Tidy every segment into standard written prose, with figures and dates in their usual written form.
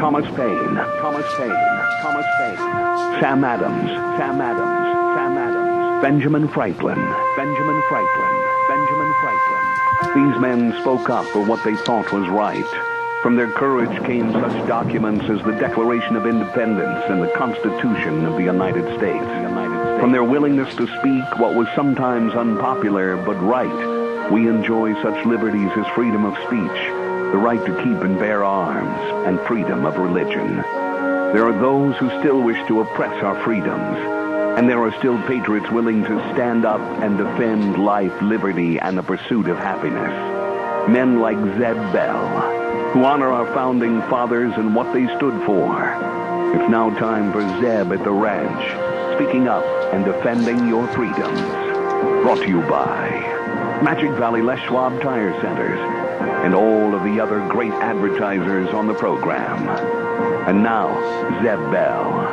Thomas Paine, Sam Adams, Benjamin Franklin. These men spoke up for what they thought was right. From their courage came such documents as the Declaration of Independence and the Constitution of the United States. From their willingness to speak what was sometimes unpopular but right, we enjoy such liberties as freedom of speech, the right to keep and bear arms, and freedom of religion. There are those who still wish to oppress our freedoms, and there are still patriots willing to stand up and defend life, liberty, and the pursuit of happiness. Men like Zeb Bell, who honor our founding fathers and what they stood for. It's now time for Zeb at the Ranch, speaking up and defending your freedoms. Brought to you by Magic Valley Les Schwab Tire Centers and all of the other great advertisers on the program. And now, Zeb Bell.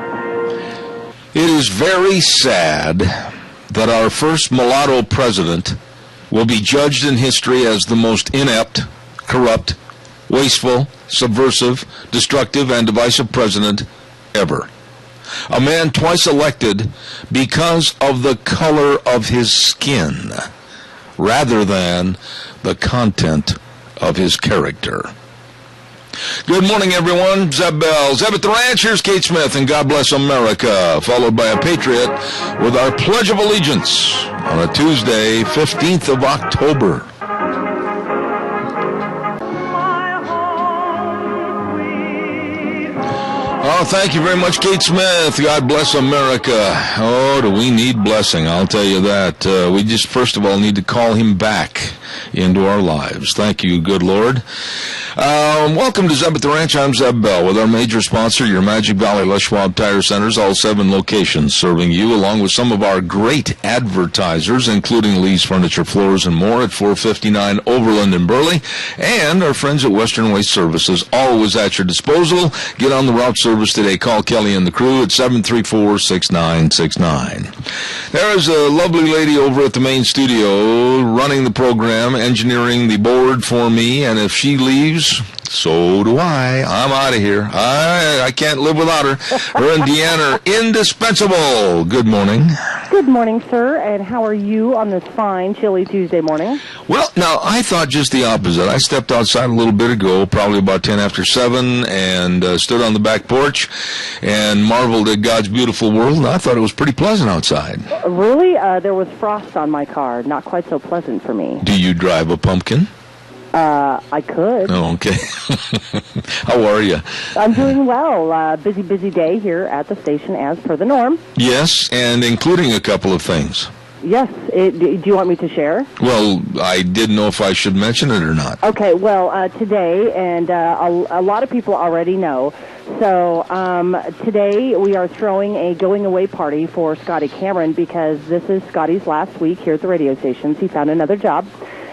It is very sad that our first mulatto president will be judged in history as the most inept, corrupt, wasteful, subversive, destructive, and divisive president ever. A man twice elected because of the color of his skin, rather than the content of his character. Good morning, everyone. Zeb Bell. Zeb at the Ranch. Here's Kate Smith, and God Bless America, followed by a Patriot with our Pledge of Allegiance on a Tuesday, 15th of October. Oh, thank you very much, Kate Smith. God bless America. Oh, do we need blessing? I'll tell you that. We just, first of all, need to call him back into our lives. Thank you, good Lord. Welcome to Zeb at the Ranch. I'm Zeb Bell with our major sponsor, your Magic Valley Les Schwab Tire Centers, all 7 locations serving you, along with some of our great advertisers, including Lee's Furniture, Floors, and more at 459 Overland in Burley, and our friends at Western Waste Services, always at your disposal. Get on the route service today. Call Kelly and the crew at 734-6969. There is a lovely lady over at the main studio running the program, engineering the board for me, and if she leaves, so do I. I'm out of here. I can't live without her. Her and Deanna are indispensable. Good morning. Good morning, sir, and how are you on this fine, chilly Tuesday morning? Well, now, I thought just the opposite. I stepped outside a little bit ago, probably about 10 after 7, and stood on the back porch and marveled at God's beautiful world, and I thought it was pretty pleasant outside. Really? There was frost on my car. Not quite so pleasant for me. Do you drive a pumpkin? I could. Oh, okay. How are you? I'm doing well. Busy day here at the station as per the norm. Yes, and including a couple of things. Yes. Do you want me to share? Well, I didn't know if I should mention it or not. Okay, well, today, and a lot of people already know, so today we are throwing a going-away party for Scotty Cameron because this is Scotty's last week here at the radio stations. He found another job.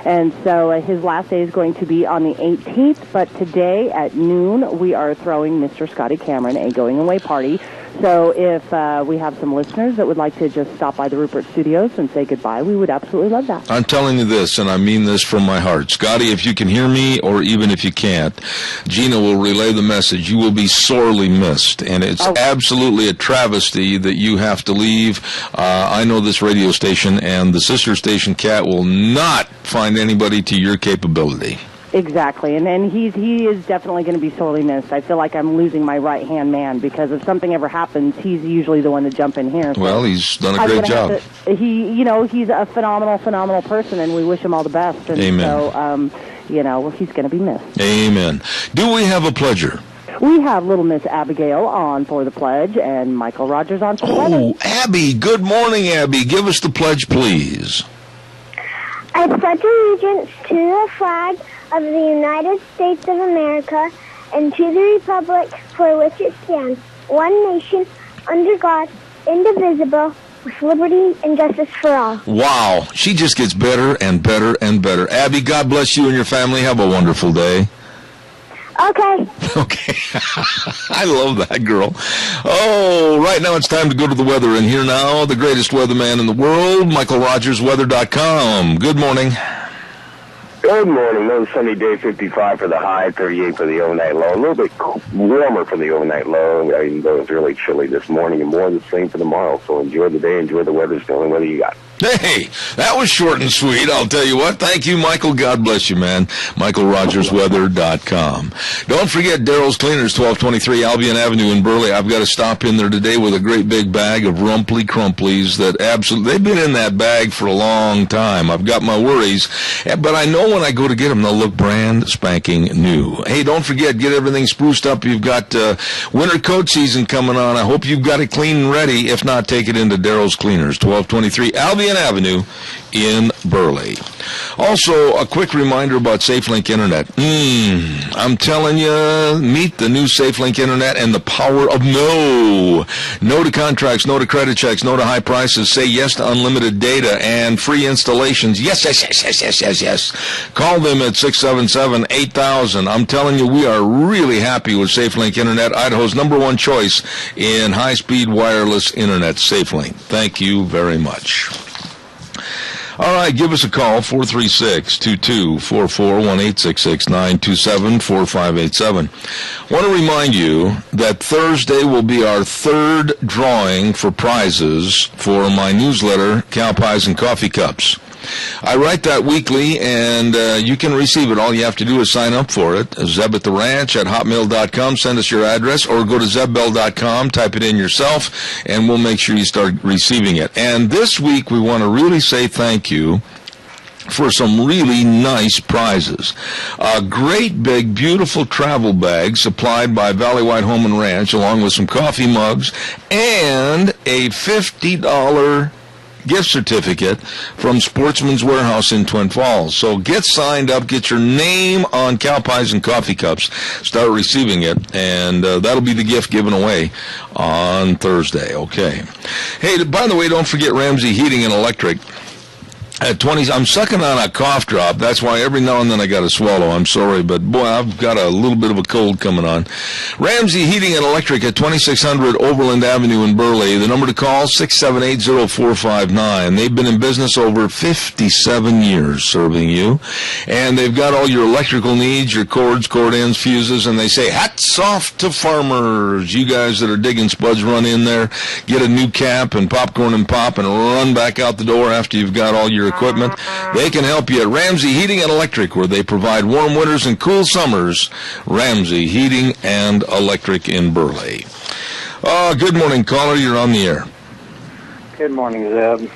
And so his last day is going to be on the 18th, but today at noon we are throwing Mr. Scotty Cameron a going-away party. So if we have some listeners that would like to just stop by the Rupert Studios and say goodbye, we would absolutely love that. I'm telling you this, and I mean this from my heart. Scotty, if you can hear me, or even if you can't, Gina will relay the message. You will be sorely missed, and it's absolutely a travesty that you have to leave. I know this radio station, and the sister station, Cat, will not find anybody to your capability. Exactly, and he is definitely going to be sorely missed. I feel like I'm losing my right-hand man because if something ever happens, he's usually the one to jump in here. So well, he's done a great job. He's a phenomenal person, and we wish him all the best. And Amen. So, he's going to be missed. Amen. Do we have a pledger? We have Little Miss Abigail on for the pledge, and Michael Rogers on for the weather. Oh, Abby. Good morning, Abby. Give us the pledge, please. I pledge allegiance to the flag of the United States of America and to the republic for which it stands, one nation, under God, indivisible, with liberty and justice for all. Wow. She just gets better and better and better. Abby, God bless you and your family. Have a wonderful day. Okay. Okay. I love that girl. Oh, right now it's time to go to the weather. And here now, the greatest weatherman in the world, Michael Rogers, weather.com. Good morning. Good morning. Another sunny day, 55 for the high, 38 for the overnight low. A little bit warmer for the overnight low, even though it's really chilly this morning, and more of the same for tomorrow. So enjoy the day, enjoy the weather. It's the only weather you got. Hey, that was short and sweet, I'll tell you what. Thank you, Michael. God bless you, man. MichaelRogersWeather.com. Don't forget Daryl's Cleaners, 1223 Albion Avenue in Burley. I've got to stop in there today with a great big bag of Rumply Crumplies that absolutely, they've been in that bag for a long time. I've got my worries, but I know when I go to get them, they'll look brand spanking new. Hey, don't forget, get everything spruced up. You've got winter coat season coming on. I hope you've got it clean and ready. If not, take it into Daryl's Cleaners, 1223 Albion Avenue in Burley. Also, a quick reminder about SafeLink Internet. I'm telling you, meet the new SafeLink Internet and the power of no. No to contracts, no to credit checks, no to high prices. Say yes to unlimited data and free installations. Yes. Call them at 677-8000. I'm telling you, we are really happy with SafeLink Internet, Idaho's #1 choice in high-speed wireless Internet. SafeLink. Thank you very much. All right, give us a call, 436-2244, 1-866-927-4587. I want to remind you that Thursday will be our third drawing for prizes for my newsletter, Cow Pies and Coffee Cups. I write that weekly, and you can receive it. All you have to do is sign up for it. Zeb at the Ranch at hotmail.com. Send us your address, or go to zebbell.com, type it in yourself, and we'll make sure you start receiving it. And this week, we want to really say thank you for some really nice prizes. A great big, beautiful travel bag supplied by Valley White Home and Ranch, along with some coffee mugs, and a $50 gift certificate from Sportsman's Warehouse in Twin Falls. So get signed up, get your name on Cow Pies and Coffee Cups, start receiving it, and that'll be the gift given away on Thursday. Okay. Hey, by the way, don't forget Ramsey Heating and Electric. At 20, I'm sucking on a cough drop. That's why every now and then I got to swallow. I'm sorry, but boy, I've got a little bit of a cold coming on. Ramsey Heating and Electric at 2600 Overland Avenue in Burley. The number to call, 678-0459. They've been in business over 57 years serving you. And they've got all your electrical needs, your cords, cord ends, fuses, and they say, hats off to farmers. You guys that are digging spuds, run in there, get a new cap and popcorn and pop, and run back out the door after you've got all your equipment. They can help you at Ramsey Heating and Electric, where they provide warm winters and cool summers. Ramsey Heating and Electric in Burley. Good morning, caller. You're on the air. Good morning, Zeb.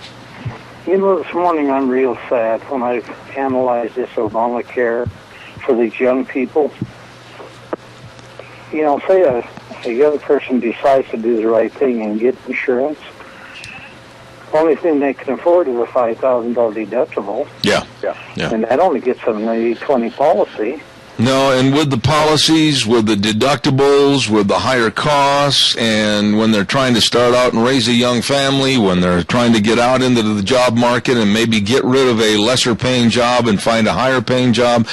You know, this morning I'm real sad when I analyzed this Obamacare for these young people. You know, say a young person decides to do the right thing and get insurance. Only thing they can afford is a $5,000 deductible. Yeah. And that only gets them the 80/20 policy. No, and with the policies, with the deductibles, with the higher costs, and when they're trying to start out and raise a young family, when they're trying to get out into the job market and maybe get rid of a lesser paying job and find a higher paying job,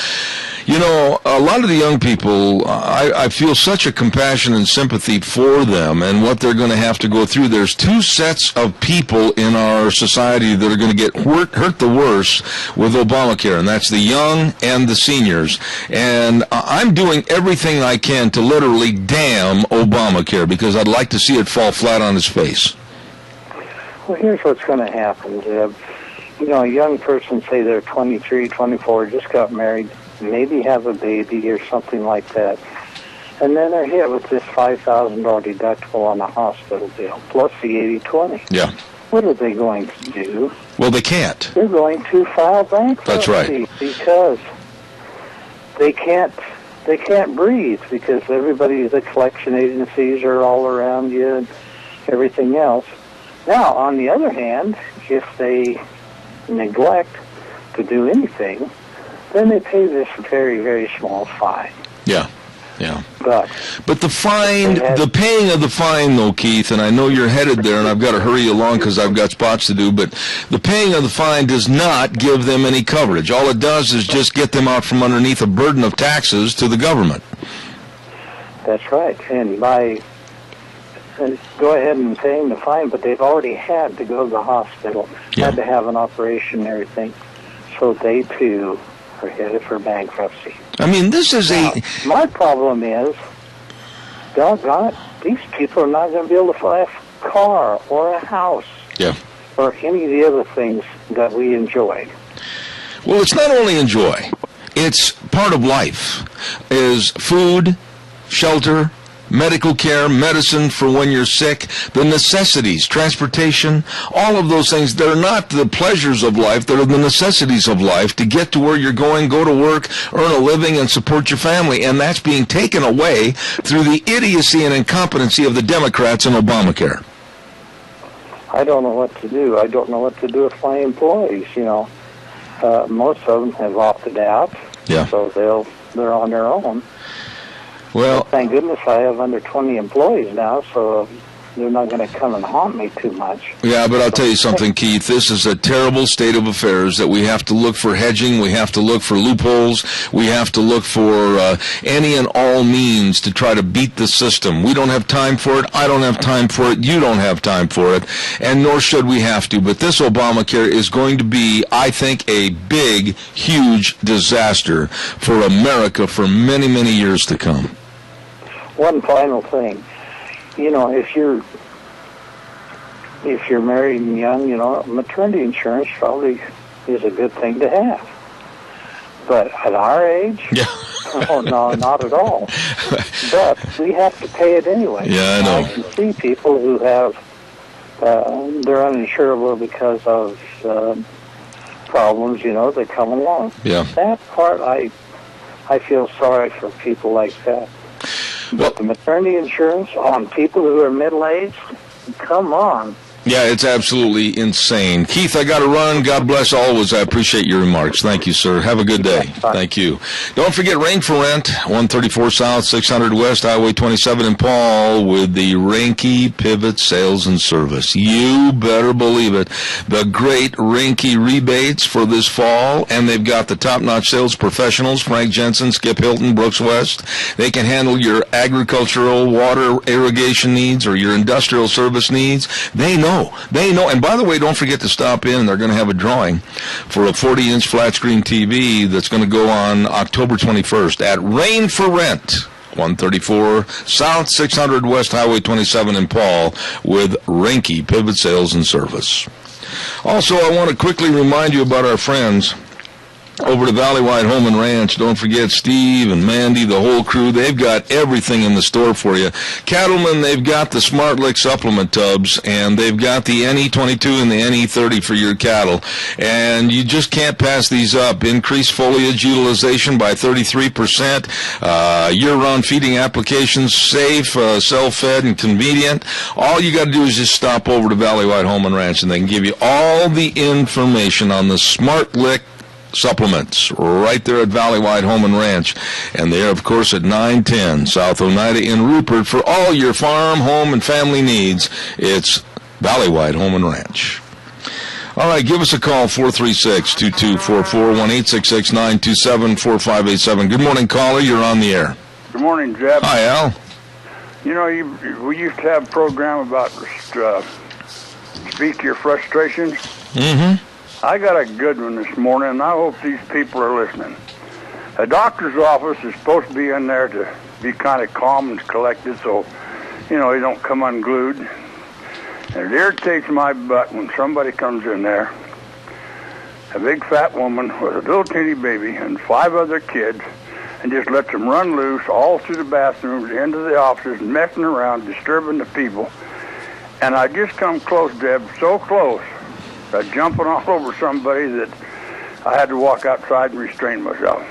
you know, a lot of the young people, I feel such a compassion and sympathy for them and what they're going to have to go through. There's two sets of people in our society that are going to get hurt the worst with Obamacare, and that's the young and the seniors. And I'm doing everything I can to literally damn Obamacare, because I'd like to see it fall flat on its face. Well, here's what's going to happen, Zeb. You know, a young person, say they're 23, 24, just got married, maybe have a baby or something like that, and then they're hit with this $5,000 deductible on a hospital bill, plus the 80/20. Yeah. What are they going to do? Well, they can't. They're going to file bankruptcy. That's right. Because they can't breathe, because the collection agencies are all around you and everything else. Now, on the other hand, if they neglect to do anything, then they pay this very, very small fine. Yeah. But the fine, the paying of the fine, though, Keith, and I know you're headed there, and I've got to hurry you along because I've got spots to do, but the paying of the fine does not give them any coverage. All it does is just get them out from underneath a burden of taxes to the government. That's right. And go ahead and paying the fine, but they've already had to go to the hospital, had to have an operation and everything. So they, too, are headed for bankruptcy. I mean, this is Now, my problem is, doggone it, these people are not going to be able to buy a car or a house or any of the other things that we enjoy. Well, it's not only enjoy. It's part of life. Is food, shelter, medical care, medicine for when you're sick, the necessities, transportation, all of those things. They're not the pleasures of life. They're the necessities of life to get to where you're going, go to work, earn a living, and support your family. And that's being taken away through the idiocy and incompetency of the Democrats and Obamacare. I don't know what to do. I don't know what to do with my employees, most of them have opted out, so they're on their own. Well, thank goodness I have under 20 employees now, so they're not going to come and haunt me too much. Yeah, but I'll tell you something, Keith. This is a terrible state of affairs that we have to look for hedging. We have to look for loopholes. We have to look for any and all means to try to beat the system. We don't have time for it. I don't have time for it. You don't have time for it. And nor should we have to. But this Obamacare is going to be, I think, a big, huge disaster for America for many, many years to come. One final thing. If you're married and young, maternity insurance probably is a good thing to have. But at our age, oh no, not at all. But we have to pay it anyway. Yeah, I know. I can see people who have they're uninsurable because of problems, that come along. Yeah. That part, I feel sorry for people like that. But the maternity insurance on people who are middle-aged, come on. Yeah, it's absolutely insane. Keith, I got to run. God bless always. I appreciate your remarks. Thank you, sir. Have a good day. Thank you. Don't forget Rain for Rent, 134 South, 600 West, Highway 27 in Paul, with the Rinky Pivot Sales and Service. You better believe it. The great Rinky rebates for this fall, and they've got the top-notch sales professionals, Frank Jensen, Skip Hilton, Brooks West. They can handle your agricultural, water, irrigation needs, or your industrial service needs. They know. And by the way, don't forget to stop in. They're going to have a drawing for a 40-inch flat-screen TV that's going to go on October 21st at Rain for Rent, 134 South, 600 West, Highway 27 in Paul, with Rinky Pivot Sales and Service. Also, I want to quickly remind you about our friends over to Valleywide Home and Ranch. Don't forget Steve and Mandy, the whole crew. They've got everything in the store for you. Cattlemen, they've got the Smart Lick supplement tubs, and they've got the NE22 and the NE30 for your cattle. And you just can't pass these up. Increased foliage utilization by 33%. Year-round feeding applications, safe, self-fed, and convenient. All you got to do is just stop over to Valleywide Home and Ranch, and they can give you all the information on the Smart Lick supplements right there at Valleywide Home and Ranch. And they're, of course, at 910 South Oneida in Rupert for all your farm, home, and family needs. It's Valleywide Home and Ranch. All right, give us a call, 436-2244, 1-866-927-4587. Good morning, caller. You're on the air. Good morning, Jeb. Hi, Al. We used to have a program about speak your frustrations. Mm-hmm. I got a good one this morning, and I hope these people are listening. A doctor's office is supposed to be in there to be kind of calm and collected so, you don't come unglued. And it irritates my butt when somebody comes in there, a big fat woman with a little teeny baby and 5 other kids, and just lets them run loose all through the bathrooms, into the offices, messing around, disturbing the people. And I just come close, Deb, so close, jumping all over somebody that I had to walk outside and restrain myself.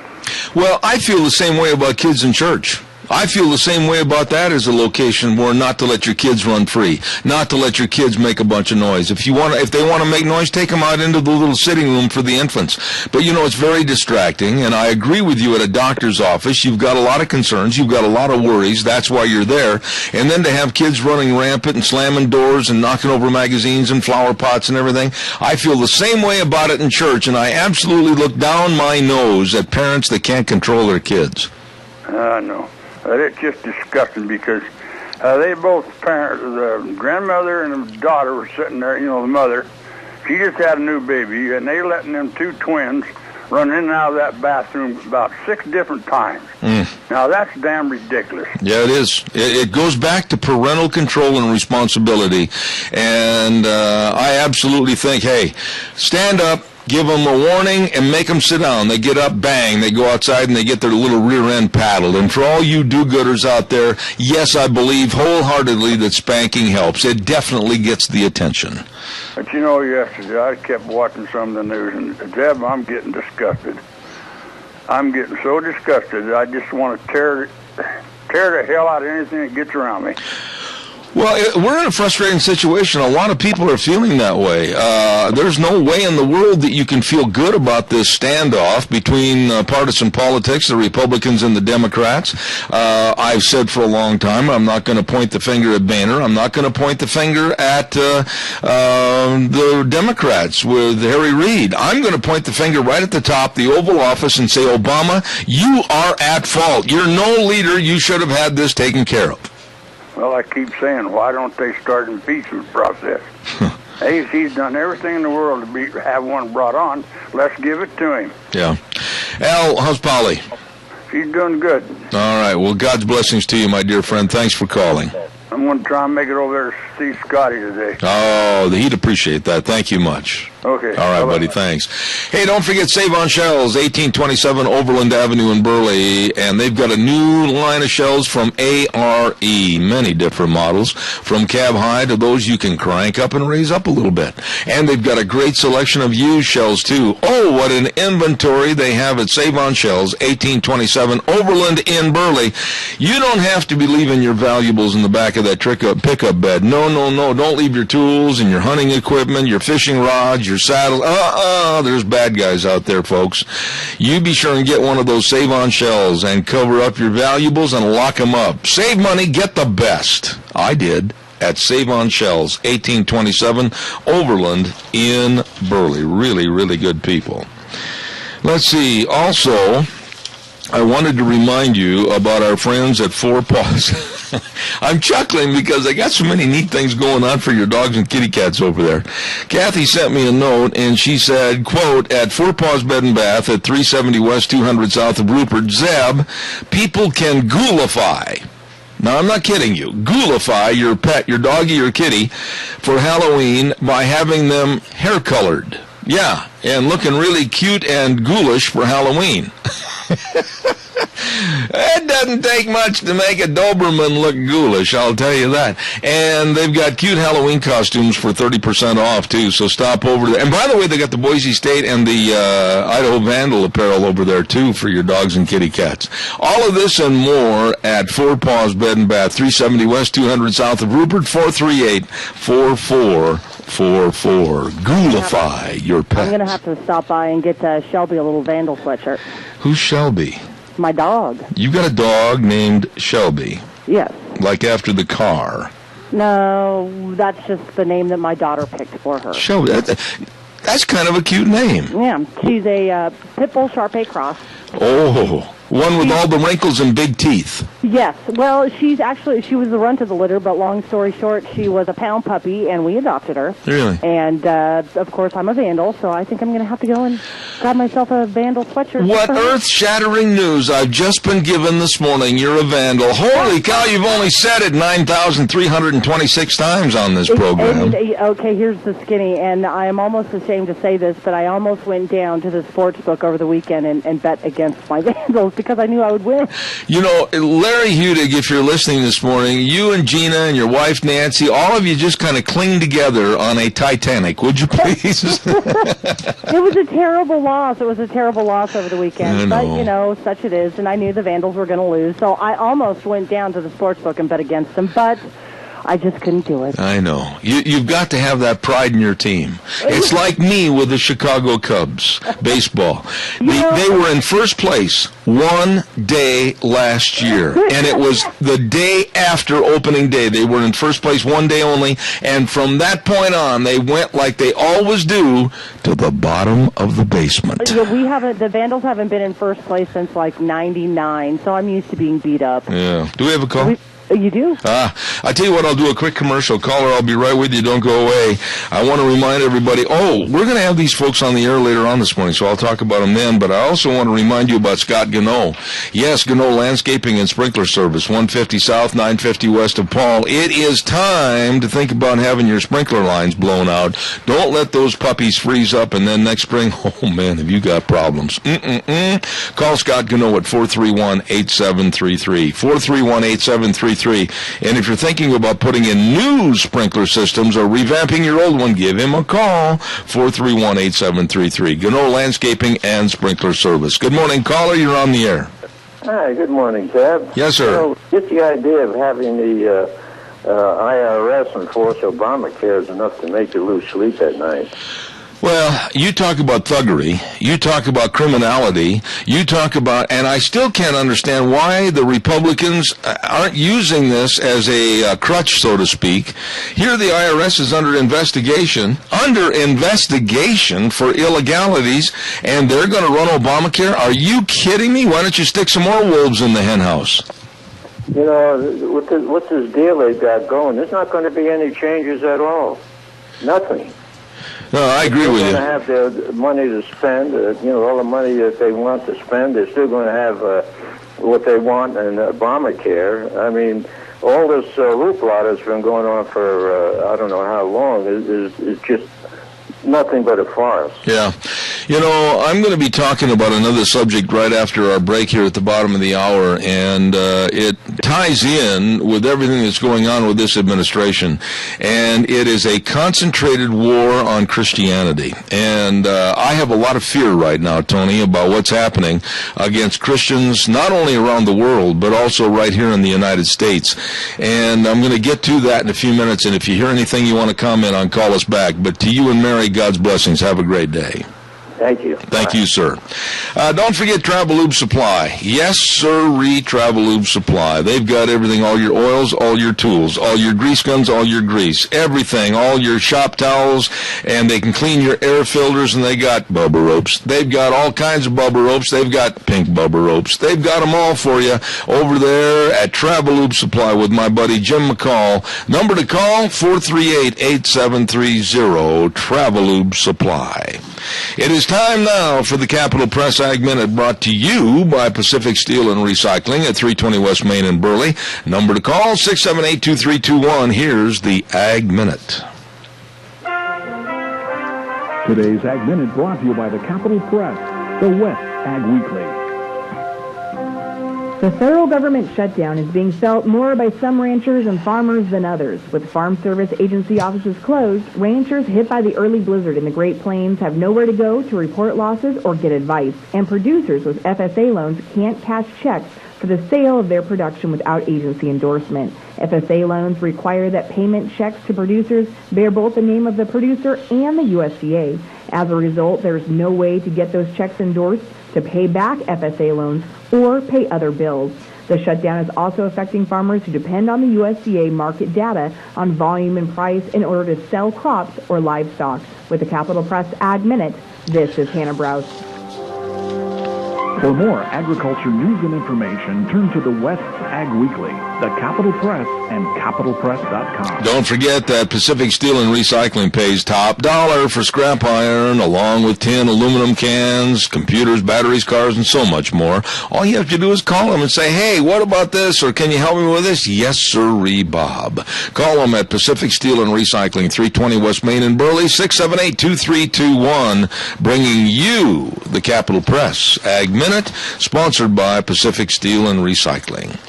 Well, I feel the same way about kids in church. I feel the same way about that as a location where not to let your kids run free, not to let your kids make a bunch of noise. If they want to make noise, take them out into the little sitting room for the infants. But it's very distracting, and I agree with you. At a doctor's office, you've got a lot of concerns, you've got a lot of worries. That's why you're there. And then to have kids running rampant and slamming doors and knocking over magazines and flower pots and everything, I feel the same way about it in church, and I absolutely look down my nose at parents that can't control their kids. No. It's just disgusting because they both parents, the grandmother and the daughter were sitting there, the mother. She just had a new baby, and they letting them 2 twins run in and out of that bathroom about 6 different times. Now, that's damn ridiculous. Yeah, it is. It goes back to parental control and responsibility. And I absolutely think, hey, stand up, give them a warning, and make them sit down. They get up, bang, they go outside, and they get their little rear end paddled. And for all you do-gooders out there, yes, I believe wholeheartedly that spanking helps. It definitely gets the attention. But you know, yesterday I kept watching some of the news, and Deb, I'm getting disgusted. I'm getting so disgusted that I just want to tear the hell out of anything that gets around me. Well, we're in a frustrating situation. A lot of people are feeling that way. There's no way in the world that you can feel good about this standoff between partisan politics, the Republicans and the Democrats. I've said for a long time, I'm not going to point the finger at Boehner. I'm not going to point the finger at the Democrats with Harry Reid. I'm going to point the finger right at the top, the Oval Office, and say, Obama, you are at fault. You're no leader. You should have had this taken care of. Well, I keep saying, why don't they start an impeachment process? He's done everything in the world to have one brought on. Let's give it to him. Yeah. Al, how's Polly? She's doing good. All right. Well, God's blessings to you, my dear friend. Thanks for calling. I'm going to try and make it over there to see Scotty today. Oh, he'd appreciate that. Thank you much. Okay. All right, buddy. Thanks. Hey, don't forget Save on Shells, 1827 Overland Avenue in Burley, and they've got a new line of shells from ARE, many different models, from cab high to those you can crank up and raise up a little bit. And they've got a great selection of used shells, too. Oh, what an inventory they have at Save on Shells, 1827 Overland in Burley. You don't have to be leaving your valuables in the back of that pickup bed. No. Don't leave your tools and your hunting equipment, your fishing rods, your saddle. There's bad guys out there, folks. You be sure and get one of those Save on Shells and cover up your valuables and lock them up. Save money, get the best. I did at Save on Shells, 1827 Overland in Burley. Really, really good people. Let's see. Also, I wanted to remind you about our friends at Four Paws. I'm chuckling because they got so many neat things going on for your dogs and kitty cats over there. Kathy sent me a note, and she said, quote, at Four Paws Bed and Bath at 370 West 200 South of Rupert, Zeb, people can ghoulify. Now, I'm not kidding you. Ghoulify your pet, your doggy or kitty, for Halloween by having them hair-colored. Yeah, and looking really cute and ghoulish for Halloween. It doesn't take much to make a Doberman look ghoulish, I'll tell you that. And they've got cute Halloween costumes for 30% off, too, so stop over there. And by the way, they got the Boise State and the Idaho Vandal apparel over there, too, for your dogs and kitty cats. All of this and more at Four Paws Bed and Bath, 370 West 200 South of Rupert, 438-4444. Ghoulify your pet. I'm going to have to stop by and get Shelby a little Vandal sweatshirt. Who's Shelby? My dog. You've got a dog named Shelby. Yes. Like after the car. No, that's just the name that my daughter picked for her. Shelby. That's kind of a cute name. Yeah. She's a Pit Bull Shar-Pei cross. Oh, one with all the wrinkles and big teeth. Yes. Well, she was the runt of the litter, but long story short, she was a pound puppy, and we adopted her. Really? And, of course, I'm a Vandal, so I think I'm going to have to go and grab myself a Vandal sweatshirt. What earth-shattering news I've just been given this morning. You're a Vandal. Holy cow, you've only said it 9,326 times on this program. Okay, here's the skinny, and I am almost ashamed to say this, but I almost went down to the sports book over the weekend and bet against my Vandals because I knew I would win. You know, Larry Hudig, if you're listening this morning, you and Gina and your wife Nancy, all of you just kind of cling together on a Titanic, would you please? It was a terrible loss. It was a terrible loss over the weekend. But, you know, such it is, and I knew the Vandals were going to lose. So I almost went down to the sports book and bet against them, but I just couldn't do it. I know. You've got to have that pride in your team. It's like me with the Chicago Cubs, baseball. They were in first place one day last year, and it was the day after opening day. They were in first place one day only, and from that point on, they went like they always do to the bottom of the basement. Yeah, the Vandals haven't been in first place since like 99, so I'm used to being beat up. Yeah. Do we have a call? You do? I tell you what, I'll do a quick commercial. Caller, I'll be right with you. Don't go away. I want to remind everybody, we're going to have these folks on the air later on this morning, so I'll talk about them then, but I also want to remind you about Scott Gano. Yes, Gano Landscaping and Sprinkler Service, 150 South, 950 West of Paul. It is time to think about having your sprinkler lines blown out. Don't let those puppies freeze up, and then next spring, oh man, have you got problems. Call Scott Gano at 431-8733. 431-8733. And if you're thinking about putting in new sprinkler systems or revamping your old one, give him a call, 431-8733. Gano Landscaping and Sprinkler Service. Good morning, caller. You're on the air. Hi, good morning, Tab. Yes, sir. Just the idea of having the IRS enforce Obamacare is enough to make you lose sleep at night. Well, you talk about thuggery, you talk about criminality, you talk about, and I still can't understand why the Republicans aren't using this as a crutch, so to speak. Here the IRS is under investigation for illegalities, and they're going to run Obamacare? Are you kidding me? Why don't you stick some more wolves in the hen house? You know, with this deal they've got going, there's not going to be any changes at all. Nothing. No, I agree with you. They're going to have their money to spend, all the money that they want to spend. They're still going to have what they want in Obamacare. I mean, all this hoopla that's been going on for I don't know how long is just nothing but a farce. Yeah. You know, I'm going to be talking about another subject right after our break here at the bottom of the hour, and it ties in with everything that's going on with this administration, and it is a concentrated war on Christianity. And I have a lot of fear right now, Tony, about what's happening against Christians, not only around the world, but also right here in the United States. And I'm going to get to that in a few minutes, and if you hear anything you want to comment on, call us back. But to you and Mary, God's blessings. Have a great day. Thank you. Thank you, sir. Don't forget Travelube Supply. Yes, sirree, Travelube Supply. They've got everything, all your oils, all your tools, all your grease guns, all your grease, everything, all your shop towels, and they can clean your air filters, and they got Bubba ropes. They've got all kinds of Bubba ropes. They've got pink Bubba ropes. They've got them all for you over there at Travelube Supply with my buddy Jim McCall. Number to call, 438-8730, Travelube Supply. It is time now for the Capital Press Ag Minute, brought to you by Pacific Steel and Recycling at 320 West Main in Burley. Number to call, 678-2321. Here's the Ag Minute. Today's Ag Minute brought to you by the Capital Press, the West Ag Weekly. The federal government shutdown is being felt more by some ranchers and farmers than others. With Farm Service Agency offices closed, ranchers hit by the early blizzard in the Great Plains have nowhere to go to report losses or get advice, and producers with FSA loans can't cash checks for the sale of their production without agency endorsement. FSA loans require that payment checks to producers bear both the name of the producer and the USDA. As a result, there's no way to get those checks endorsed to pay back FSA loans or pay other bills. The shutdown is also affecting farmers who depend on the USDA market data on volume and price in order to sell crops or livestock. With the Capital Press Ag Minute, this is Hannah Brous. For more agriculture news and information, turn to the West Ag Weekly, the Capital Press, and CapitalPress.com. Don't forget that Pacific Steel and Recycling pays top dollar for scrap iron, along with tin, aluminum cans, computers, batteries, cars, and so much more. All you have to do is call them and say, hey, what about this, or can you help me with this? Yes, sirree, Bob. Call them at Pacific Steel and Recycling, 320 West Main in Burley, 678-2321, bringing you the Capital Press Ag Minute, sponsored by Pacific Steel and Recycling.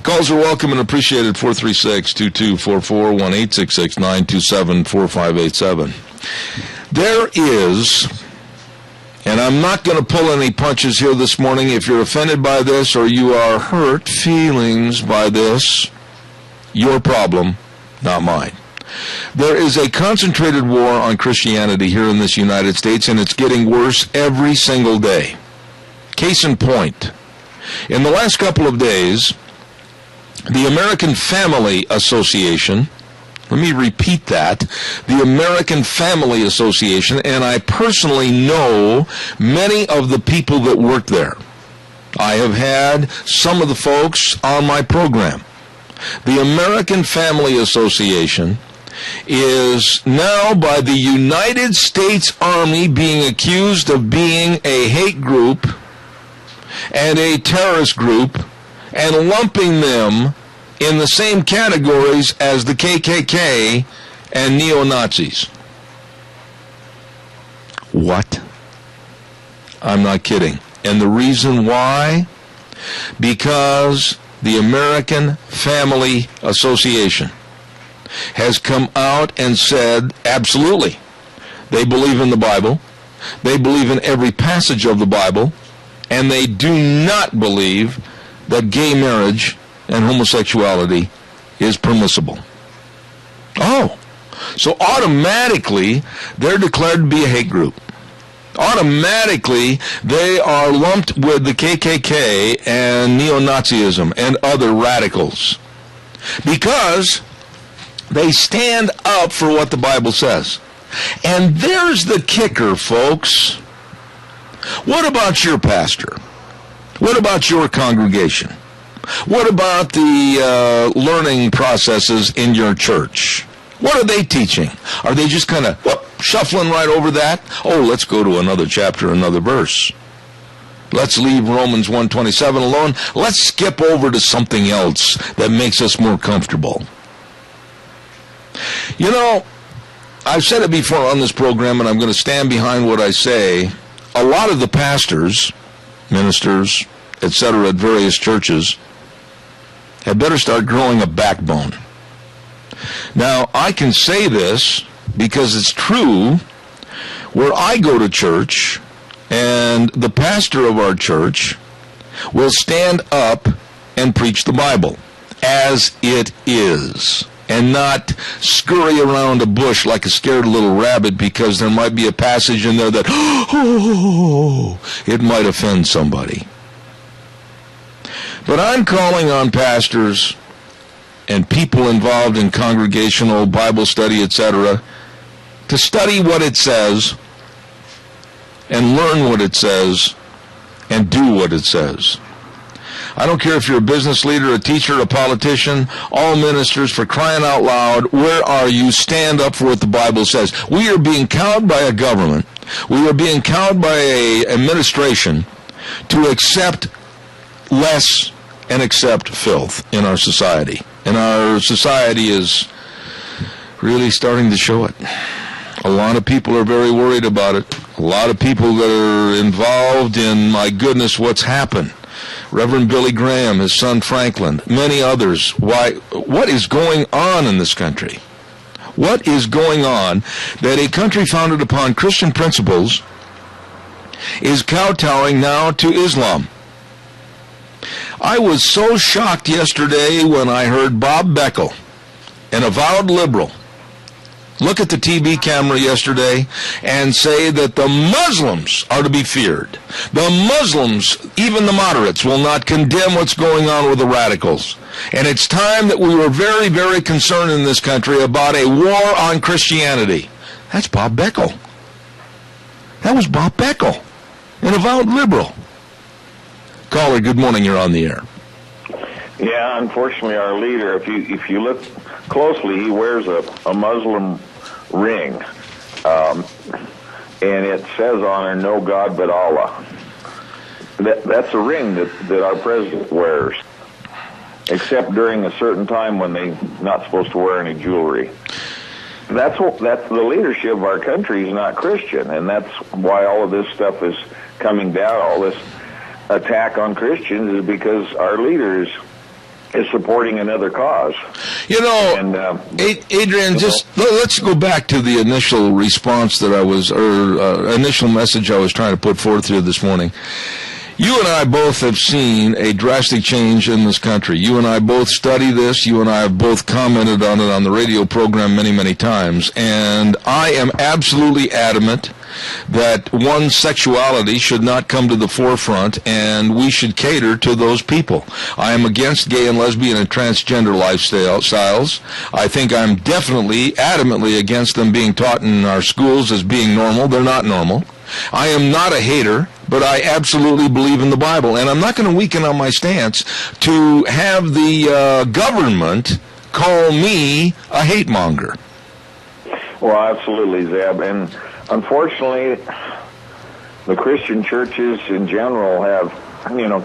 Calls are welcome and appreciated. 436-2244, 1-866-927-4587. There is, and I'm not going to pull any punches here this morning. If you're offended by this or you are hurt feelings by this, your problem, not mine. There is a concentrated war on Christianity here in this United States, and it's getting worse every single day. Case in point, in the last couple of days, the American Family Association, let me repeat that, the American Family Association, and I personally know many of the people that work there. I have had some of the folks on my program. the American Family Association is now by the United States Army being accused of being a hate group and a terrorist group and lumping them in the same categories as the KKK and neo-Nazis. What? I'm not kidding. And the reason why? Because the American Family Association has come out and said, absolutely, they believe in the Bible, they believe in every passage of the Bible, and they do not believe that gay marriage and homosexuality is permissible. Oh, so automatically they're declared to be a hate group. Automatically they are lumped with the KKK and neo-Nazism and other radicals because they stand up for what the Bible says. And there's the kicker, folks. What about your pastor? What about your congregation? What about the learning processes in your church? What are they teaching? Are they just kind of shuffling right over that? Oh, let's go to another chapter, another verse. Let's leave Romans 1:27 alone. Let's skip over to something else that makes us more comfortable. You know, I've said it before on this program, and I'm going to stand behind what I say. A lot of the pastors, ministers, etc., at various churches had better start growing a backbone. Now, I can say this because it's true. Where I go to church, and the pastor of our church will stand up and preach the Bible as it is, and not scurry around a bush like a scared little rabbit because there might be a passage in there that, it might offend somebody. But I'm calling on pastors and people involved in congregational Bible study, etc., to study what it says and learn what it says and do what it says. I don't care if you're a business leader, a teacher, a politician, all ministers, for crying out loud, where are you? Stand up for what the Bible says. We are being cowed by a government. We are being cowed by an administration to accept less and accept filth in our society. And our society is really starting to show it. A lot of people are very worried about it. A lot of people that are involved in, my goodness, what's happened. Reverend Billy Graham, his son Franklin, many others. Why? What is going on in this country? What is going on that a country founded upon Christian principles is kowtowing now to Islam? I was so shocked yesterday when I heard Bob Beckel, an avowed liberal, look at the TV camera yesterday and say that the Muslims are to be feared. The Muslims, even the moderates, will not condemn what's going on with the radicals. And it's time that we were very, very concerned in this country about a war on Christianity. That's Bob Beckel. That was Bob Beckel, an avowed liberal. Caller, good morning. You're on the air. Yeah, unfortunately, our leader, if you look closely, he wears a Muslim ring, and it says on it, "No God but Allah." That's a ring that our president wears, except during a certain time when they're not supposed to wear any jewelry. That's the leadership of our country is not Christian, and that's why all of this stuff is coming down. All this attack on Christians is because our leaders is supporting another cause. You know, and, Adrian, let's go back to the initial response that initial message I was trying to put forth here this morning. You and I both have seen a drastic change in this country. You and I both study this. You and I have both commented on it on the radio program many, many times. And I am absolutely adamant that one's sexuality should not come to the forefront, and we should cater to those people. I am against gay and lesbian and transgender lifestyles. I think I'm definitely, adamantly against them being taught in our schools as being normal. They're not normal. I am not a hater, but I absolutely believe in the Bible. And I'm not going to weaken on my stance to have the government call me a hate monger. Well, absolutely, Zeb. And unfortunately, the Christian churches in general have,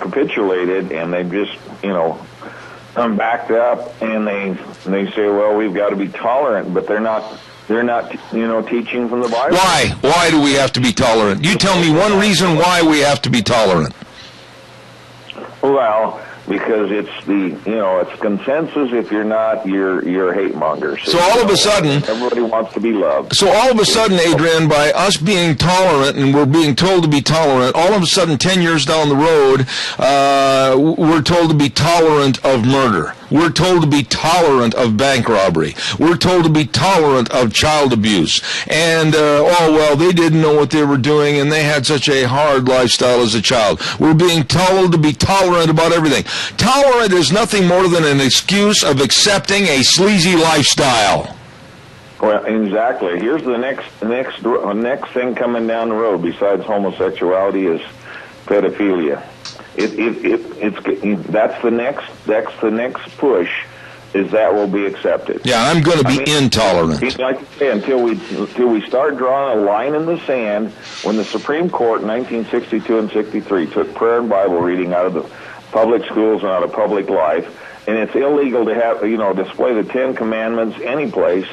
capitulated, and they've just, backed up, and they say, well, we've got to be tolerant, but they're not, teaching from the Bible. Why? Why do we have to be tolerant? You tell me one reason why we have to be tolerant. Well, because it's it's consensus. If you're not, you're a hate monger. So all of a sudden, everybody wants to be loved. So all of a sudden, Adrian, by us being tolerant, and we're being told to be tolerant, all of a sudden, 10 years down the road, we're told to be tolerant of murder. We're told to be tolerant of bank robbery. We're told to be tolerant of child abuse. And, they didn't know what they were doing, and they had such a hard lifestyle as a child. We're being told to be tolerant about everything. Tolerant is nothing more than an excuse of accepting a sleazy lifestyle. Well, exactly. Here's the next thing coming down the road besides homosexuality is pedophilia. That's the next push, is that will be accepted. Yeah, I'm going to be intolerant. Like I say, until we start drawing a line in the sand. When the Supreme Court in 1962 and 63 took prayer and Bible reading out of the public schools and out of public life, and it's illegal to have display the 10 Commandments any place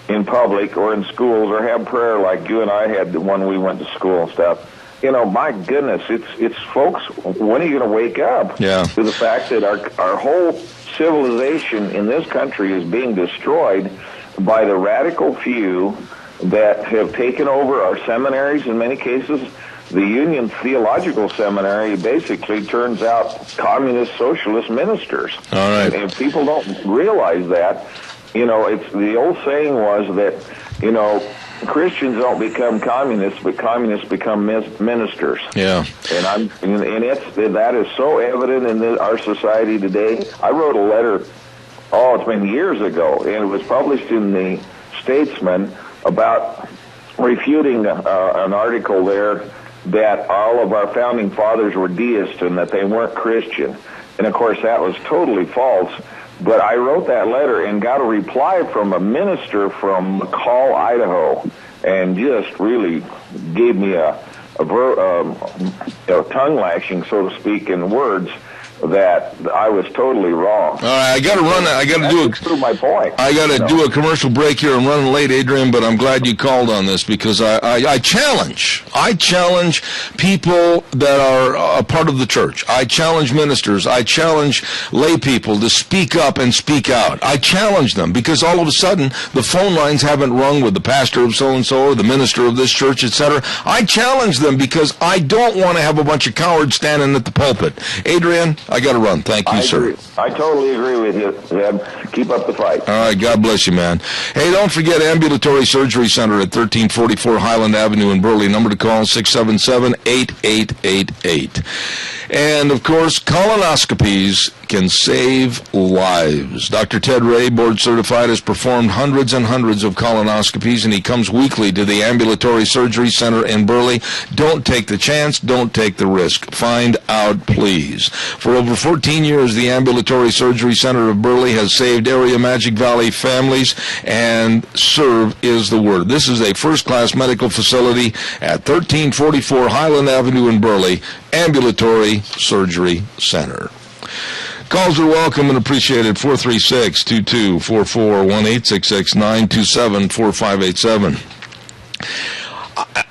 in public or in schools, or have prayer like you and I had when we went to school and stuff. My goodness, it's folks, when are you going to wake up to the fact that our whole civilization in this country is being destroyed by the radical few that have taken over our seminaries in many cases. The Union Theological Seminary basically turns out communist socialist ministers. All right. And people don't realize that. It's the old saying was that, Christians don't become communists, but communists become ministers. Yeah. And that is so evident in our society today. I wrote a letter, it's been years ago, and it was published in the Statesman about refuting an article there that all of our founding fathers were deists and that they weren't Christian. And of course that was totally false. But I wrote that letter and got a reply from a minister from McCall, Idaho, and just really gave me a tongue lashing, so to speak, in words that I was totally wrong. All right, I got to run. I got to prove my point. I got to do a commercial break here. I'm running late, Adrian, but I'm glad you called on this because I challenge people that are a part of the church. I challenge ministers. I challenge lay people to speak up and speak out. I challenge them because all of a sudden the phone lines haven't rung with the pastor of so-and-so or the minister of this church, etc. I challenge them because I don't want to have a bunch of cowards standing at the pulpit. Adrian, I got to run. Thank you, sir. I totally agree with you, Zeb. Keep up the fight. All right. God bless you, man. Hey, don't forget Ambulatory Surgery Center at 1344 Highland Avenue in Burley. Number to call, 677-8888. And, of course, colonoscopies can save lives. Dr. Ted Ray, board certified, has performed hundreds and hundreds of colonoscopies, and he comes weekly to the Ambulatory Surgery Center in Burley. Don't take the chance. Don't take the risk. Find out, please. For over 14 years, the Ambulatory Surgery Center of Burley has saved area Magic Valley families, and serve is the word. This is a first-class medical facility at 1344 Highland Avenue in Burley, Ambulatory Surgery Center. Calls are welcome and appreciated. 436-2244, 1-866-927-4587.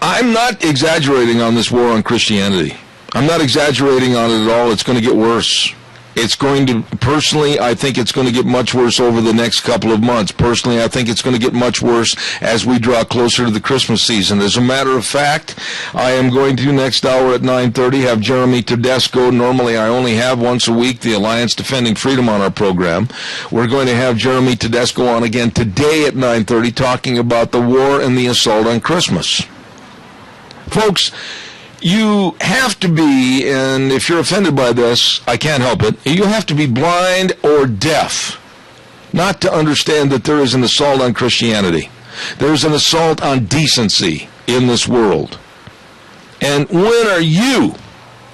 I'm not exaggerating on this war on Christianity. I'm not exaggerating on it at all. It's going to get worse. Personally, I think it's going to get much worse over the next couple of months. Personally, I think it's going to get much worse as we draw closer to the Christmas season. As a matter of fact, I am going to, next hour at 9:30, have Jeremy Tedesco. Normally, I only have once a week the Alliance Defending Freedom on our program. We're going to have Jeremy Tedesco on again today at 9:30 talking about the war and the assault on Christmas. Folks, you have to be, and if you're offended by this, I can't help it, you have to be blind or deaf not to understand that there is an assault on Christianity. There's an assault on decency in this world. And when are you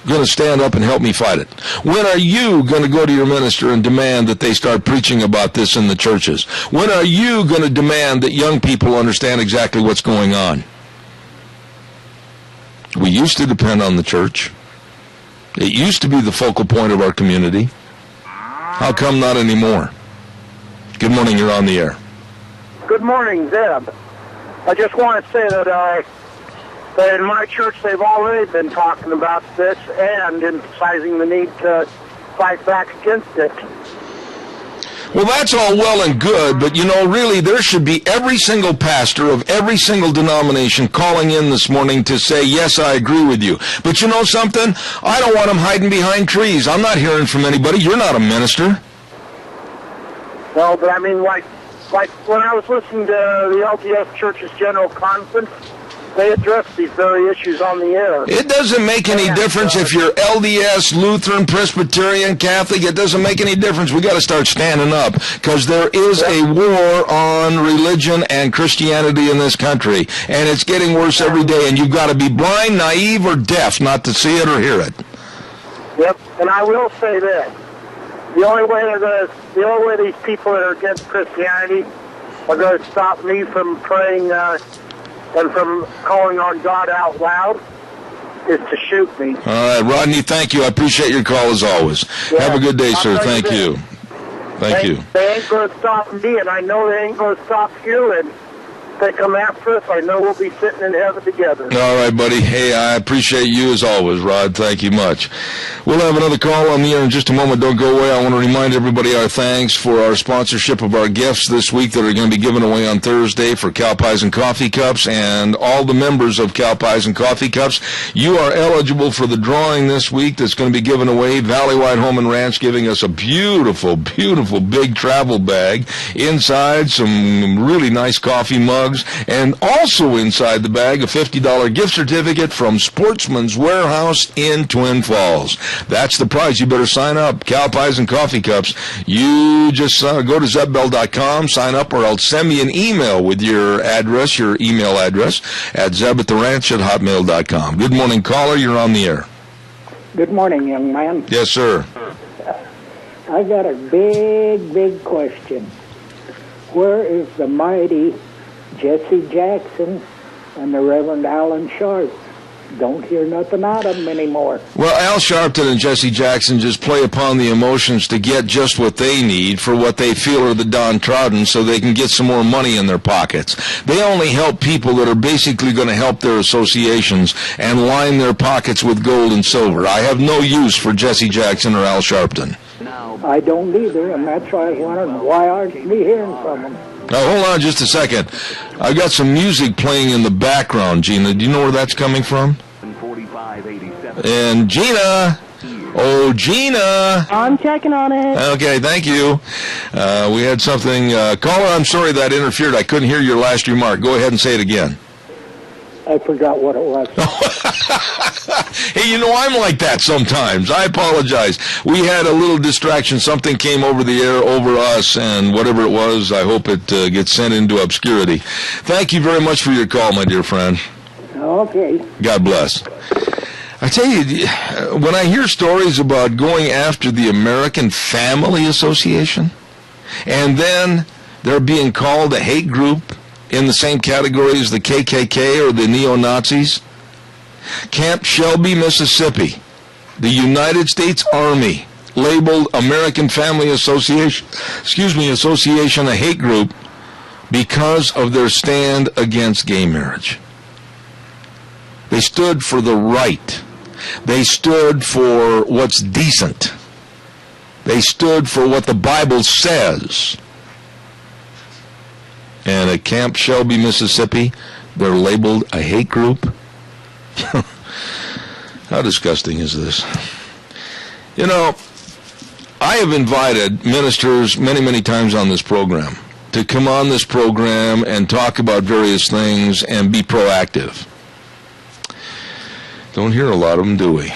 going to stand up and help me fight it? When are you going to go to your minister and demand that they start preaching about this in the churches? When are you going to demand that young people understand exactly what's going on? We used to depend on the church. It used to be the focal point of our community. How come not anymore? Good morning, you're on the air. Good morning, Zeb. I just want to say that in my church they've already been talking about this and emphasizing the need to fight back against it. Well, that's all well and good, but really there should be every single pastor of every single denomination calling in this morning to say, yes, I agree with you. But you know something? I don't want them hiding behind trees. I'm not hearing from anybody. You're not a minister. No, but I mean, like when I was listening to the LDS Church's General Conference, they addressed these very issues on the air. It doesn't make any difference if you're LDS, Lutheran, Presbyterian, Catholic. It doesn't make any difference. We got to start standing up because there is a war on religion and Christianity in this country, and it's getting worse every day. And you've got to be blind, naive, or deaf not to see it or hear it. Yep, and I will say this: the only way these people that are against Christianity are going to stop me from praying and from calling on God out loud is to shoot me. All right, Rodney, thank you. I appreciate your call as always. Yeah, have a good day, sir. Thank you. Thank you. They ain't going to stop me, and I know they ain't going to stop you, and if they come after us, I know we'll be sitting in heaven together. All right, buddy. Hey, I appreciate you as always, Rod. Thank you much. We'll have another call on the air in just a moment. Don't go away. I want to remind everybody our thanks for our sponsorship of our gifts this week that are going to be given away on Thursday for Cow Pies and Coffee Cups, and all the members of Cow Pies and Coffee Cups. You are eligible for the drawing this week that's going to be given away. Valley White Home and Ranch giving us a beautiful, beautiful big travel bag. Inside, some really nice coffee mugs. And also inside the bag, a $50 gift certificate from Sportsman's Warehouse in Twin Falls. That's the prize. You better sign up. Cow Pies and Coffee Cups. You just go to zebbell.com, sign up, or else send me an email with your address, your email address, at zeb@theranch@hotmail.com. Good morning, caller. You're on the air. Good morning, young man. Yes, sir. I got a big question. Where is the mighty Jesse Jackson and the Reverend Alan Sharp? Don't hear nothing out of them anymore. Well, Al Sharpton and Jesse Jackson just play upon the emotions to get just what they need for what they feel are the downtrodden so they can get some more money in their pockets. They only help people that are basically going to help their associations and line their pockets with gold and silver. I have no use for Jesse Jackson or Al Sharpton. I don't either, and that's why I was wondering, why aren't we hearing from them? Now, hold on just a second. I've got some music playing in the background, Gina. Do you know where that's coming from? And Gina! Oh, Gina! I'm checking on it. Okay, thank you. We had something. Caller, I'm sorry that interfered. I couldn't hear your last remark. Go ahead and say it again. I forgot what it was. Hey, I'm like that sometimes. I apologize. We had a little distraction. Something came over the air over us, and whatever it was, I hope it gets sent into obscurity. Thank you very much for your call, my dear friend. Okay. God bless. I tell you, when I hear stories about going after the American Family Association, and then they're being called a hate group in the same category as the KKK or the neo-Nazis, Camp Shelby, Mississippi, the United States Army labeled American Family Association a hate group because of their stand against gay marriage. They stood for the right. They stood for what's decent. They stood for what the Bible says. And at Camp Shelby, Mississippi, they're labeled a hate group. How disgusting is this? I have invited ministers many, many times on this program to come on this program and talk about various things and be proactive. Don't hear a lot of them, do we?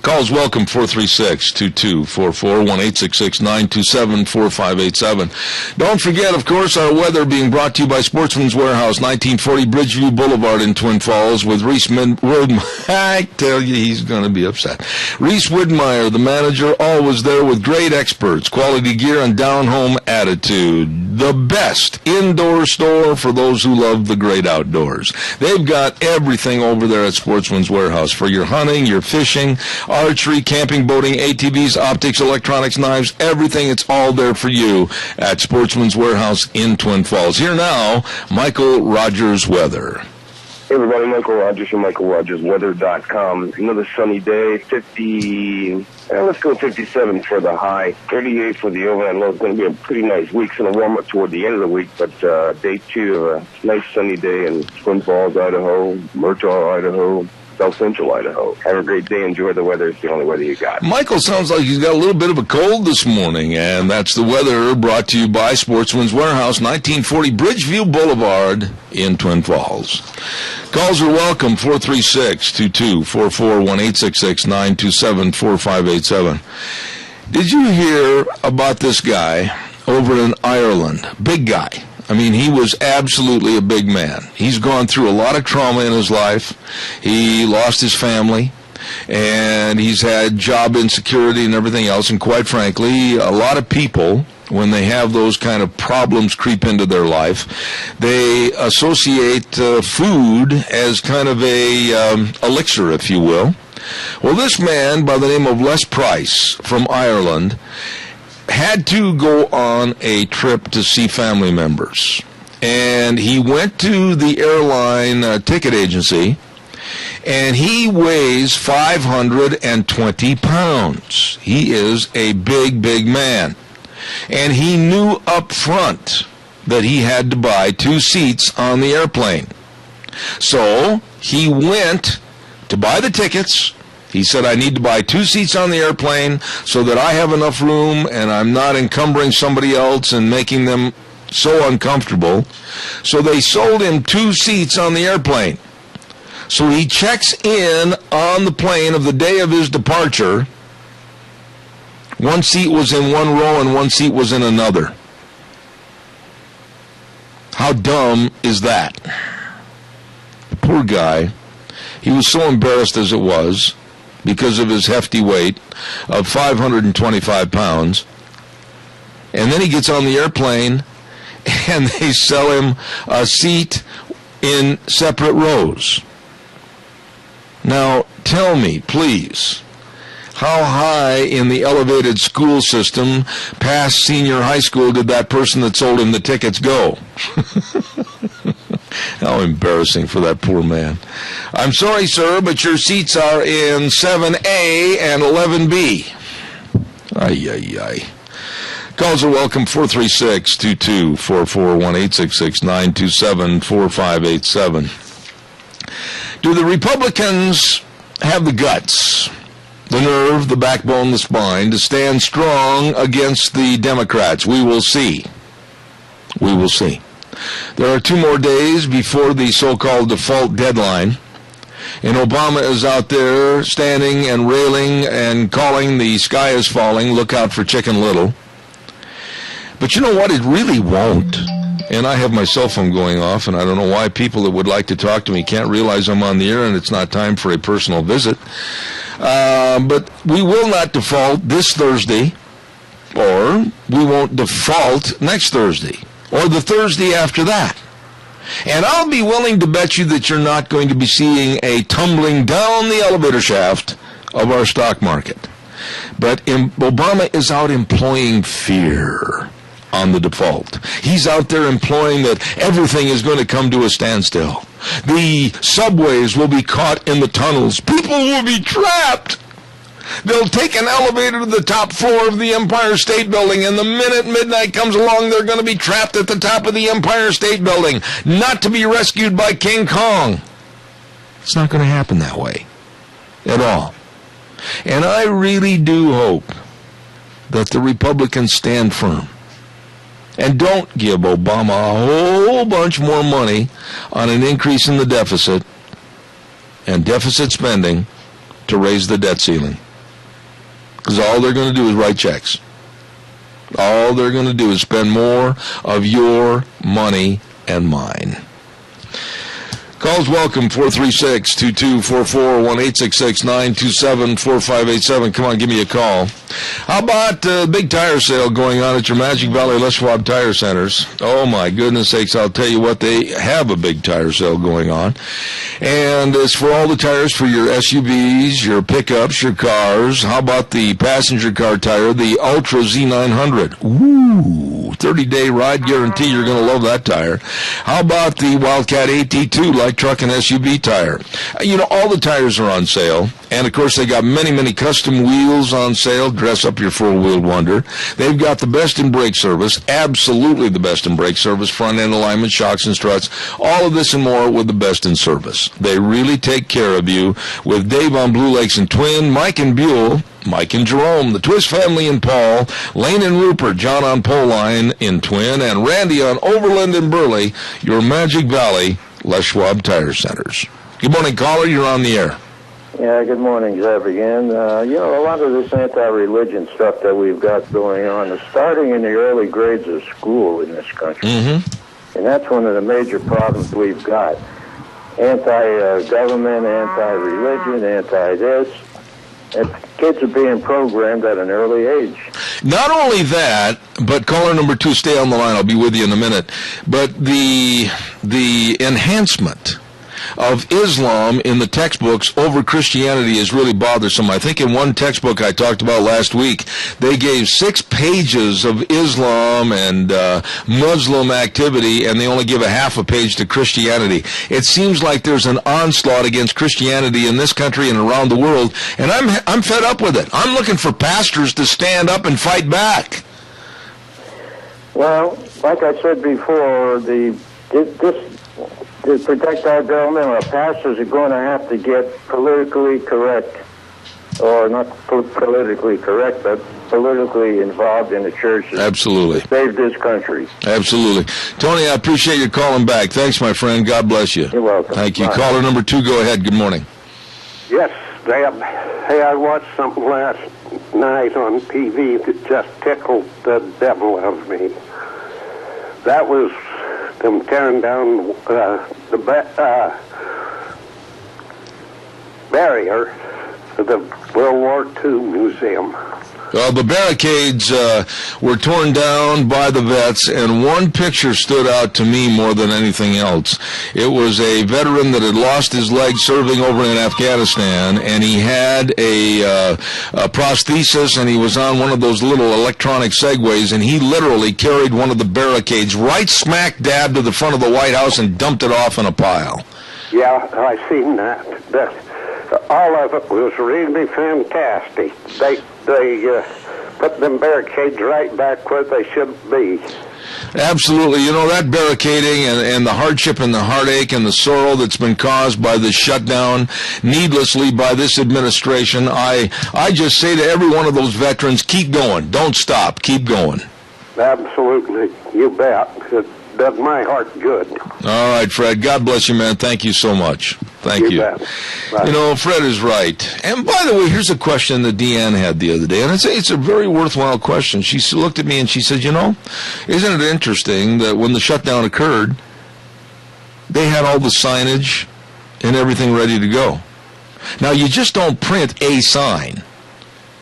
Calls welcome, 436-2244, 1-866-927-4587. Don't forget, of course, our weather being brought to you by Sportsman's Warehouse, 1940 Bridgeview Boulevard in Twin Falls with Reese Widmeyer. I tell you, he's going to be upset. Reese Widmeyer, the manager, always there with great experts, quality gear, and down-home attitude. The best indoor store for those who love the great outdoors. They've got everything over there at Sportsman's Warehouse for your hunting, your fishing, archery, camping, boating, ATVs, optics, electronics, knives, everything. It's all there for you at Sportsman's Warehouse in Twin Falls. Here now, Michael Rogers Weather. Hey everybody, Michael Rogers from MichaelRogersWeather.com. Another sunny day, 57 for the high, 38 for the overnight low. It's going to be a pretty nice week. It's going to warm up toward the end of the week, but day 2 of a nice sunny day in Twin Falls, Idaho, Murtaugh, Idaho, South Central Idaho. Have a great day. Enjoy the weather. It's the only weather you got. Michael sounds like he's got a little bit of a cold this morning, and that's the weather brought to you by Sportsman's Warehouse, 1940 Bridgeview Boulevard in Twin Falls. Calls are welcome, 436-2244, 1-866-927-4587. Did you hear about this guy over in Ireland? Big guy. I mean, he was absolutely a big man. He's gone through a lot of trauma in his life. He lost his family, and he's had job insecurity and everything else. And quite frankly, a lot of people, when they have those kind of problems creep into their life, they associate food as kind of a elixir, if you will. Well, this man by the name of Les Price from Ireland had to go on a trip to see family members. And he went to the airline ticket agency, and he weighs 520 pounds. He is a big, big man. And he knew up front that he had to buy 2 seats on the airplane. So he went to buy the tickets. He said, I need to buy 2 seats on the airplane so that I have enough room and I'm not encumbering somebody else and making them so uncomfortable. So they sold him 2 seats on the airplane. So he checks in on the plane of the day of his departure. 1 seat was in one row and 1 seat was in another. How dumb is that? The poor guy, he was so embarrassed as it was, because of his hefty weight of 525 pounds. And then he gets on the airplane, and they sell him a seat in separate rows. Now, tell me, please, how high in the elevated school system past senior high school did that person that sold him the tickets go? How embarrassing for that poor man. I'm sorry, sir, but your seats are in 7A and 11B. Ay, ay, ay. Calls are welcome, 436-2244, 1-866-927-4587. Do the Republicans have the guts, the nerve, the backbone, the spine to stand strong against the Democrats? We will see. We will see. There are 2 more days before the so-called default deadline, and Obama is out there standing and railing and calling the sky is falling, look out for Chicken Little. But you know what? It really won't. And I have my cell phone going off, and I don't know why people that would like to talk to me can't realize I'm on the air and it's not time for a personal visit. But we will not default this Thursday, or we won't default next Thursday, or the Thursday after that. And I'll be willing to bet you that you're not going to be seeing a tumbling down the elevator shaft of our stock market. But Obama is out employing fear on the default. He's out there employing that everything is going to come to a standstill. The subways will be caught in the tunnels. People will be trapped. They'll take an elevator to the top floor of the Empire State Building, and the minute midnight comes along, they're going to be trapped at the top of the Empire State Building, not to be rescued by King Kong. It's not going to happen that way at all. And I really do hope that the Republicans stand firm and don't give Obama a whole bunch more money on an increase in the deficit and deficit spending to raise the debt ceiling. Because all they're going to do is write checks. All they're going to do is spend more of your money and mine. Calls welcome, 436-2244, 1-866-927-4587. Come on, give me a call. How about the big tire sale going on at your Magic Valley Les Schwab Tire Centers? Oh, my goodness sakes, I'll tell you what, they have a big tire sale going on. And it's for all the tires for your SUVs, your pickups, your cars. How about the passenger car tire, the Ultra Z900? Ooh, 30-day ride guarantee. You're going to love that tire. How about the Wildcat AT2 light truck and SUV tire? You know, all the tires are on sale. And, of course, they got many, many custom wheels on sale. Dress up your four-wheeled wonder. They've got the best in brake service, absolutely the best in brake service, front-end alignment, shocks and struts, all of this and more with the best in service. They really take care of you with Dave on Blue Lakes and Twin, Mike and Buell, Mike and Jerome, the Twist family in Paul, Lane and Rupert, John on Pole Line in Twin, and Randy on Overland and Burley, your Magic Valley Les Schwab Tire Centers. Good morning, caller. You're on the air. Yeah, good morning, Zeb, again. You know, a lot of this anti-religion stuff that we've got going on is starting in the early grades of school in this country. Mm-hmm. And that's one of the major problems we've got. Anti-government, anti-religion, anti-this. And kids are being programmed at an early age. Not only that, but caller number 2, stay on the line, I'll be with you in a minute, but the enhancement of Islam in the textbooks over Christianity is really bothersome. I think in one textbook I talked about last week, they gave 6 pages of Islam and Muslim activity, and they only give a half a page to Christianity. It seems like there's an onslaught against Christianity in this country and around the world, and I'm fed up with it. I'm looking for pastors to stand up and fight back. Well, like I said before, to protect our government, our pastors are going to have to get politically correct, or not politically correct, but politically involved in the churches. Absolutely. To save this country. Absolutely. Tony, I appreciate you calling back. Thanks, my friend. God bless you. You're welcome. Thank you. Bye. Caller number 2, go ahead. Good morning. Yes, Deb. Hey, I watched something last night on TV that just tickled the devil out of me. That was them tearing down the barrier to the World War II Museum. The barricades were torn down by the vets, and one picture stood out to me more than anything else. It was a veteran that had lost his leg serving over in Afghanistan, and he had a prosthesis, and he was on one of those little electronic segways, and he literally carried one of the barricades right smack dab to the front of the White House and dumped it off in a pile. Yeah, I seen that. All of it was really fantastic. They put them barricades right back where they should be. Absolutely. You know, that barricading and the hardship and the heartache and the sorrow that's been caused by the shutdown needlessly by this administration, I just say to every one of those veterans, keep going. Don't stop. Keep going. Absolutely. You bet. It does my heart good. All right, Fred. God bless you, man. Thank you so much. Thank you. Bet. You know, Fred is right. And by the way, here's a question that Deanne had the other day, and it's a very worthwhile question. She looked at me and she said, you know, isn't it interesting that when the shutdown occurred, they had all the signage and everything ready to go. Now, you just don't print a sign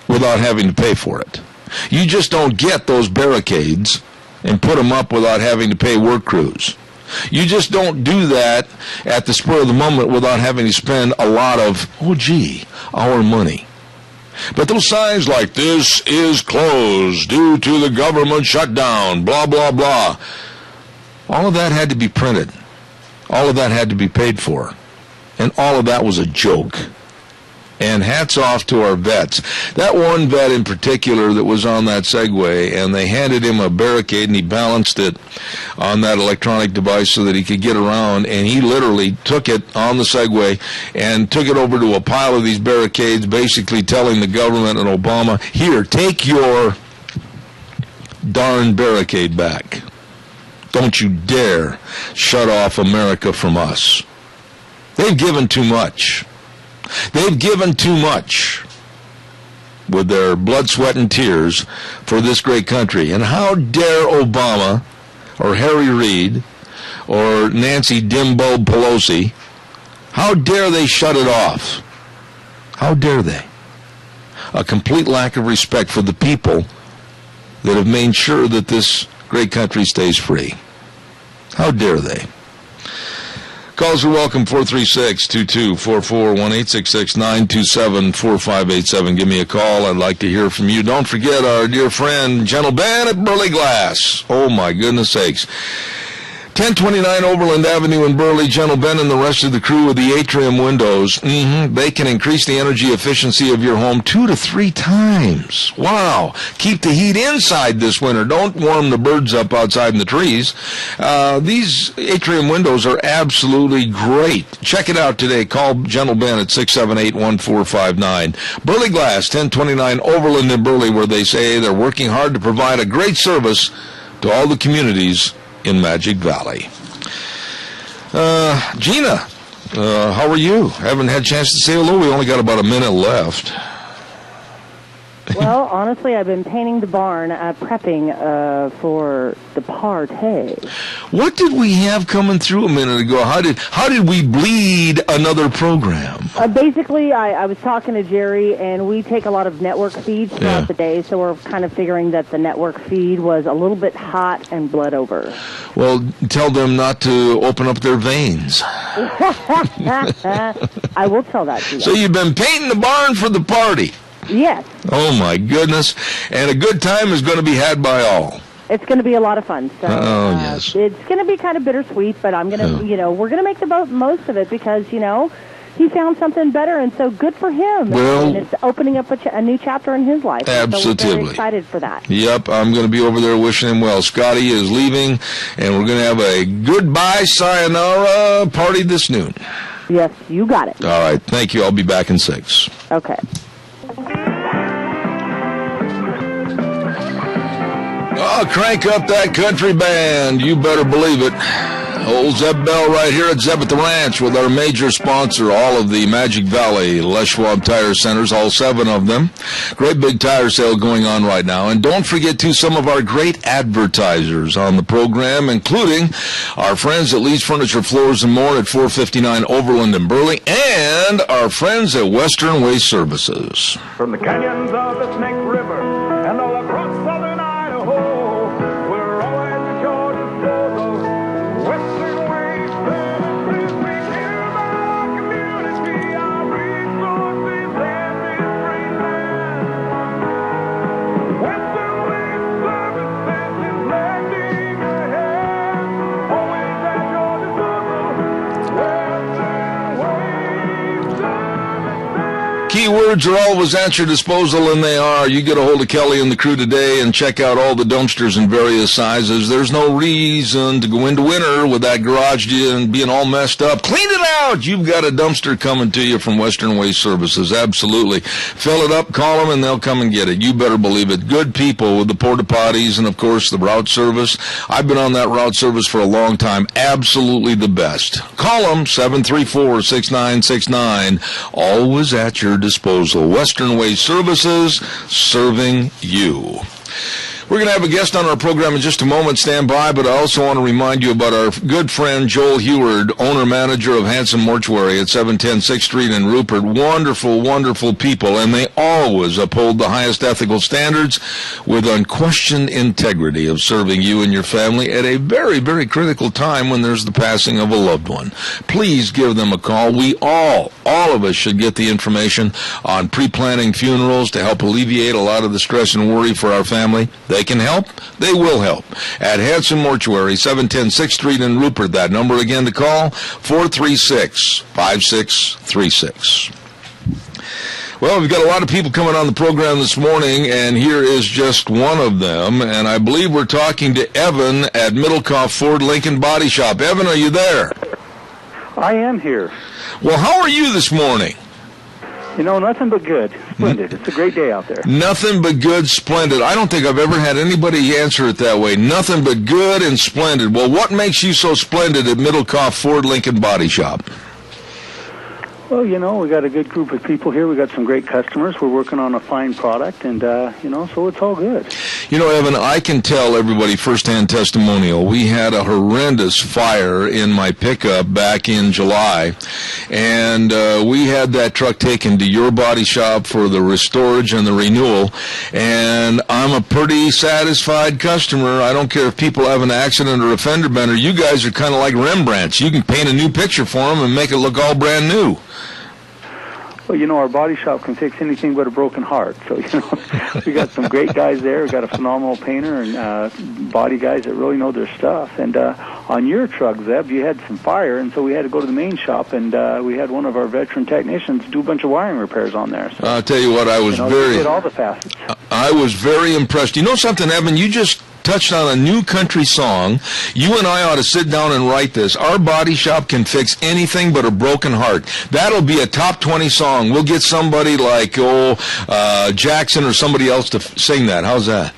without having to pay for it. You just don't get those barricades and put them up without having to pay work crews. You just don't do that at the spur of the moment without having to spend a lot of, our money. But those signs like, this is closed due to the government shutdown, blah, blah, blah, all of that had to be printed. All of that had to be paid for. And all of that was a joke. And hats off to our vets. That one vet in particular that was on that Segway, and they handed him a barricade, and he balanced it on that electronic device so that he could get around, and he literally took it on the Segway and took it over to a pile of these barricades, basically telling the government and Obama, here, take your darn barricade back. Don't you dare shut off America from us. They've given too much. They've given too much. with their blood, sweat, and tears for this great country. And how dare Obama or Harry Reid or Nancy Dimbo Pelosi, how dare they shut it off? How dare they? A complete lack of respect for the people that have made sure that this great country stays free. How dare they? Calls are welcome, 436-2244, 1-866-927-4587. Give me a call. I'd like to hear from you. Don't forget our dear friend, Gentle Ben at Burley Glass. Oh, my goodness sakes. 1029 Overland Avenue in Burley, Gentle Ben and the rest of the crew with the atrium windows. They can increase the energy efficiency of your home 2 to 3 times. Wow. Keep the heat inside this winter. Don't warm the birds up outside in the trees. These atrium windows are absolutely great. Check it out today. Call Gentle Ben at 678-1459. Burley Glass, 1029 Overland in Burley, where they say they're working hard to provide a great service to all the communities in Magic Valley. Gina, how are you? Haven't had a chance to say hello. We only got about a minute left. Well, honestly, I've been painting the barn, prepping for the party. What did we have coming through a minute ago? How did we bleed another program? Basically, I was talking to Jerry, and we take a lot of network feeds throughout the day, so we're kind of figuring that the network feed was a little bit hot and bled over. Well, tell them not to open up their veins. I will tell that to you. So you've been painting the barn for the party? Yes. Oh, my goodness. And a good time is going to be had by all. It's going to be a lot of fun. So, yes. It's going to be kind of bittersweet, but I'm going to, we're going to make the most of it because, he found something better, and so good for him. Well, and it's opening up a new chapter in his life. Absolutely. So we're very excited for that. Yep, I'm going to be over there wishing him well. Scotty is leaving, and we're going to have a goodbye sayonara party this noon. Yes, you got it. All right, thank you. I'll be back in 6. Okay. Oh, crank up that country band. You better believe it. Old Zeb Bell right here at Zeb at the Ranch with our major sponsor, all of the Magic Valley Les Schwab Tire Centers, all 7 of them. Great big tire sale going on right now. And don't forget, too, some of our great advertisers on the program, including our friends at Lee's Furniture, Floors, and More at 459 Overland in Burley, and our friends at Western Waste Services. From the canyons of the Snake River and all across southern Idaho, we're always at your disposal. Western Waste Services, we care about our community, our resources, and this great land. Western Waste Services is lending a hand, always at your disposal. Western Waste Services. Keywords are always at your disposal, and they are. You get a hold of Kelly and the crew today and check out all the dumpsters in various sizes. There's no reason to go into winter with that garage being all messed up. Clean it out. You've got a dumpster coming to you from Western Waste Services. Absolutely. Fill it up, call them, and they'll come and get it. You better believe it. Good people with the porta potties and, of course, the route service. I've been on that route service for a long time. Absolutely the best. Call them, 734-6969. Always at your disposal. Western Waste Services, serving you. We're going to have a guest on our program in just a moment. Stand by, but I also want to remind you about our good friend Joel Heward, owner-manager of Hanson Mortuary at 710 6th Street in Rupert. Wonderful, wonderful people, and they always uphold the highest ethical standards with unquestioned integrity of serving you and your family at a very, very critical time when there's the passing of a loved one. Please give them a call. We all of us should get the information on pre-planning funerals to help alleviate a lot of the stress and worry for our family. They can help. They will help. At Hanson Mortuary, 710 6th Street in Rupert. That number again to call, 436-5636. Well, we've got a lot of people coming on the program this morning, and here is just one of them. And I believe we're talking to Evan at Middlecoff Ford Lincoln Body Shop. Evan, are you there? I am here. Well, how are you this morning? Nothing but good. Splendid. It's a great day out there. Nothing but good, splendid. I don't think I've ever had anybody answer it that way. Nothing but good and splendid. Well, what makes you so splendid at Middlecoff Ford Lincoln Body Shop? Well, we got a good group of people here. We got some great customers. We're working on a fine product, and, so it's all good. Evan, I can tell everybody firsthand testimonial. We had a horrendous fire in my pickup back in July, and we had that truck taken to your body shop for the restorage and the renewal, and I'm a pretty satisfied customer. I don't care if people have an accident or a fender bender. You guys are kind of like Rembrandts. You can paint a new picture for them and make it look all brand new. Well, our body shop can fix anything but a broken heart. So, we got some great guys there. We got a phenomenal painter and body guys that really know their stuff. And on your truck, Zeb, you had some fire, and so we had to go to the main shop, and we had one of our veteran technicians do a bunch of wiring repairs on there. So, I'll tell you what, I was they did all the facets. I was very impressed. You know something, Evan? You just touched on a new country song. You and I ought to sit down and write this. Our body shop can fix anything but a broken heart. That'll be a top 20 song. We'll get somebody like Jackson or somebody else to sing that. How's that?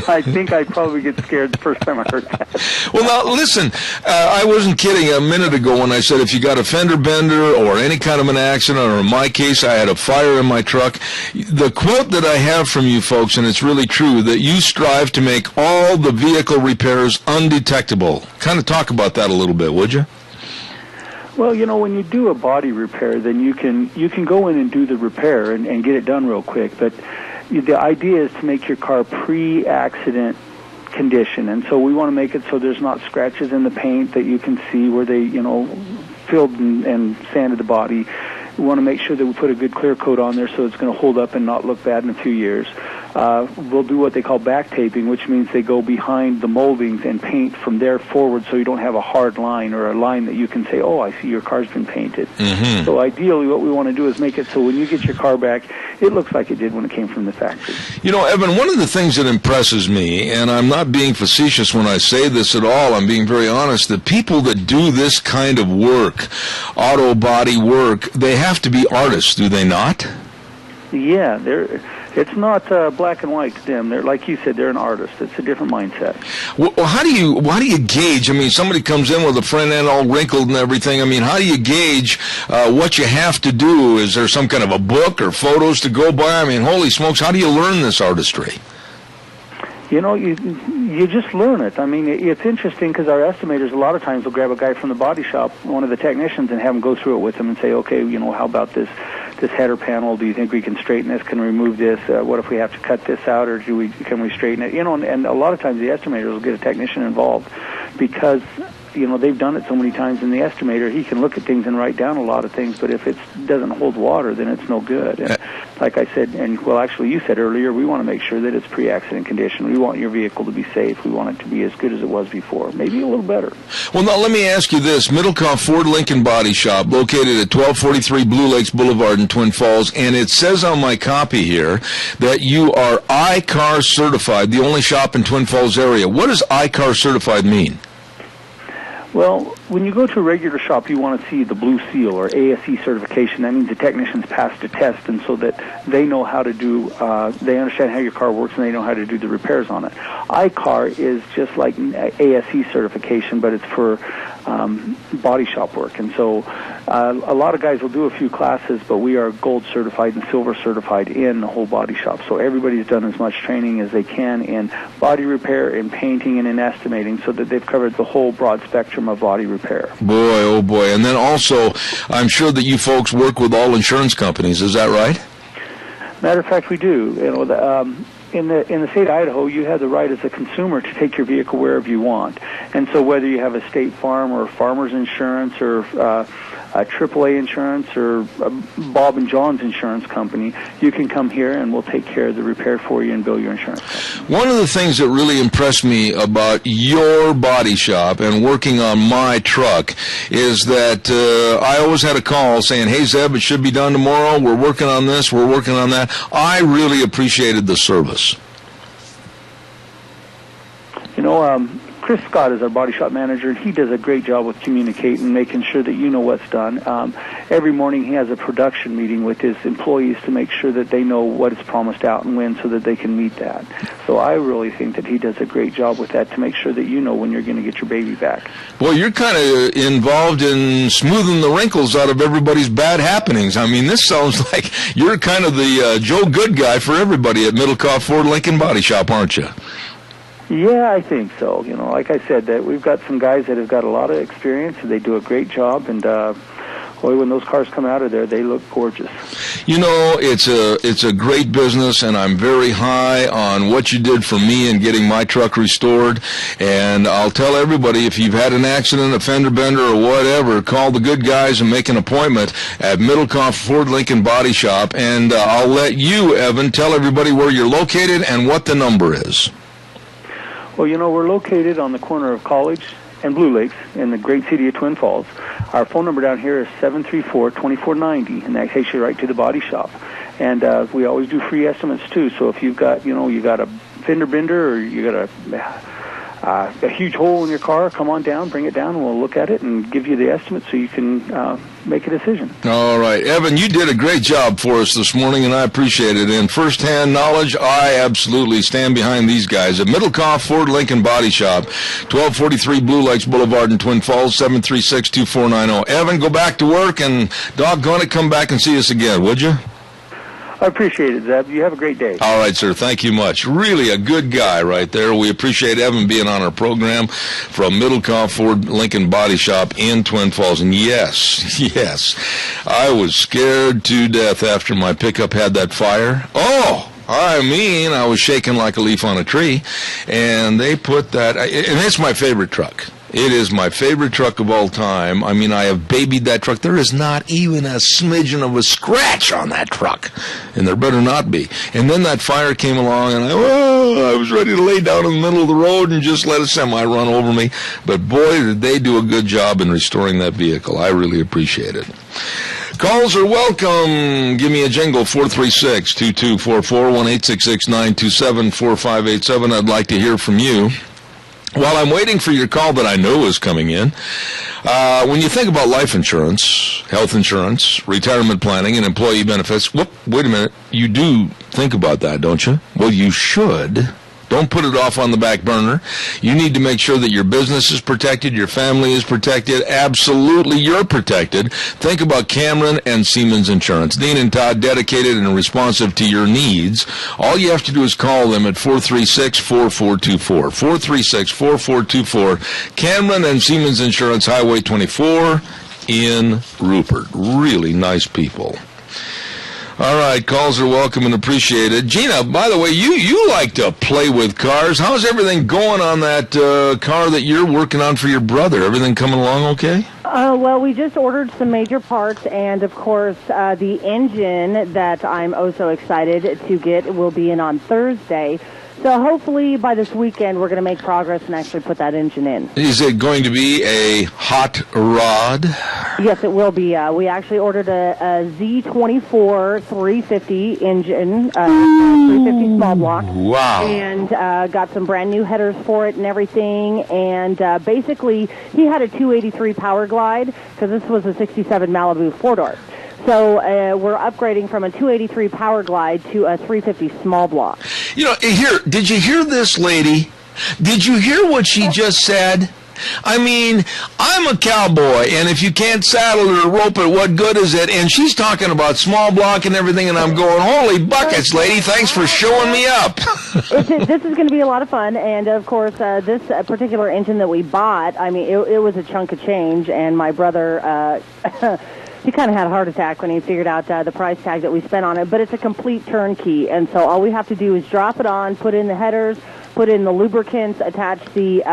I think I'd probably get scared the first time I heard that. Well, now, listen, I wasn't kidding a minute ago when I said if you got a fender bender or any kind of an accident, or in my case, I had a fire in my truck. The quote that I have from you folks, and it's really true, that you strive to make all the vehicle repairs undetectable. Kind of talk about that a little bit, would you? Well, when you do a body repair, then you can go in and do the repair and get it done real quick, but the idea is to make your car pre-accident condition, and so we want to make it so there's not scratches in the paint that you can see where they, filled and sanded the body. We want to make sure that we put a good clear coat on there so it's going to hold up and not look bad in a few years. We'll do what they call back taping, which means they go behind the moldings and paint from there forward so you don't have a hard line or a line that you can say, oh, I see your car's been painted. Mm-hmm. So ideally what we want to do is make it so when you get your car back, it looks like it did when it came from the factory. Evan, one of the things that impresses me, and I'm not being facetious when I say this at all, I'm being very honest, the people that do this kind of work, auto body work, they have to be artists, do they not? Yeah, it's not black and white to them. They're, like you said, they're an artist. It's a different mindset. Well, how do you gauge? I mean, somebody comes in with a front end all wrinkled and everything. I mean, how do you gauge what you have to do? Is there some kind of a book or photos to go by? I mean, holy smokes, how do you learn this artistry? You just learn it. I mean, it's interesting because our estimators a lot of times will grab a guy from the body shop, one of the technicians, and have him go through it with them and say, okay, how about this header panel? Do you think we can straighten this? Can we remove this? What if we have to cut this out, or can we straighten it? And a lot of times the estimators will get a technician involved because they've done it so many times in the estimator. He can look at things and write down a lot of things, but if it doesn't hold water, then it's no good. And like I said, actually you said earlier, we want to make sure that it's pre-accident condition. We want your vehicle to be safe. We want it to be as good as it was before, maybe a little better. Well, now let me ask you this. Middlecoff Ford Lincoln Body Shop, located at 1243 Blue Lakes Boulevard in Twin Falls, and it says on my copy here that you are iCar certified, the only shop in Twin Falls area. What does iCar certified mean? Well, when you go to a regular shop, you want to see the blue seal or ASE certification. That means the technicians passed a test, and so that they know how to do, they understand how your car works, and they know how to do the repairs on it. iCar is just like ASE certification, but it's for body shop work. And so a lot of guys will do a few classes, but we are gold certified and silver certified in the whole body shop. So everybody's done as much training as they can in body repair, in painting, and in estimating, so that they've covered the whole broad spectrum of body repair. Boy, oh boy. And then also, I'm sure that you folks work with all insurance companies. Is that right? Matter of fact, we do. In the state of Idaho, you have the right as a consumer to take your vehicle wherever you want. And so whether you have a State Farm or Farmers Insurance or AAA Insurance or Bob and John's Insurance Company, you can come here and we'll take care of the repair for you and bill your insurance company. One of the things that really impressed me about your body shop and working on my truck is that I always had a call saying, hey, Zeb, it should be done tomorrow. We're working on this. We're working on that. I really appreciated the service. Chris Scott is our body shop manager, and he does a great job with communicating, making sure that you know what's done. Every morning he has a production meeting with his employees to make sure that they know what is promised out and when, so that they can meet that. So I really think that he does a great job with that to make sure that you know when you're going to get your baby back. Boy, you're kind of involved in smoothing the wrinkles out of everybody's bad happenings. I mean, this sounds like you're kind of the Joe Good guy for everybody at Middlecoff Ford Lincoln Body Shop, aren't you? Yeah, I think so. You know, like I said, that we've got some guys that have got a lot of experience, and they do a great job, and boy, when those cars come out of there, they look gorgeous. You know, it's a great business, and I'm very high on what you did for me in getting my truck restored. And I'll tell everybody, if you've had an accident, a fender bender, or whatever, call the good guys and make an appointment at Middlecoff Ford Lincoln Body Shop. And I'll let you, Evan, tell everybody where you're located and what the number is. Well, you know, we're located on the corner of College and Blue Lakes in the great city of Twin Falls. Our phone number down here is 734-2490, and that takes you right to the body shop. And we always do free estimates, too. So if you've got, you got a fender bender, or you got a huge hole in your car, come on down, bring it down, and we'll look at it and give you the estimate so you can make a decision. All right. Evan, you did a great job for us this morning, and I appreciate it. And first-hand knowledge, I absolutely stand behind these guys at Middlecoff Ford Lincoln Body Shop, 1243 Blue Lakes Boulevard in Twin Falls, 736-2490. Evan, go back to work, and doggone it, come back and see us again, would you? I appreciate it, Zeb. You have a great day. All right, sir. Thank you much. Really a good guy right there. We appreciate Evan being on our program from Middlecoff Ford Lincoln Body Shop in Twin Falls. And yes, I was scared to death after my pickup had that fire. Oh! I mean, I was shaking like a leaf on a tree, and they put that, and it's my favorite truck. It is my favorite truck of all time. I mean, I have babied that truck. There is not even a smidgen of a scratch on that truck, and there better not be. And then that fire came along, and I was ready to lay down in the middle of the road and just let a semi run over me. But boy, did they do a good job in restoring that vehicle. I really appreciate it. Calls are welcome. Give me a jingle, 436-2244, 1-866-927-4587. I'd like to hear from you. While I'm waiting for your call that I know is coming in, when you think about life insurance, health insurance, retirement planning, and employee benefits, wait a minute, you do think about that, don't you? Well, you should. Don't put it off on the back burner. You need to make sure that your business is protected, your family is protected. Absolutely, you're protected. Think about Cameron and Siemens Insurance. Dean and Todd, dedicated and responsive to your needs. All you have to do is call them at 436-4424. 436-4424. Cameron and Siemens Insurance, Highway 24 in Rupert. Really nice people. All right, calls are welcome and appreciated. Gina, by the way, you like to play with cars. How's everything going on that car that you're working on for your brother? Everything coming along okay? Well, we just ordered some major parts, and, of course, the engine that I'm oh so excited to get will be in on Thursday. So hopefully by this weekend we're going to make progress and actually put that engine in. Is it going to be a hot rod? Yes, it will be. We actually ordered a Z24 350 engine, 350 small block. Wow. And got some brand new headers for it and everything. And basically he had a 283 Power Glide because this was a 67 Malibu 4-door. So we're upgrading from a 283 Power Glide to a 350 small block. You know, did you hear this lady? Did you hear what she just said? I mean, I'm a cowboy, and if you can't saddle or rope it, what good is it? And she's talking about small block and everything, and I'm going, holy buckets, lady, thanks for showing me up. This is going to be a lot of fun, and, of course, this particular engine that we bought, I mean, it was a chunk of change, and my brother... he kind of had a heart attack when he figured out the price tag that we spent on it, but it's a complete turnkey, and so all we have to do is drop it on, put in the headers, put in the lubricants, attach the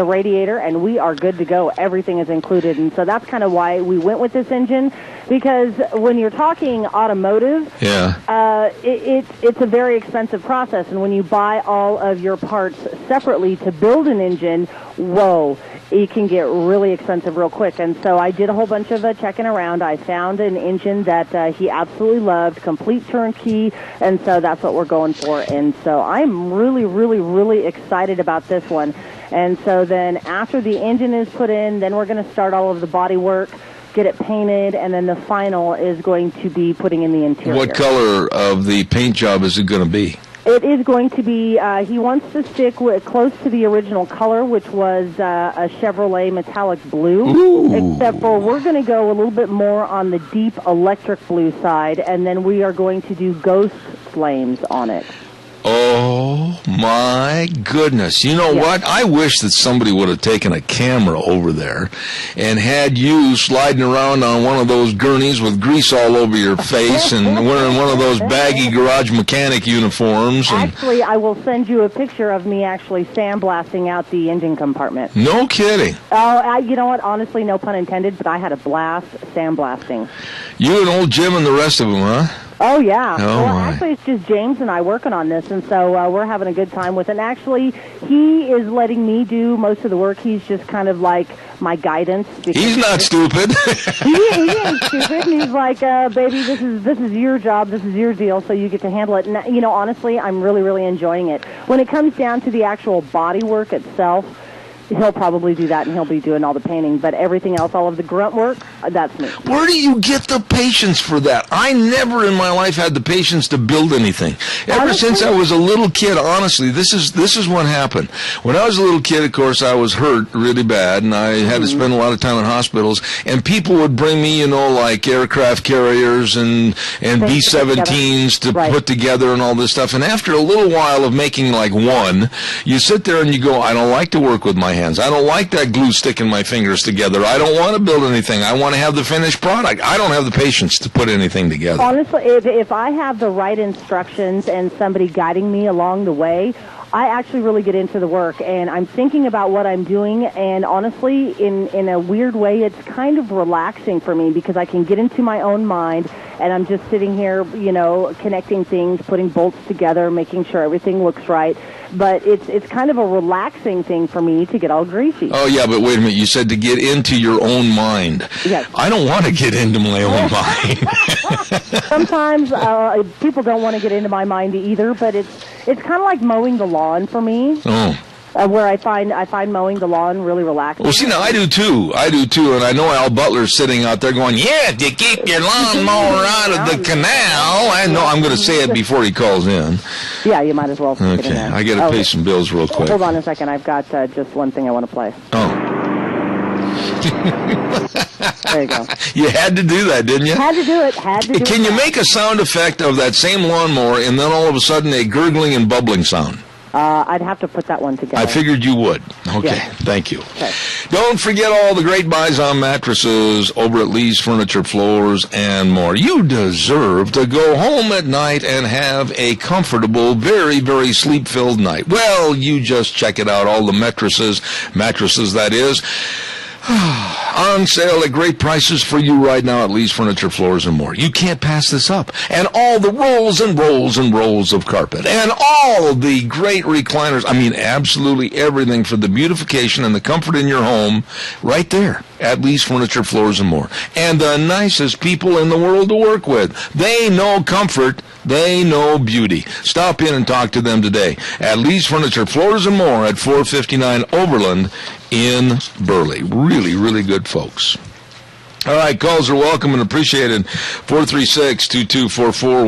radiator, and we are good to go. Everything is included, and so that's kind of why we went with this engine, because when you're talking automotive, it's a very expensive process, and when you buy all of your parts separately to build an engine, whoa, it can get really expensive real quick. And so I did a whole bunch of checking around. I found an engine that he absolutely loved, complete turnkey, and so that's what we're going for. And so I'm really, really, really excited about this one. And so then after the engine is put in, then we're going to start all of the body work, get it painted, and then the final is going to be putting in the interior. What color of the paint job is it going to be? It is going to be, he wants to stick close to the original color, which was a Chevrolet metallic blue. Ooh. Except for we're going to go a little bit more on the deep electric blue side, and then we are going to do ghost flames on it. Oh, my goodness. You know what? I wish that somebody would have taken a camera over there and had you sliding around on one of those gurneys with grease all over your face and wearing one of those baggy garage mechanic uniforms. And actually, I will send you a picture of me actually sandblasting out the engine compartment. No kidding. Oh, you know what? Honestly, no pun intended, but I had a blast sandblasting. You and old Jim and the rest of them, huh? Oh, yeah. Oh, well, my. actually, it's just James and I working on this, and so we're having a good time with it. And actually, he is letting me do most of the work. He's just kind of like my guidance. He's not stupid. he ain't stupid. He's like, baby, this is your job. This is your deal, so you get to handle it. And, you know, honestly, I'm really, really enjoying it. When it comes down to the actual body work itself, he'll probably do that, and he'll be doing all the painting. But everything else, all of the grunt work, that's me. Where do you get the patience for that? I never in my life had the patience to build anything. Ever since I was a little kid, honestly, this is what happened. When I was a little kid, of course, I was hurt really bad, and I had to spend a lot of time in hospitals. And people would bring me, you know, like aircraft carriers and B-17s to put together and all this stuff. And after a little while of making like one, you sit there and you go, I don't like to work with my hands. I don't like that glue sticking my fingers together. I don't want to build anything. I want to have the finished product. I don't have the patience to put anything together. Honestly, if I have the right instructions and somebody guiding me along the way, I actually really get into the work, and I'm thinking about what I'm doing, and honestly, in a weird way, it's kind of relaxing for me because I can get into my own mind, and I'm just sitting here, you know, connecting things, putting bolts together, making sure everything looks right. But it's kind of a relaxing thing for me to get all greasy. Oh, yeah, but wait a minute. You said to get into your own mind. Yes. I don't want to get into my own mind. Sometimes people don't want to get into my mind either, but it's kind of like mowing the lawn for me. Oh. Where I find mowing the lawn really relaxing. Well, see, now I do too, and I know Al Butler's sitting out there going, yeah, to keep your lawnmower out of the canal. I know I'm going to say it before he calls in. Yeah, you might as well. Okay, I got to pay some bills real quick. Hold on a second. I've got just one thing I want to play. Oh. There you go. You had to do that, didn't you? Had to do it. Can you make a sound effect of that same lawnmower and then all of a sudden a gurgling and bubbling sound? I'd have to put that one together. I figured you would. Okay, yeah. Thank you. Okay. Don't forget all the great buys on mattresses over at Lee's Furniture, Floors, and more. You deserve to go home at night and have a comfortable, very, very sleep-filled night. Well, you just check it out. All the mattresses that is, on sale at great prices for you right now at Lee's Furniture, Floors, and More. You can't pass this up. And all the rolls and rolls and rolls of carpet. And all the great recliners. I mean, absolutely everything for the beautification and the comfort in your home right there at Lee's Furniture, Floors, and More. And the nicest people in the world to work with. They know comfort. They know beauty. Stop in and talk to them today at Lee's Furniture, Floors, and More at 459 Overland in Burley. Really, really good folks. All right, calls are welcome and appreciated. 436-2244,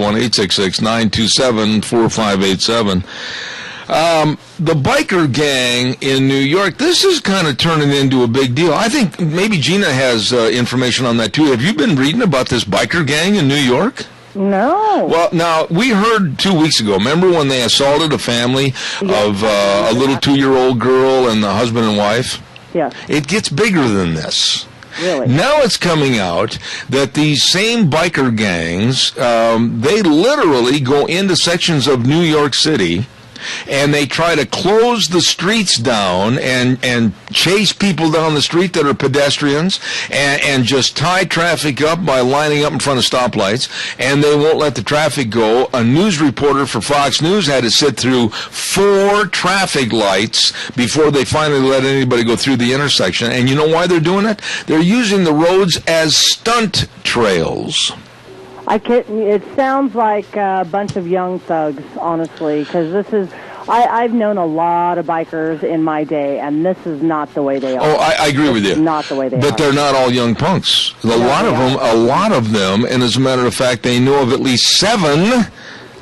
1-866-927-4587. The biker gang in New York, this is kind of turning into a big deal. I think maybe Gina has information on that too. Have you been reading about this biker gang in New York? No. Well, now, we heard 2 weeks ago, remember when they assaulted a family of a little 2-year-old girl and the husband and wife? Yeah. It gets bigger than this. Really? Now it's coming out that these same biker gangs, they literally go into sections of New York City and they try to close the streets down and chase people down the street that are pedestrians and just tie traffic up by lining up in front of stoplights, and they won't let the traffic go. A news reporter for Fox News had to sit through 4 traffic lights before they finally let anybody go through the intersection. And you know why they're doing it? They're using the roads as stunt trails. It sounds like a bunch of young thugs, honestly, because this is I've known a lot of bikers in my day, and this is not the way they are. Oh, I agree with you. Not the way they are. But they're not all young punks. A lot of them, and as a matter of fact, they know of at least 7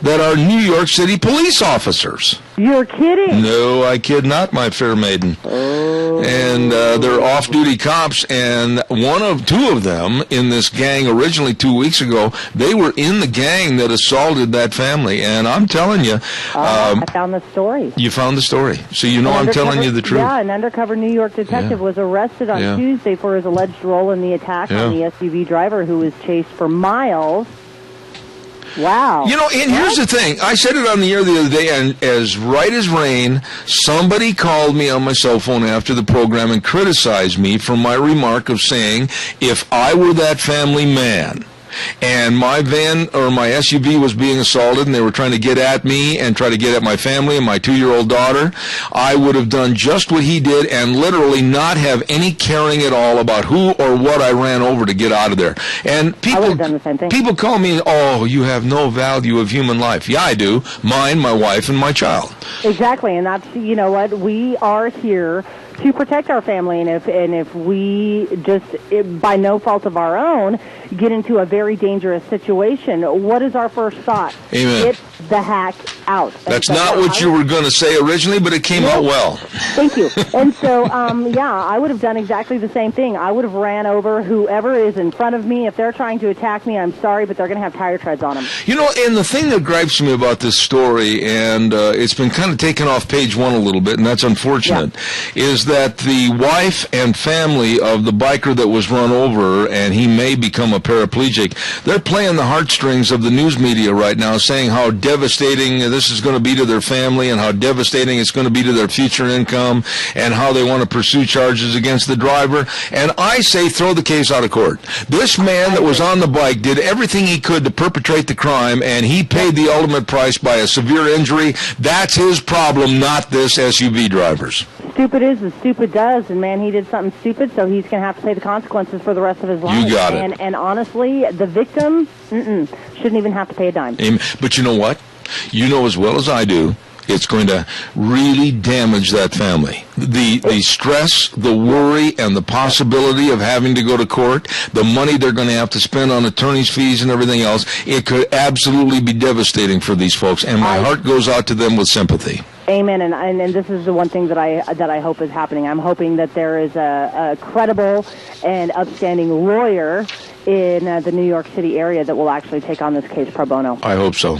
that are New York City police officers. You're kidding? No, I kid not, my fair maiden. Oh. And they're off-duty cops, and 2 of them in this gang originally 2 weeks ago, they were in the gang that assaulted that family. And I'm telling you... I found the story. You found the story. So you know I'm telling you the truth. Yeah, an undercover New York detective was arrested on Tuesday for his alleged role in the attack on the SUV driver who was chased for miles. Wow. You know, and here's the thing. I said it on the air the other day, and as right as rain, somebody called me on my cell phone after the program and criticized me for my remark of saying, if I were that family man, and my van or my SUV was being assaulted and they were trying to get at me and try to get at my family and my 2-year-old daughter, I would have done just what he did and literally not have any caring at all about who or what I ran over to get out of there. And people call me, oh, you have no value of human life. Yeah, I do. Mine, my wife, and my child. Exactly, and that's, you know what, we are here to protect our family, and if we just, by no fault of our own, get into a very dangerous situation, what is our first thought? Amen. Get the heck out. That's not what you were going to say originally, but it came out well. Thank you. And so, I would have done exactly the same thing. I would have ran over whoever is in front of me. If they're trying to attack me, I'm sorry, but they're going to have tire treads on them. You know, and the thing that gripes me about this story, and it's been kind of taken off page 1 a little bit, and that's unfortunate, is that the wife and family of the biker that was run over, and he may become a paraplegic, they're playing the heartstrings of the news media right now, saying how devastating this is going to be to their family and how devastating it's going to be to their future income and how they want to pursue charges against the driver. And I say throw the case out of court. This man that was on the bike did everything he could to perpetrate the crime, and he paid the ultimate price by a severe injury. That's his problem, not this SUV driver's. Stupid is as stupid does, and man, he did something stupid, so he's going to have to pay the consequences for the rest of his life. You got it. And honestly, the victim shouldn't even have to pay a dime. But you know what? You know as well as I do, it's going to really damage that family. The stress, the worry, and the possibility of having to go to court, the money they're going to have to spend on attorney's fees and everything else, it could absolutely be devastating for these folks, and my heart goes out to them with sympathy. Amen, and this is the one thing that I hope is happening. I'm hoping that there is a credible and upstanding lawyer in the New York City area that will actually take on this case pro bono. I hope so.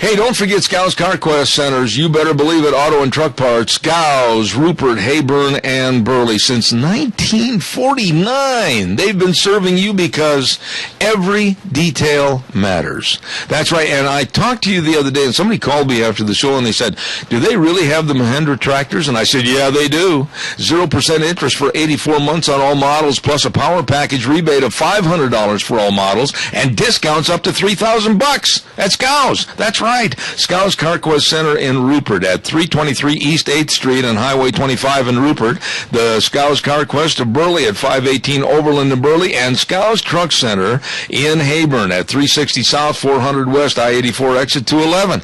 Hey, don't forget Scouts CarQuest Centers. You better believe it. Auto and truck parts. Scows, Rupert, Hayburn, and Burley. Since 1949, they've been serving you because every detail matters. That's right. And I talked to you the other day, and somebody called me after the show, and they said, do they really have the Mahindra tractors? And I said, yeah, they do. 0% interest for 84 months on all models, plus a power package rebate of $500 for all models, and discounts up to $3,000 at Scows. That's right. Scows CarQuest Center in Rupert at 323 East 8th Street and Highway 25 in Rupert. The Scows CarQuest of Burley at 518 Overland in Burley, and Scows Truck Center in Hayburn at 360 South 400 West I-84 exit 211.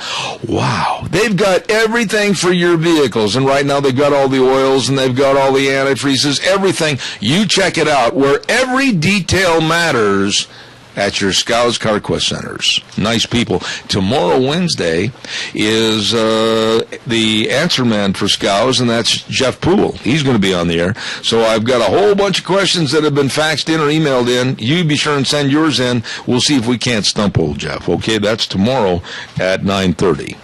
Wow. They've got everything for your vehicles, and right now they've got all the oils and they've got all the antifreezes, everything. You check it out where every detail matters. At your Scows CarQuest Centers. Nice people. Tomorrow, Wednesday, is the answer man for Scows, and that's Jeff Poole. He's going to be on the air. So I've got a whole bunch of questions that have been faxed in or emailed in. You be sure and send yours in. We'll see if we can't stump old Jeff. Okay, that's tomorrow at 9:30.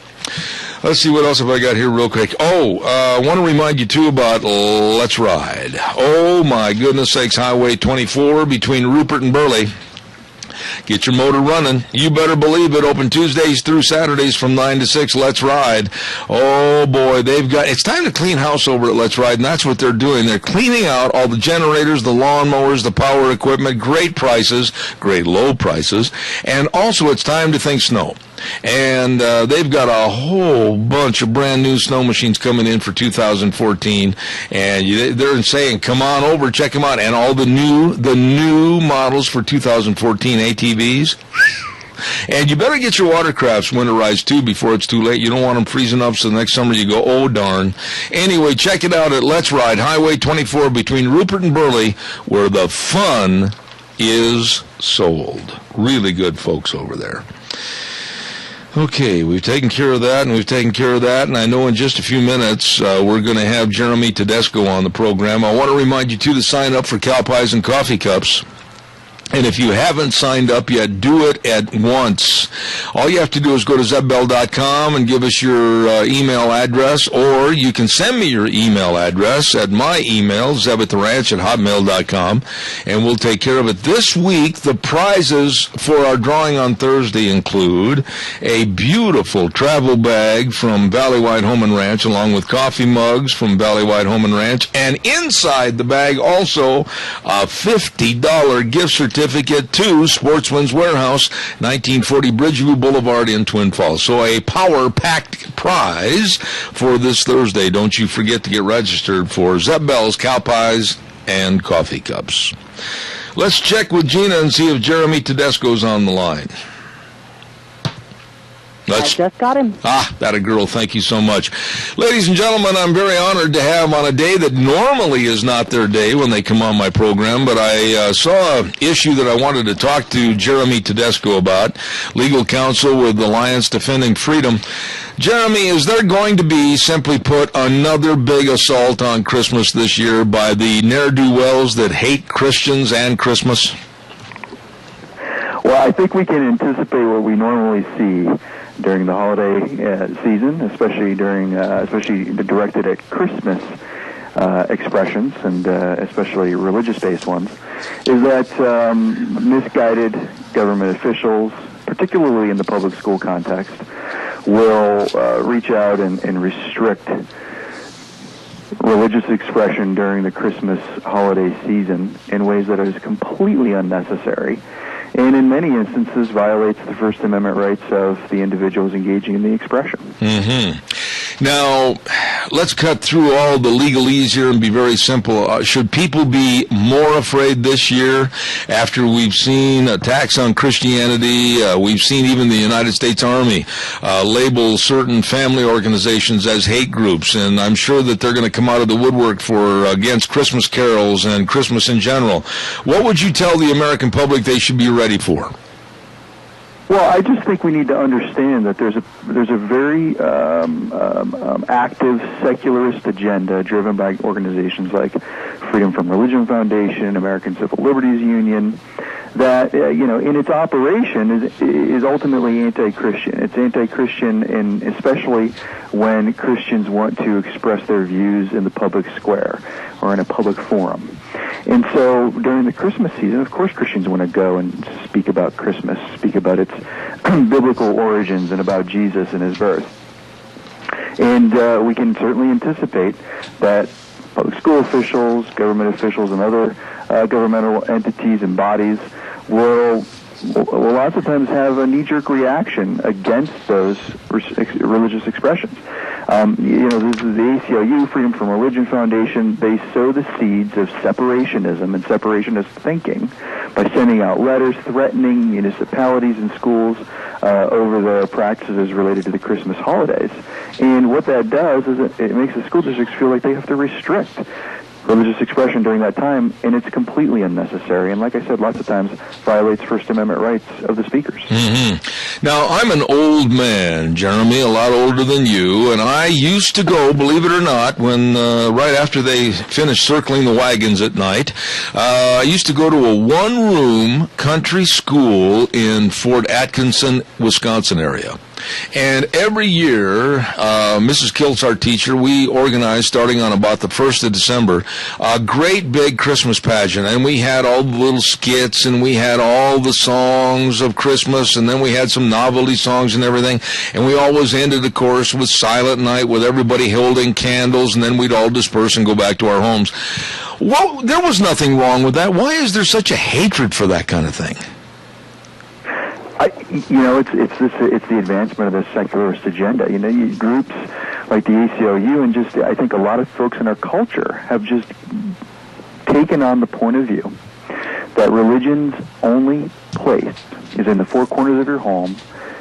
Let's see, what else have I got here real quick. I want to remind you, too, about Let's Ride. Oh, my goodness sakes, Highway 24 between Rupert and Burley. Get your motor running. You better believe it. Open Tuesdays through Saturdays from 9 to 6. Let's Ride. Oh, boy. It's time to clean house over at Let's Ride, and that's what they're doing. They're cleaning out all the generators, the lawnmowers, the power equipment. Great prices, great low prices. And also, it's time to think snow. And they've got a whole bunch of brand new snow machines coming in for 2014, and they're saying, come on over, check them out. And all the new models for 2014 ATVs, And you better get your watercrafts winterized, too, before it's too late. You don't want them freezing up so the next summer you go, oh, darn. Anyway, check it out at Let's Ride, Highway 24 between Rupert and Burley, where the fun is sold. Really good folks over there. Okay, we've taken care of that, and I know in just a few minutes we're going to have Jeremy Tedesco on the program. I want to remind you, too, to sign up for Cow Pies and Coffee Cups. And if you haven't signed up yet, do it at once. All you have to do is go to zebbell.com and give us your email address, or you can send me your email address at my email, zebbattheranch@hotmail.com, and we'll take care of it. This week, the prizes for our drawing on Thursday include a beautiful travel bag from Valley White Home and Ranch, along with coffee mugs from Valley White Home and Ranch, and inside the bag also a $50 gift certificate to Sportsman's Warehouse, 1940 Bridgeview Boulevard in Twin Falls. So a power-packed prize for this Thursday. Don't you forget to get registered for Zeb Bell's Cow Pies and Coffee Cups. Let's check with Gina and see if Jeremy Tedesco's on the line. I just got him. That a girl. Thank you so much. Ladies and gentlemen, I'm very honored to have on a day that normally is not their day when they come on my program, but I saw an issue that I wanted to talk to Jeremy Tedesco about, legal counsel with Alliance Defending Freedom. Jeremy, is there going to be, simply put, another big assault on Christmas this year by the ne'er-do-wells that hate Christians and Christmas? Well, I think we can anticipate what we normally see during the holiday season, especially directed at Christmas expressions and especially religious-based ones, is that misguided government officials, particularly in the public school context, will reach out and restrict religious expression during the Christmas holiday season in ways that is completely unnecessary, and in many instances violates the First Amendment rights of the individuals engaging in the expression. Mm-hmm. Now, let's cut through all the legalese here and be very simple. Should people be more afraid this year after we've seen attacks on Christianity? We've seen even the United States Army label certain family organizations as hate groups, and I'm sure that they're going to come out of the woodwork against Christmas carols and Christmas in general. What would you tell the American public they should be ready for? Well, I just think we need to understand that there's a very active secularist agenda driven by organizations like Freedom from Religion Foundation, American Civil Liberties Union, that in its operation is ultimately anti-Christian. It's anti-Christian, and especially when Christians want to express their views in the public square or in a public forum. And so during the Christmas season, of course, Christians want to go and speak about Christmas, speak about its biblical origins and about Jesus and his birth. And we can certainly anticipate that public school officials, government officials, and other governmental entities and bodies will lots of times have a knee-jerk reaction against those religious expressions. This is the ACLU, Freedom from Religion Foundation. They sow the seeds of separationism and separationist thinking by sending out letters threatening municipalities and schools over the practices related to the Christmas holidays. And what that does is it makes the school districts feel like they have to restrict religious expression during that time, and it's completely unnecessary. And like I said, lots of times violates First Amendment rights of the speakers. Mm-hmm. Now, I'm an old man, Jeremy, a lot older than you, and I used to go, believe it or not, when right after they finished circling the wagons at night, I used to go to a one-room country school in Fort Atkinson, Wisconsin area. And every year, Mrs. Kilt's our teacher, we organized, starting on about the 1st of December, a great big Christmas pageant. And we had all the little skits, and we had all the songs of Christmas, and then we had some novelty songs and everything. And we always ended the course with Silent Night, with everybody holding candles, and then we'd all disperse and go back to our homes. Well, there was nothing wrong with that. Why is there such a hatred for that kind of thing? It's the advancement of the secularist agenda. Groups like the ACLU and I think a lot of folks in our culture have just taken on the point of view that religion's only place is in the four corners of your home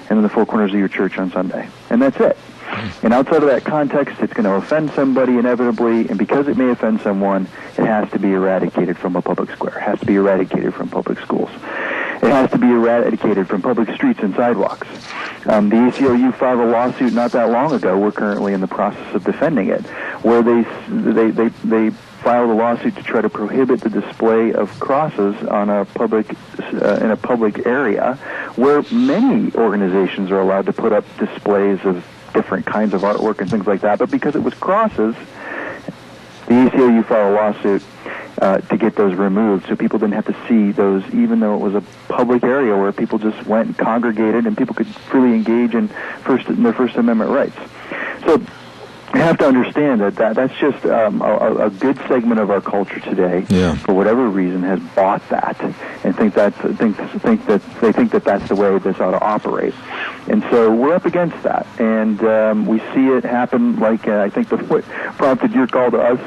and in the four corners of your church on Sunday. And that's it. And outside of that context, it's going to offend somebody inevitably, and because it may offend someone, it has to be eradicated from a public square. It has to be eradicated from public schools. It has to be eradicated from public streets and sidewalks. The ACLU filed a lawsuit not that long ago. We're currently in the process of defending it, where they filed a lawsuit to try to prohibit the display of crosses on a public in a public area, where many organizations are allowed to put up displays of different kinds of artwork and things like that. But because it was crosses, the ACLU filed a lawsuit to get those removed, so people didn't have to see those, even though it was a public area where people just went and congregated and people could freely engage in their First Amendment rights. So you have to understand that's just a good segment of our culture today, for whatever reason, has bought that and think that that's the way this ought to operate. And so we're up against that, and we see it happen. Like I think what prompted your call to us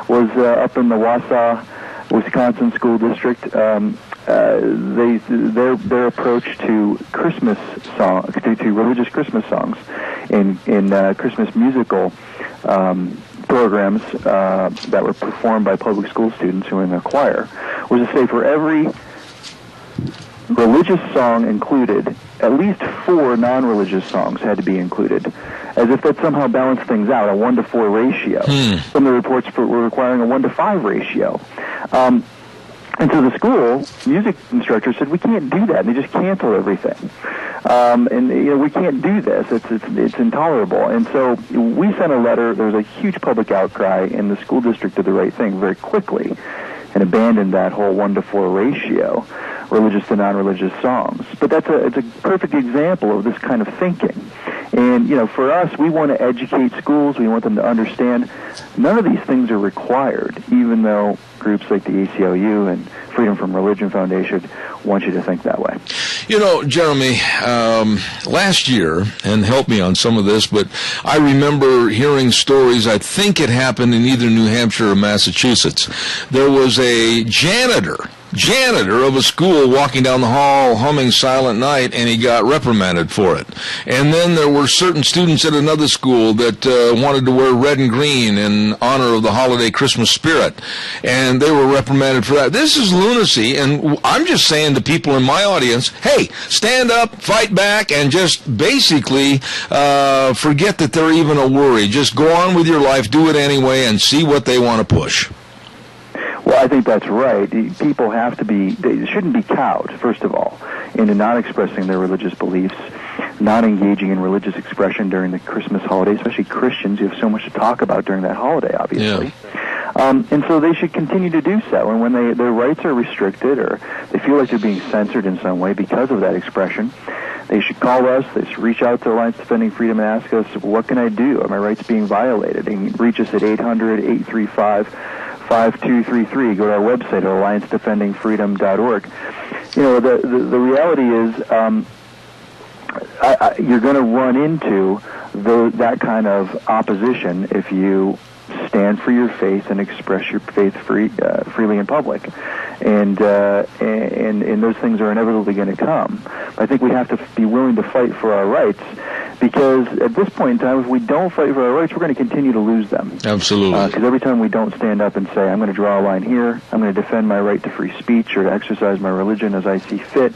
was up in the Wausau, Wisconsin school district. Their approach to Christmas to religious Christmas songs in Christmas musical programs that were performed by public school students who were in the choir was to say for every religious song included, at least 4 non-religious songs had to be included, as if that somehow balanced things out, a 1-to-4 ratio. Some of the reports were requiring a 1-to-5 ratio. And so the school music instructor said, we can't do that. And they just cancel everything. And we can't do this. It's intolerable. And so we sent a letter. There was a huge public outcry, and the school district did the right thing very quickly and abandoned that whole 1-to-4 ratio, religious to non-religious songs. But it's a perfect example of this kind of thinking. And, for us, we want to educate schools. We want them to understand none of these things are required, even though groups like the ACLU and Freedom from Religion Foundation want you to think that way. Jeremy, last year, and help me on some of this, but I remember hearing stories, I think it happened in either New Hampshire or Massachusetts. There was a janitor of a school walking down the hall humming Silent Night, and he got reprimanded for it. And then there were certain students at another school that wanted to wear red and green in honor of the holiday Christmas spirit, and they were reprimanded for that. This is lunacy, and I'm just saying to people in my audience, hey, stand up, fight back, and just basically forget that they're even a worry. Just go on with your life, do it anyway, and see what they want to push. Well, I think that's right. People they shouldn't be cowed, first of all, into not expressing their religious beliefs, not engaging in religious expression during the Christmas holiday, especially Christians. You have so much to talk about during that holiday, obviously. Yeah. And so they should continue to do so. And when their rights are restricted or they feel like they're being censored in some way because of that expression, they should call us. They should reach out to Alliance Defending Freedom and ask us, what can I do? Are my rights being violated? And reach us at 800-835-5233. Go to our website at alliancedefendingfreedom.org. The reality is you're going to run into that kind of opposition if you stand for your faith and express your faith freely in public, and those things are inevitably going to come. I think we have to be willing to fight for our rights, because at this point in time, if we don't fight for our rights, we're going to continue to lose them. Absolutely. Because every time we don't stand up and say, I'm going to draw a line here, I'm going to defend my right to free speech or to exercise my religion as I see fit,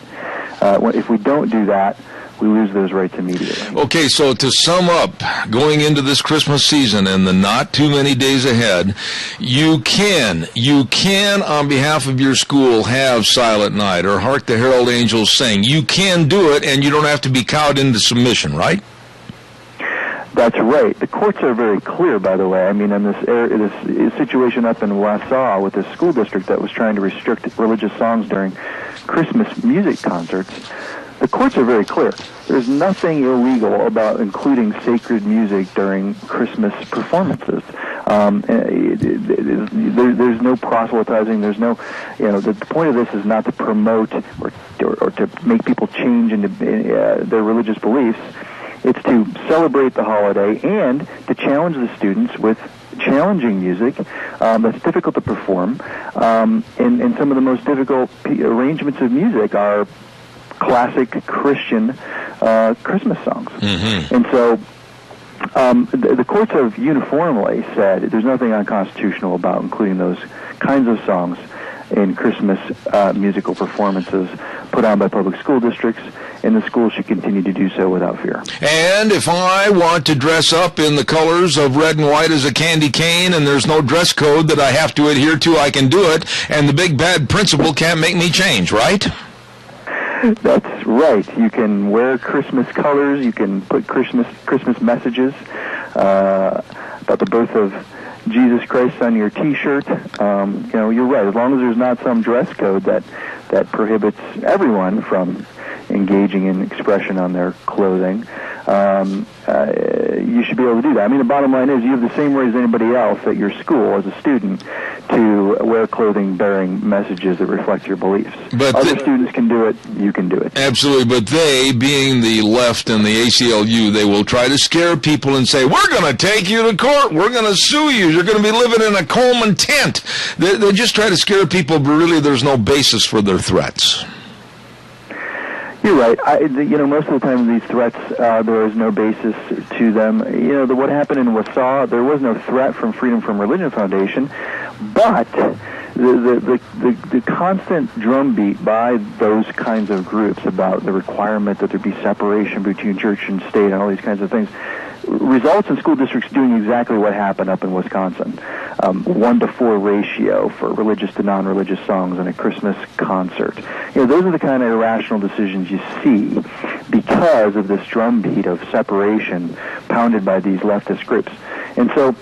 if we don't do that, we lose those rights immediately. Okay, so to sum up, going into this Christmas season and the not too many days ahead, you can, on behalf of your school, have Silent Night or Hark the Herald Angels Sing. You can do it, and you don't have to be cowed into submission, right? That's right. The courts are very clear, by the way. I mean, in this situation up in Wausau with this school district that was trying to restrict religious songs during Christmas music concerts, the courts are very clear. There's nothing illegal about including sacred music during Christmas performances. There's no proselytizing. There's no, the point of this is not to promote or to make people change into their religious beliefs. It's to celebrate the holiday and to challenge the students with challenging music that's difficult to perform. And some of the most difficult arrangements of music are classic Christian Christmas songs. Mm-hmm. And so the courts have uniformly said there's nothing unconstitutional about including those kinds of songs in Christmas musical performances put on by public school districts, and the schools should continue to do so without fear. And if I want to dress up in the colors of red and white as a candy cane and there's no dress code that I have to adhere to, I can do it, and the big bad principal can't make me change, right? That's right. You can wear Christmas colors. You can put Christmas messages about the birth of Jesus Christ on your T-shirt. You're right. As long as there's not some dress code that prohibits everyone from engaging in expression on their clothing, you should be able to do that. I mean, the bottom line is you have the same right as anybody else at your school as a student to wear clothing bearing messages that reflect your beliefs. But other students can do it, you can do it. Absolutely, but they, being the left and the ACLU, they will try to scare people and say, we're going to take you to court, we're going to sue you, you're going to be living in a Coleman tent. They just try to scare people, but really there's no basis for their threats. You're right. Most of the time these threats, there is no basis to them. What happened in Wausau, there was no threat from Freedom from Religion Foundation, but the constant drumbeat by those kinds of groups about the requirement that there be separation between church and state and all these kinds of things results in school districts doing exactly what happened up in Wisconsin. 1-to-4 ratio for religious to non-religious songs in a Christmas concert. Those are the kind of irrational decisions you see because of this drumbeat of separation pounded by these leftist groups. And so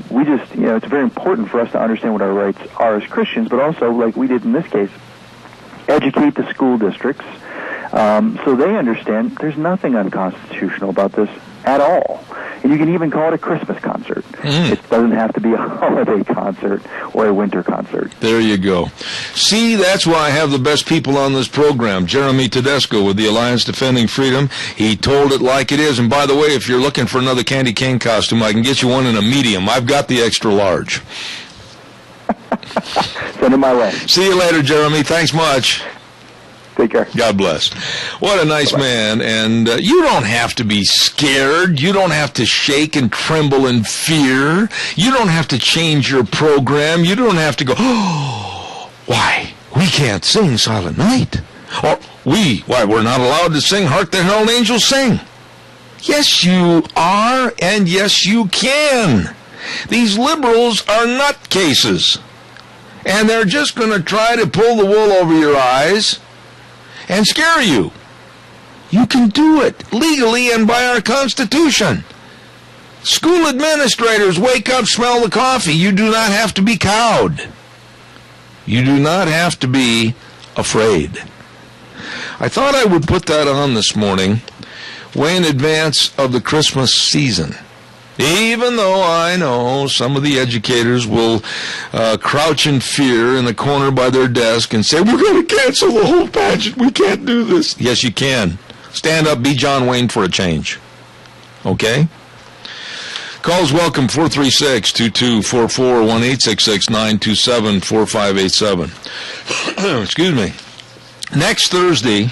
we just, it's very important for us to understand what our rights are as Christians, but also, like we did in this case, educate the school districts so they understand there's nothing unconstitutional about this at all. And you can even call it a Christmas concert. It doesn't have to be a holiday concert or a winter concert. There you go. See, that's why I have the best people on this program. Jeremy Tedesco with the Alliance Defending Freedom. He told it like it is. And by the way, if you're looking for another candy cane costume, I can get you one in a medium. I've got the extra large. Send it my way. See you later, Jeremy. Thanks much. Take care. God bless. What a nice man. And you don't have to be scared. You don't have to shake and tremble in fear. You don't have to change your program. You don't have to go, oh, why? We can't sing Silent Night. Or we're not allowed to sing Hark the Herald Angels Sing. Yes, you are, and yes, you can. These liberals are nutcases. And they're just going to try to pull the wool over your eyes and scare you. You can do it legally and by our Constitution. School administrators, wake up, smell the coffee. You do not have to be cowed. You do not have to be afraid. I thought I would put that on this morning, way in advance of the Christmas season. Even though I know some of the educators will crouch in fear in the corner by their desk and say, we're going to cancel the whole pageant. We can't do this. Yes, you can. Stand up, be John Wayne for a change. Okay? Calls welcome, 436-2244, 1-866-927-4587. Excuse me. Next Thursday,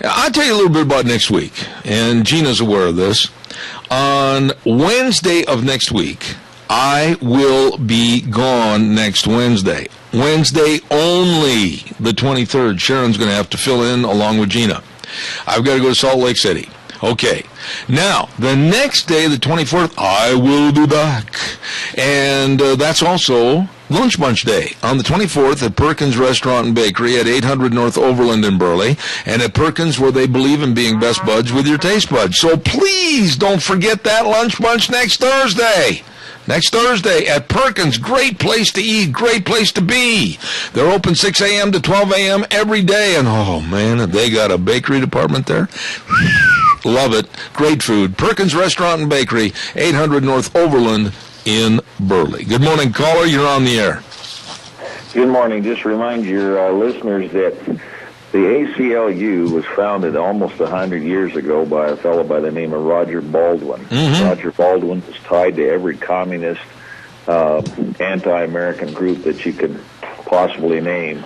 I'll tell you a little bit about next week, and Gina's aware of this. On Wednesday of next week, I will be gone next Wednesday. Wednesday only, the 23rd. Sharon's going to have to fill in along with Gina. I've got to go to Salt Lake City. Okay. Now, the next day, the 24th, I will be back. And that's also Lunch Bunch Day on the 24th at Perkins Restaurant and Bakery at 800 North Overland in Burley, and at Perkins, where they believe in being best buds with your taste buds. So please don't forget that Lunch Bunch next Thursday. Next Thursday at Perkins. Great place to eat, great place to be. They're open 6 a.m. to 12 a.m. every day, and oh man, have they got a bakery department there? Love it. Great food. Perkins Restaurant and Bakery, 800 North Overland in Burley. Good morning, caller. You're on the air. Good morning. Just remind your listeners that the ACLU was founded almost 100 years ago by a fellow by the name of Roger Baldwin. Mm-hmm. Roger Baldwin was tied to every communist, anti-American group that you could possibly name.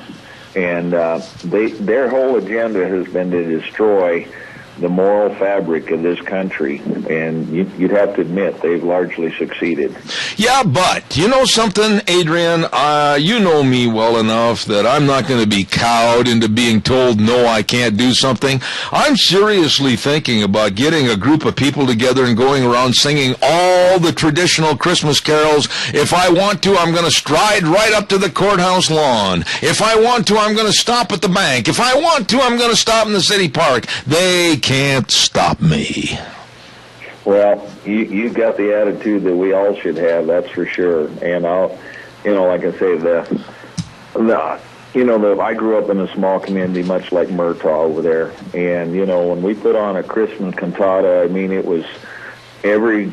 And their whole agenda has been to destroy the moral fabric of this country, and you'd have to admit they've largely succeeded. Yeah, but you know something, Adrian? You know me well enough that I'm not going to be cowed into being told, no, I can't do something. I'm seriously thinking about getting a group of people together and going around singing all the traditional Christmas carols. If I want to, I'm going to stride right up to the courthouse lawn. If I want to, I'm going to stop at the bank. If I want to, I'm going to stop in the city park. They can't stop me. Well, you've got the attitude that we all should have, that's for sure. And like I say, I grew up in a small community, much like Murtaugh over there. And, when we put on a Christmas cantata, I mean, it was every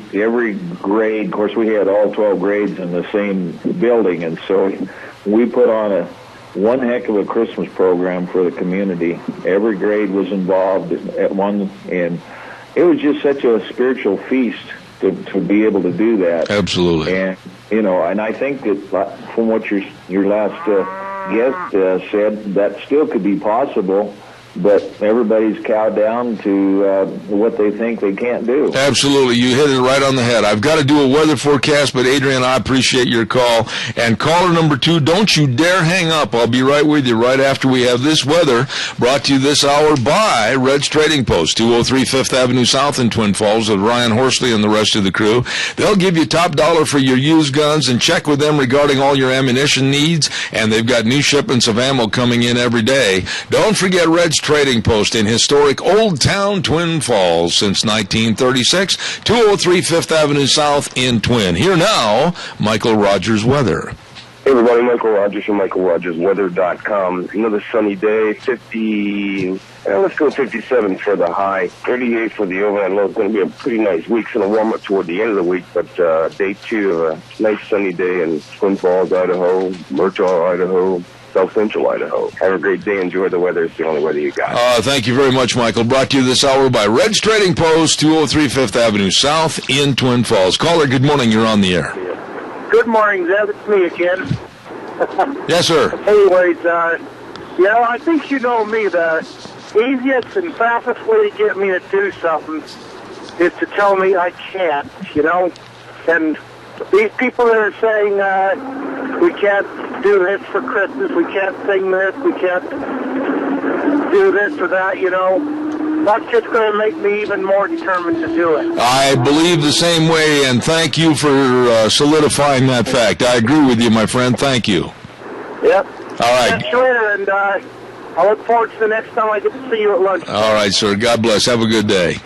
grade. Of course, we had all 12 grades in the same building. And so we put on one heck of a Christmas program for the community. Every grade was involved at one, and it was just such a spiritual feast to be able to do that. Absolutely. And and I think that from what your last guest said, that still could be possible. But everybody's cowed down to what they think they can't do. Absolutely. You hit it right on the head. I've got to do a weather forecast, but Adrian, I appreciate your call. And caller number 2, don't you dare hang up. I'll be right with you right after we have this weather brought to you this hour by Red's Trading Post, 203 5th Avenue South in Twin Falls with Ryan Horsley and the rest of the crew. They'll give you top dollar for your used guns, and check with them regarding all your ammunition needs. And they've got new shipments of ammo coming in every day. Don't forget Red's Trading Post in historic Old Town Twin Falls since 1936, 203 5th Avenue South in Twin. Here now, Michael Rogers weather. Hey everybody, Michael Rogers from MichaelRogersWeather.com. Another sunny day, 57 for the high, 38 for the overnight low. It's going to be a pretty nice week. It's going to warm up toward the end of the week, but day 2 of a nice sunny day in Twin Falls, Idaho, Murtaugh, Idaho, South Central Idaho. Have a great day. Enjoy the weather. It's the only weather you got. Thank you very much, Michael. Brought to you this hour by Red's Trading Post, 203 5th Avenue South in Twin Falls. Caller, good morning. You're on the air. Good morning, Zeb. It's me again. Yes, sir. Anyways, I think you know me. The easiest and fastest way to get me to do something is to tell me I can't, And these people that are saying we can't do this for Christmas, we can't sing this, we can't do this or that, that's just going to make me even more determined to do it. I believe the same way, and thank you for solidifying that fact. I agree with you, my friend. Thank you. Yep. All right. Catch you later, and I look forward to the next time I get to see you at lunch. All right, sir. God bless. Have a good day.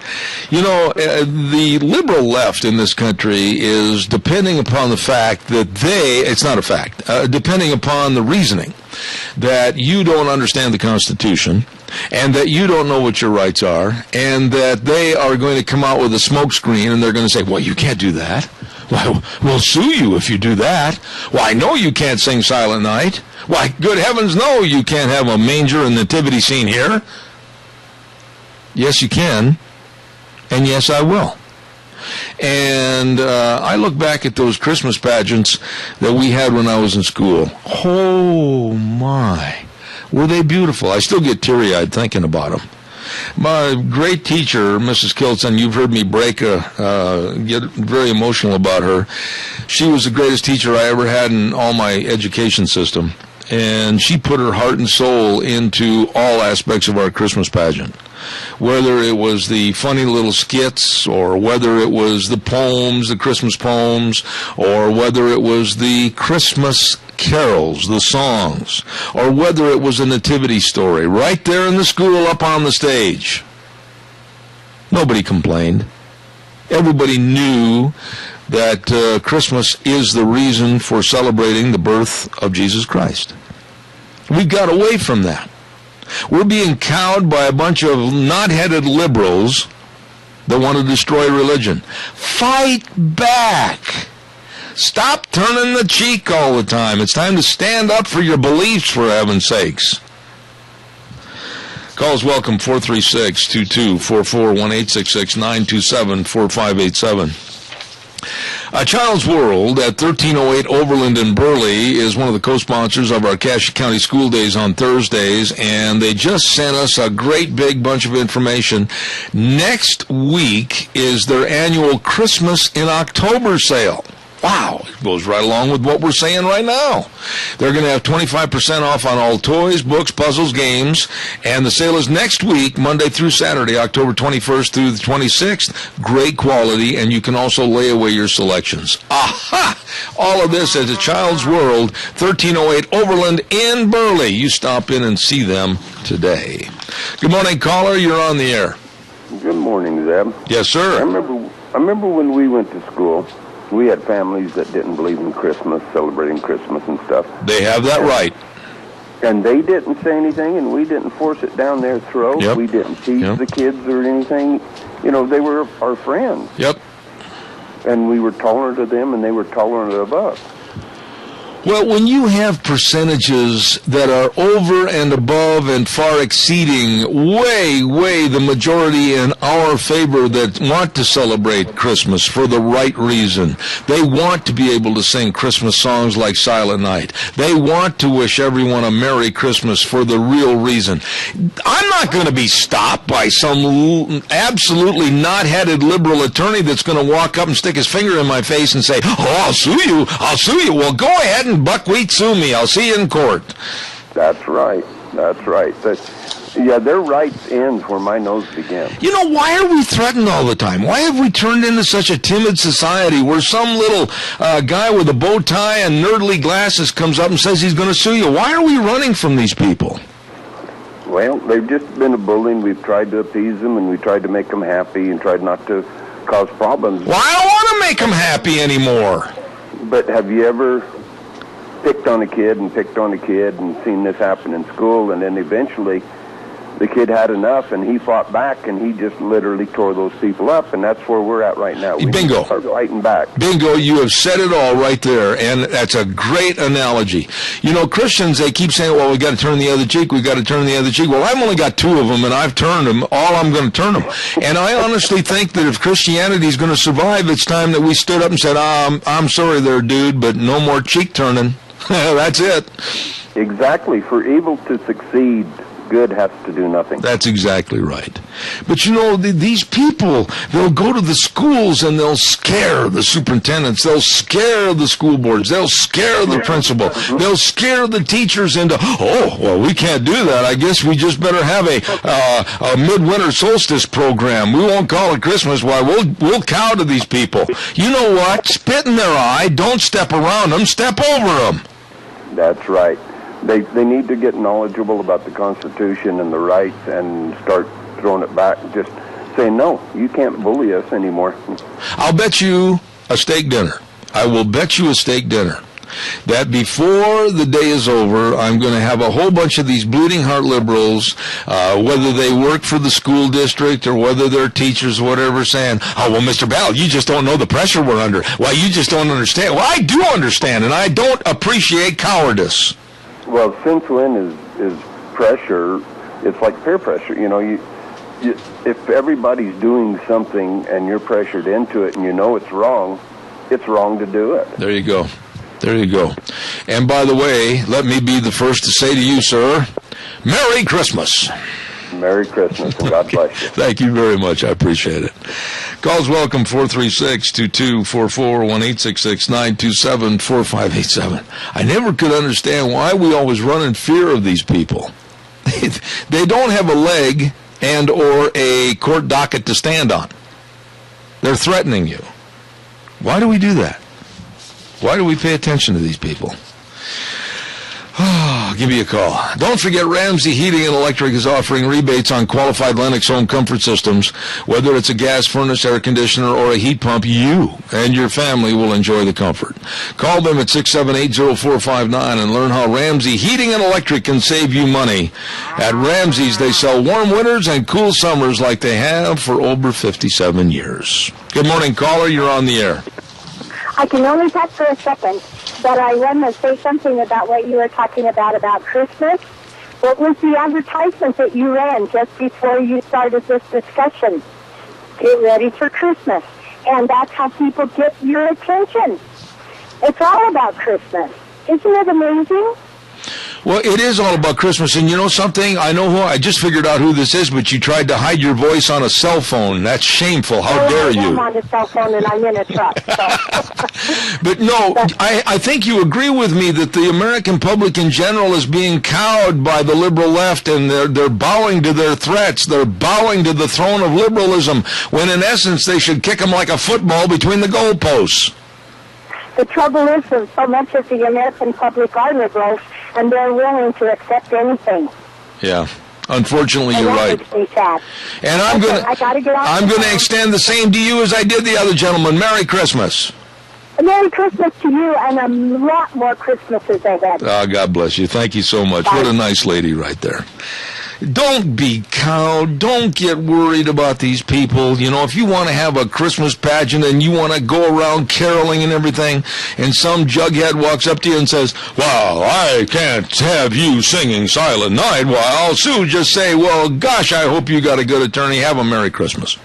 The liberal left in this country is depending upon the fact that it's not a fact, depending upon the reasoning that you don't understand the Constitution and that you don't know what your rights are, and that they are going to come out with a smokescreen and they're going to say, well, you can't do that. Why, we'll sue you if you do that. Well, I know you can't sing Silent Night. Why, good heavens, no, you can't have a manger and nativity scene here. Yes, you can. And yes, I will. And I look back at those Christmas pageants that we had when I was in school. Oh, my. Were they beautiful? I still get teary-eyed thinking about them. My great teacher, Mrs. Kilton, you've heard me get very emotional about her. She was the greatest teacher I ever had in all my education system. And she put her heart and soul into all aspects of our Christmas pageant. Whether it was the funny little skits, or whether it was the poems, the Christmas poems, or whether it was the Christmas carols, the songs, or whether it was a nativity story, right there in the school up on the stage. Nobody complained. Everybody knew that Christmas is the reason for celebrating the birth of Jesus Christ. We got away from that. We're being cowed by a bunch of knot-headed liberals that want to destroy religion. Fight back. Stop turning the cheek all the time. It's time to stand up for your beliefs, for heaven's sakes. Calls welcome, 436-2244, 1-866-927-4587. A Child's World at 1308 Overland in Burley is one of the co-sponsors of our Cache County School Days on Thursdays, and they just sent us a great big bunch of information. Next week is their annual Christmas in October sale. Wow, it goes right along with what we're saying right now. They're going to have 25% off on all toys, books, puzzles, games, and the sale is next week, Monday through Saturday, October 21st through the 26th. Great quality, and you can also lay away your selections. Aha! All of this at A Child's World, 1308 Overland in Burley. You stop in and see them today. Good morning, caller. You're on the air. Good morning, Zeb. Yes, sir. I remember when we went to school, we had families that didn't believe in Christmas, celebrating Christmas and stuff. They have that right. And they didn't say anything, and we didn't force it down their throat. Yep. We didn't tease the kids or anything. You know, they were our friends. Yep. And we were tolerant of them, and they were tolerant of us. Well, when you have percentages that are over and above and far exceeding way the majority in our favor that want to celebrate Christmas for the right reason, they want to be able to sing Christmas songs like Silent Night. They want to wish everyone a Merry Christmas for the real reason. I'm not going to be stopped by some absolutely knot-headed liberal attorney that's going to walk up and stick his finger in my face and say, "Oh, I'll sue you. I'll sue you." Well, go ahead and buckwheat sue me. I'll see you in court. That's right. That's right. Yeah, their rights ends where my nose begins. You know, why are we threatened all the time? Why have we turned into such a timid society where some little guy with a bow tie and nerdly glasses comes up and says he's going to sue you? Why are we running from these people? Well, they've just been a bully, and we've tried to appease them, and we tried to make them happy and tried not to cause problems. Well, I don't want to make them happy anymore. But have you ever picked on a kid and seen this happen in school, and then eventually the kid had enough and he fought back and he just literally tore those people up, and that's where we're at right now. We Bingo. need to start fighting back. Bingo, you have said it all right there, and that's a great analogy. You know, Christians, they keep saying, well, we got to turn the other cheek, we got to turn the other cheek. Well, I've only got two of them, and I've turned them. All I'm going to turn them. And I honestly think that if Christianity is going to survive, it's time that we stood up and said, I'm sorry there, dude, but no more cheek turning. That's it. Exactly. For evil to succeed, good has to do nothing. That's exactly right. But you know, these people, they'll go to the schools and they'll scare the superintendents, they'll scare the school boards, they'll scare the principal, they'll scare the teachers into, oh, well, we can't do that. I guess we just better have a midwinter solstice program. We won't call it Christmas. Why, we'll cow to these people. You know what? Spit in their eye. Don't step around them. Step over them. That's right. They need to get knowledgeable about the Constitution and the rights and start throwing it back. Just say, no, you can't bully us anymore. I'll bet you a steak dinner. I will bet you a steak dinner that before the day is over, I'm going to have a whole bunch of these bleeding heart liberals, whether they work for the school district or whether they're teachers or whatever, saying, oh, well, Mr. Bell, you just don't know the pressure we're under. Well, you just don't understand. Well, I do understand, and I don't appreciate cowardice. Well, since when is pressure, it's like peer pressure. You know, if everybody's doing something and you're pressured into it and you know it's wrong to do it. There you go. There you go. And by the way, let me be the first to say to you, sir, Merry Christmas. Merry Christmas, and God bless you. Thank you very much. I appreciate it. Calls welcome, 436-2244, 1-866-927-4587. I never could understand why we always run in fear of these people. They don't have a leg and or a court docket to stand on. They're threatening you. Why do we do that? Why do we pay attention to these people? Give me a call. Don't forget, Ramsey Heating and Electric is offering rebates on qualified Lennox home comfort systems. Whether it's a gas furnace, air conditioner, or a heat pump, you and your family will enjoy the comfort. Call them at 678-0459 and learn how Ramsey Heating and Electric can save you money. At Ramsey's, they sell warm winters and cool summers like they have for over 57 years. Good morning, caller. You're on the air. I can only talk for a second, but I want to say something about what you were talking about Christmas. What was the advertisement that you ran just before you started this discussion? Get ready for Christmas. and that's how people get your attention. It's all about Christmas. Isn't it amazing? Well, it is all about Christmas, and you know something? I know I just figured out who this is, but you tried to hide your voice on a cell phone. That's shameful. How dare you? I'm on the cell phone, and I'm in a truck. So. But no, I think you agree with me that the American public in general is being cowed by the liberal left, and they're bowing to their threats. They're bowing to the throne of liberalism, when in essence they should kick them like a football between the goalposts. The trouble is that so much of the American public are liberals, and they're willing to accept anything. Yeah. Unfortunately, and you're that right. makes me sad. And I'm going to extend the same to you as I did the other gentleman. Merry Christmas. Merry Christmas to you, and a lot more Christmases ahead. Oh, God bless you. Thank you so much. Bye. What a nice lady right there. Don't be cowed. Don't get worried about these people. You know, if you want to have a Christmas pageant and you want to go around caroling and everything, and some jughead walks up to you and says, well, I can't have you singing Silent Night, well, I'll soon just say, well, gosh, I hope you got a good attorney. Have a Merry Christmas.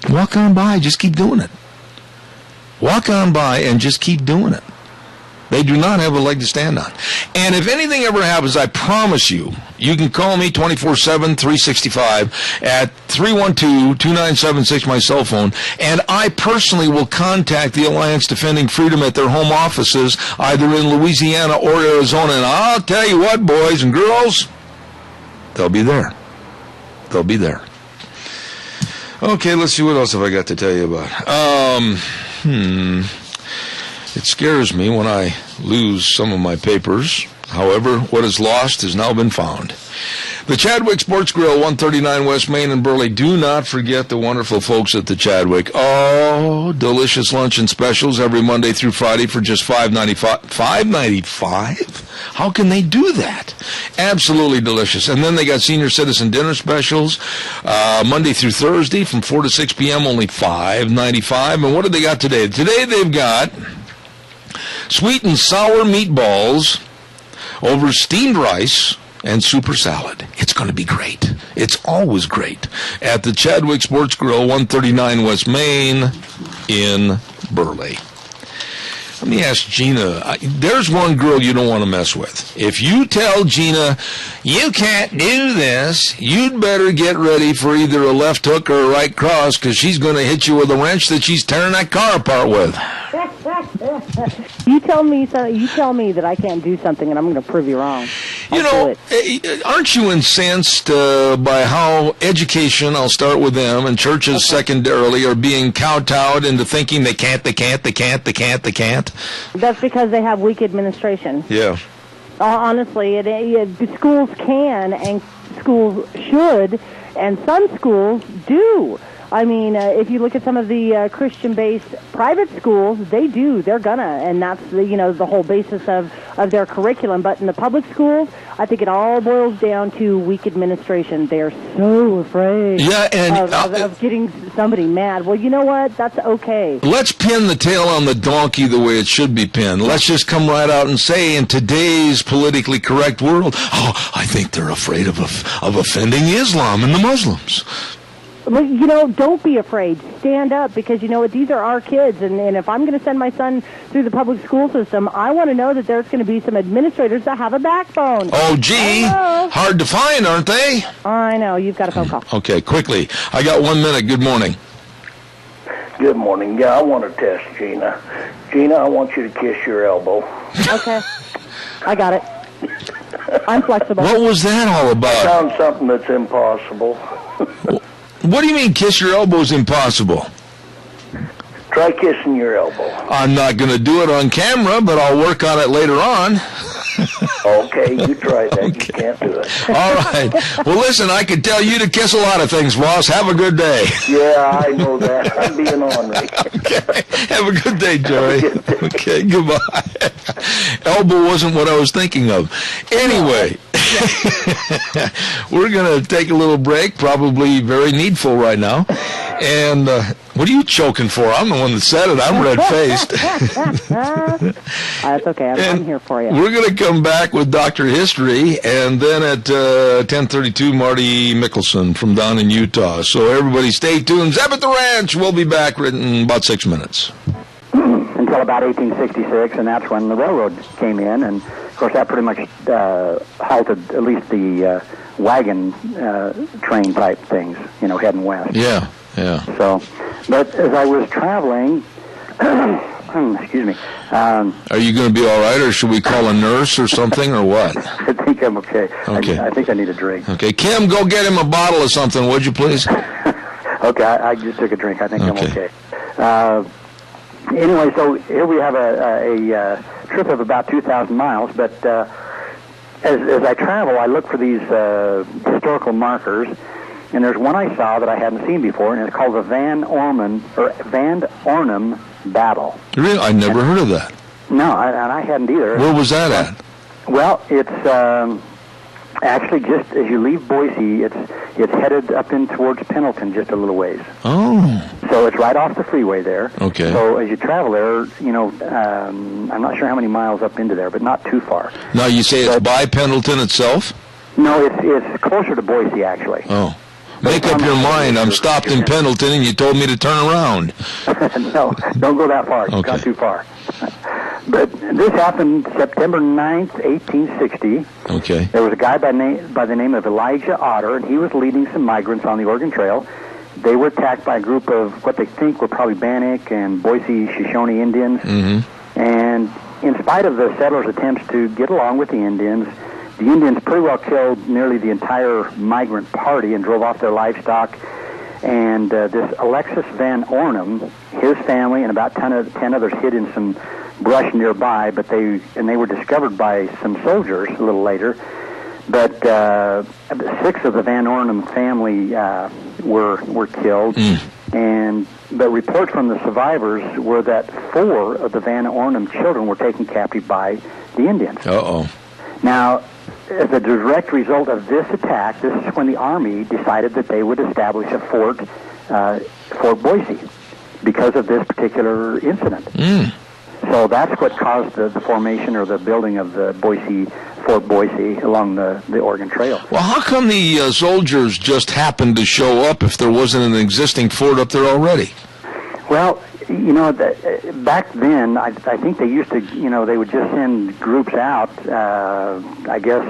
Walk on by. Just keep doing it. Walk on by and just keep doing it. They do not have a leg to stand on. And if anything ever happens, I promise you, you can call me 24/7, 365 at 312-2976, my cell phone, and I personally will contact the Alliance Defending Freedom at their home offices, either in Louisiana or Arizona. And I'll tell you what, boys and girls, they'll be there. They'll be there. Okay, let's see, what else have I got to tell you about? It scares me when I lose some of my papers. However, what is lost has now been found. The Chadwick Sports Grill, 139 West Main in Burley. Do not forget the wonderful folks at the Chadwick. Oh, delicious lunch and specials every Monday through Friday for just $5.95. $5.95? How can they do that? Absolutely delicious. And then they got senior citizen dinner specials Monday through Thursday from 4 to 6 p.m., only $5.95. And what do they got today? Today they've got sweet and sour meatballs over steamed rice and super salad. It's going to be great. It's always great at the Chadwick Sports Grill, 139 West Main in Burley. Let me ask Gina. There's one girl you don't want to mess with. If you tell Gina, you can't do this, you'd better get ready for either a left hook or a right cross, because she's going to hit you with a wrench that she's tearing that car apart with. You tell me that I can't do something, and I'm going to prove you wrong. You know, aren't you incensed by how education, I'll start with them, and churches secondarily are being kowtowed into thinking they can't? That's because they have weak administration. Yeah. Honestly, schools can and schools should, and some schools do. I mean, if you look at some of the Christian-based private schools, they're gonna, and that's the whole basis of their curriculum. But in the public schools, I think it all boils down to weak administration. They're so afraid of getting somebody mad. Well, you know what? That's okay. Let's pin the tail on the donkey the way it should be pinned. Let's just come right out and say, in today's politically correct world, I think they're afraid of offending Islam and the Muslims. Well, don't be afraid. Stand up, because you know what? These are our kids, and if I'm going to send my son through the public school system, I want to know that there's going to be some administrators that have a backbone. Oh, gee. Hello? Hard to find, aren't they? I know. You've got a phone call. Okay, quickly. I got 1 minute. Good morning. Good morning. Yeah, I want to test Gina. Gina, I want you to kiss your elbow. Okay. I got it. I'm flexible. What was that all about? I found something that's impossible. What do you mean kiss your elbow is impossible? Try kissing your elbow. I'm not going to do it on camera, but I'll work on it later on. Okay, you try that. Okay. You can't do it. All right. Well, listen, I could tell you to kiss a lot of things, boss. Have a good day. Yeah, I know that. I'm being ornery. Okay. Have a good day, Jerry. Okay, goodbye. Noble wasn't what I was thinking of. Anyway, we're going to take a little break, probably very needful right now. And what are you choking for? I'm the one that said it. I'm red-faced. That's okay. I'm here for you. We're going to come back with Dr. History, and then at 10:32, Marty Mickelson from down in Utah. So everybody stay tuned. Zeb at the Ranch. We'll be back in about 6 minutes. Until about 1866, and that's when the railroad came in, and of course that pretty much halted at least the wagon train type things, heading west. Yeah. So, but as I was traveling, excuse me. Are you going to be all right, or should we call a nurse or something, or what? I think I'm okay. Okay. I think I need a drink. Okay, Kim, go get him a bottle of something, would you please? Okay, I just took a drink. I think I'm okay. Anyway, so here we have a trip of about 2,000 miles, but as I travel, I look for these historical markers, and there's one I saw that I hadn't seen before, and it's called the Van Arnhem Battle. Really? I never heard of that. No, and I hadn't either. Where was that at? Well, it's actually just as you leave Boise, it's headed up in towards Pendleton just a little ways. Oh. So it's right off the freeway there. Okay. So as you travel there, I'm not sure how many miles up into there, but not too far. Now you say it's by Pendleton itself? No, it's closer to Boise, actually. Oh. Make up your mind. I'm stopped in Pendleton, and you told me to turn around. No, don't go that far. Okay. You've gone too far. But this happened September 9th, 1860. Okay. There was a guy by the name of Elijah Otter, and he was leading some migrants on the Oregon Trail. They were attacked by a group of what they think were probably Bannock and Boise Shoshone Indians. Mm-hmm. And in spite of the settlers' attempts to get along with the Indians pretty well killed nearly the entire migrant party and drove off their livestock. And this Alexis Van Arnhem, his family, and about 10 others hid in some brush nearby, but they were discovered by some soldiers a little later. But 6 of the Van Arnhem family were killed, but reports from the survivors were that 4 of the Van Arnhem children were taken captive by the Indians. Uh-oh. Now, as a direct result of this attack, this is when the Army decided that they would establish a Fort Boise, because of this particular incident. So that's what caused the formation or the building of the Fort Boise along the Oregon Trail. Well, how come the soldiers just happened to show up if there wasn't an existing fort up there already? Well, back then, I think they used to, they would just send groups out. I guess,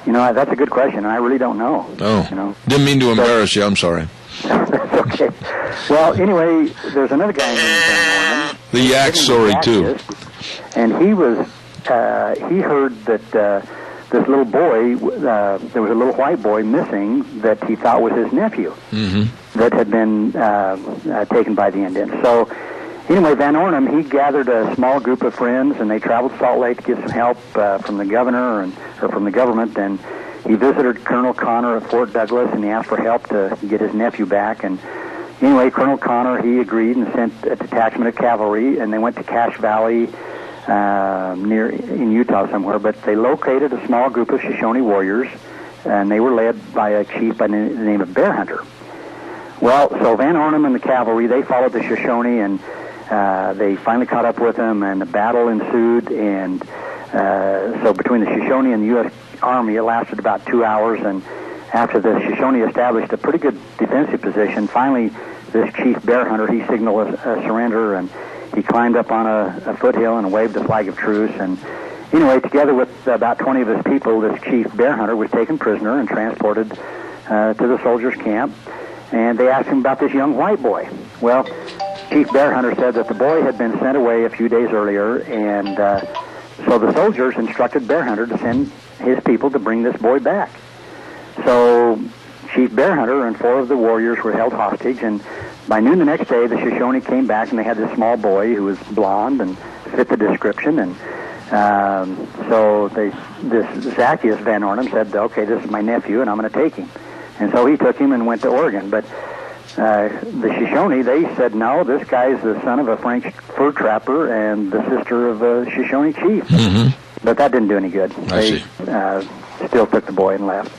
that's a good question, and I really don't know. Oh, didn't mean to embarrass you. I'm sorry. That's okay. Well, anyway, there's another guy named Van Arnhem. The yak story, too. And he heard that this little boy, there was a little white boy missing that he thought was his nephew that had been taken by the Indians. So anyway, Van Arnhem, he gathered a small group of friends, and they traveled to Salt Lake to get some help from the governor or from the government, and he visited Colonel Connor at Fort Douglas, and he asked for help to get his nephew back. And anyway, Colonel Connor, he agreed and sent a detachment of cavalry, and they went to Cache Valley in Utah somewhere, but they located a small group of Shoshone warriors, and they were led by a chief by the name of Bear Hunter. Well, so Van Arnhem and the cavalry, they followed the Shoshone, and they finally caught up with them, and a battle ensued, and so between the Shoshone and the U.S. Army, it lasted about 2 hours, and after the Shoshone established a pretty good defensive position, finally this chief Bear Hunter, he signaled a surrender, and he climbed up on a foothill and waved a flag of truce. And anyway, together with about 20 of his people, this chief Bear Hunter was taken prisoner and transported to the soldiers' camp. And they asked him about this young white boy. Well, Chief Bear Hunter said that the boy had been sent away a few days earlier, and so the soldiers instructed Bear Hunter to send his people to bring this boy back. So Chief Bear Hunter and 4 of the warriors were held hostage, and by noon the next day, the Shoshone came back, and they had this small boy who was blonde and fit the description, and so this Zacchaeus Van Arnhem said, okay, this is my nephew, and I'm going to take him. And so he took him and went to Oregon. But the Shoshone, they said, no, this guy's the son of a French fur trapper and the sister of a Shoshone chief. But that didn't do any good. I see. Still took the boy and left.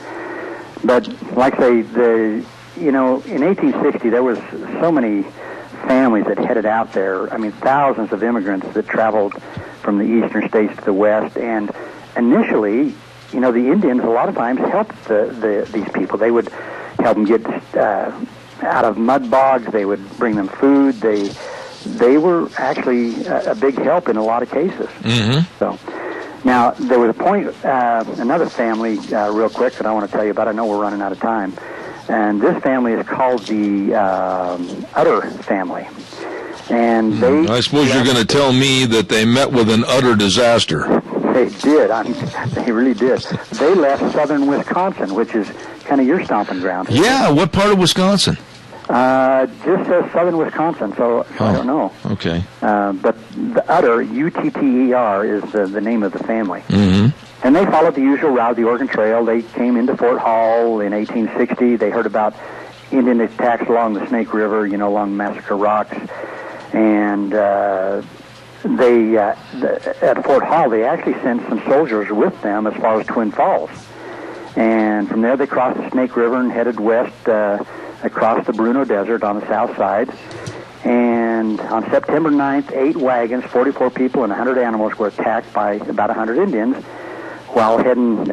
But like I say, in 1860 there was so many families that headed out there. I mean, thousands of immigrants that traveled from the eastern states to the west. And initially, the Indians a lot of times helped these people. They would help them get out of mud bogs. They would bring them food. They were actually a big help in a lot of cases. Mm-hmm. So now there was a point, another family, real quick, that I want to tell you about. I know we're running out of time. And this family is called the Utter family. And they... I suppose you're going to tell me that they met with an utter disaster. They did. They really did. They left southern Wisconsin, which is kind of your stomping ground. Yeah, what part of Wisconsin? Just says southern Wisconsin, so I don't know. Okay. But the Utter, Utter, is the name of the family. Mm-hmm. And they followed the usual route, the Oregon Trail. They came into Fort Hall in 1860. They heard about Indian attacks along the Snake River, along Massacre Rocks. And at Fort Hall, they actually sent some soldiers with them as far as Twin Falls. And from there, they crossed the Snake River and headed west across the Bruno Desert on the south side. And on September 9th, 8 wagons, 44 people, and 100 animals were attacked by about 100 Indians while heading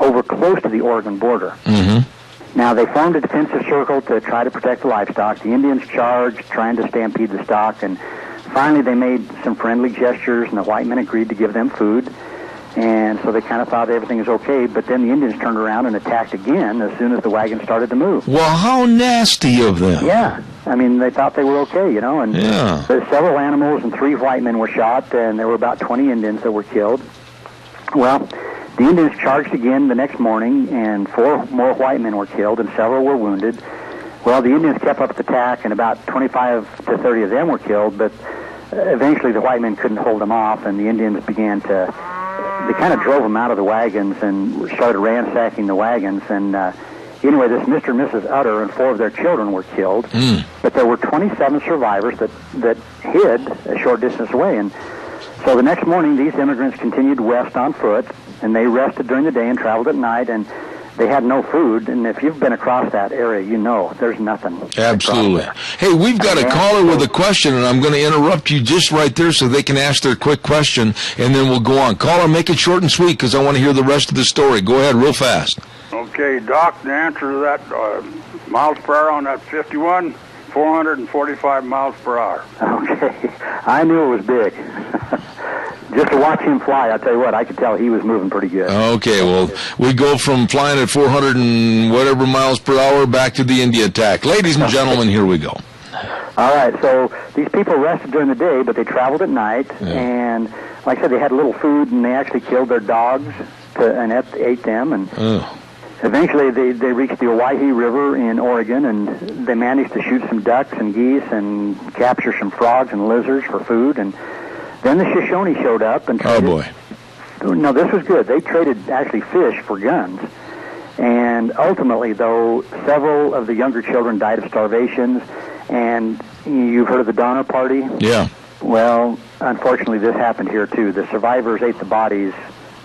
over close to the Oregon border. Mm-hmm. Now, they formed a defensive circle to try to protect the livestock. The Indians charged, trying to stampede the stock, and finally they made some friendly gestures, and the white men agreed to give them food. And so they kind of thought everything was okay, but then the Indians turned around and attacked again as soon as the wagons started to move. Well, how nasty of them. Yeah. I mean, they thought they were okay, and yeah. Several animals and 3 white men were shot, and there were about 20 Indians that were killed. Well, the Indians charged again the next morning, and 4 more white men were killed, and several were wounded. Well, the Indians kept up the attack, and about 25 to 30 of them were killed, but eventually the white men couldn't hold them off, and the Indians began to... They kind of drove them out of the wagons and started ransacking the wagons, and anyway, this Mr. and Mrs. Utter and 4 of their children were killed, but there were 27 survivors that hid a short distance away. And so the next morning, these immigrants continued west on foot, and they rested during the day and traveled at night, and they had no food. And if you've been across that area, there's nothing. Absolutely. Hey, we've got a caller with a question, and I'm going to interrupt you just right there so they can ask their quick question, and then we'll go on. Caller, make it short and sweet because I want to hear the rest of the story. Go ahead real fast. Okay, Doc, the answer to that, miles per hour on that 51, 445 miles per hour. Okay. I knew it was big. Just to watch him fly, I tell you what, I could tell he was moving pretty good. Okay, well, we go from flying at 400 and whatever miles per hour back to the India attack. Ladies and gentlemen, here we go. All right, so these people rested during the day, but they traveled at night, and like I said, they had a little food, and they actually killed their dogs and ate them, and eventually they reached the Owyhee River in Oregon, and they managed to shoot some ducks and geese and capture some frogs and lizards for food, and then the Shoshone showed up and traded. Oh, boy. No, this was good. They traded actually fish for guns. And ultimately, though, several of the younger children died of starvation. And you've heard of the Donner Party? Yeah. Well, unfortunately, this happened here, too. The survivors ate the bodies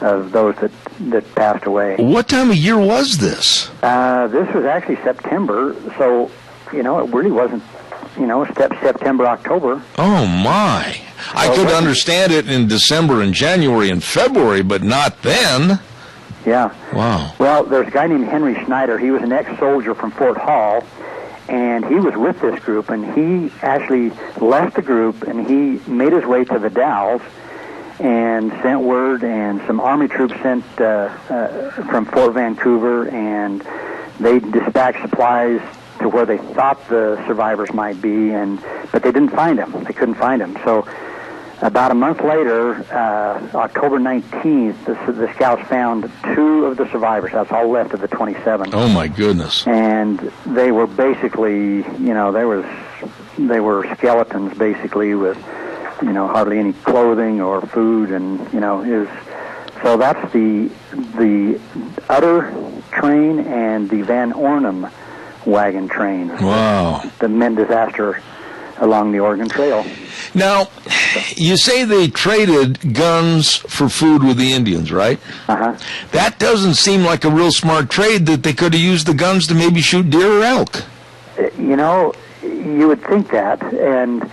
of those that passed away. What time of year was this? This was actually September, so, it really wasn't, September, October. Oh, my. I could understand it in December and January and February, but not then. Yeah. Wow. Well, there's a guy named Henry Schneider. He was an ex-soldier from Fort Hall, and he was with this group, and he actually left the group, and he made his way to the Dalles and sent word, and some Army troops sent from Fort Vancouver, and they dispatched supplies to where they thought the survivors might be, but they didn't find them. They couldn't find them. So about a month later, October 19th, the scouts found 2 of the survivors. That's all left of the 27. Oh, my goodness. And they were basically, they were skeletons, basically, with, hardly any clothing or food. And, so that's the Utter train and the Van Ornum wagon train. Wow. The men disaster along the Oregon Trail. Now, You say they traded guns for food with the Indians, right? Uh-huh. That doesn't seem like a real smart trade, that they could have used the guns to maybe shoot deer or elk. You know, you would think that, and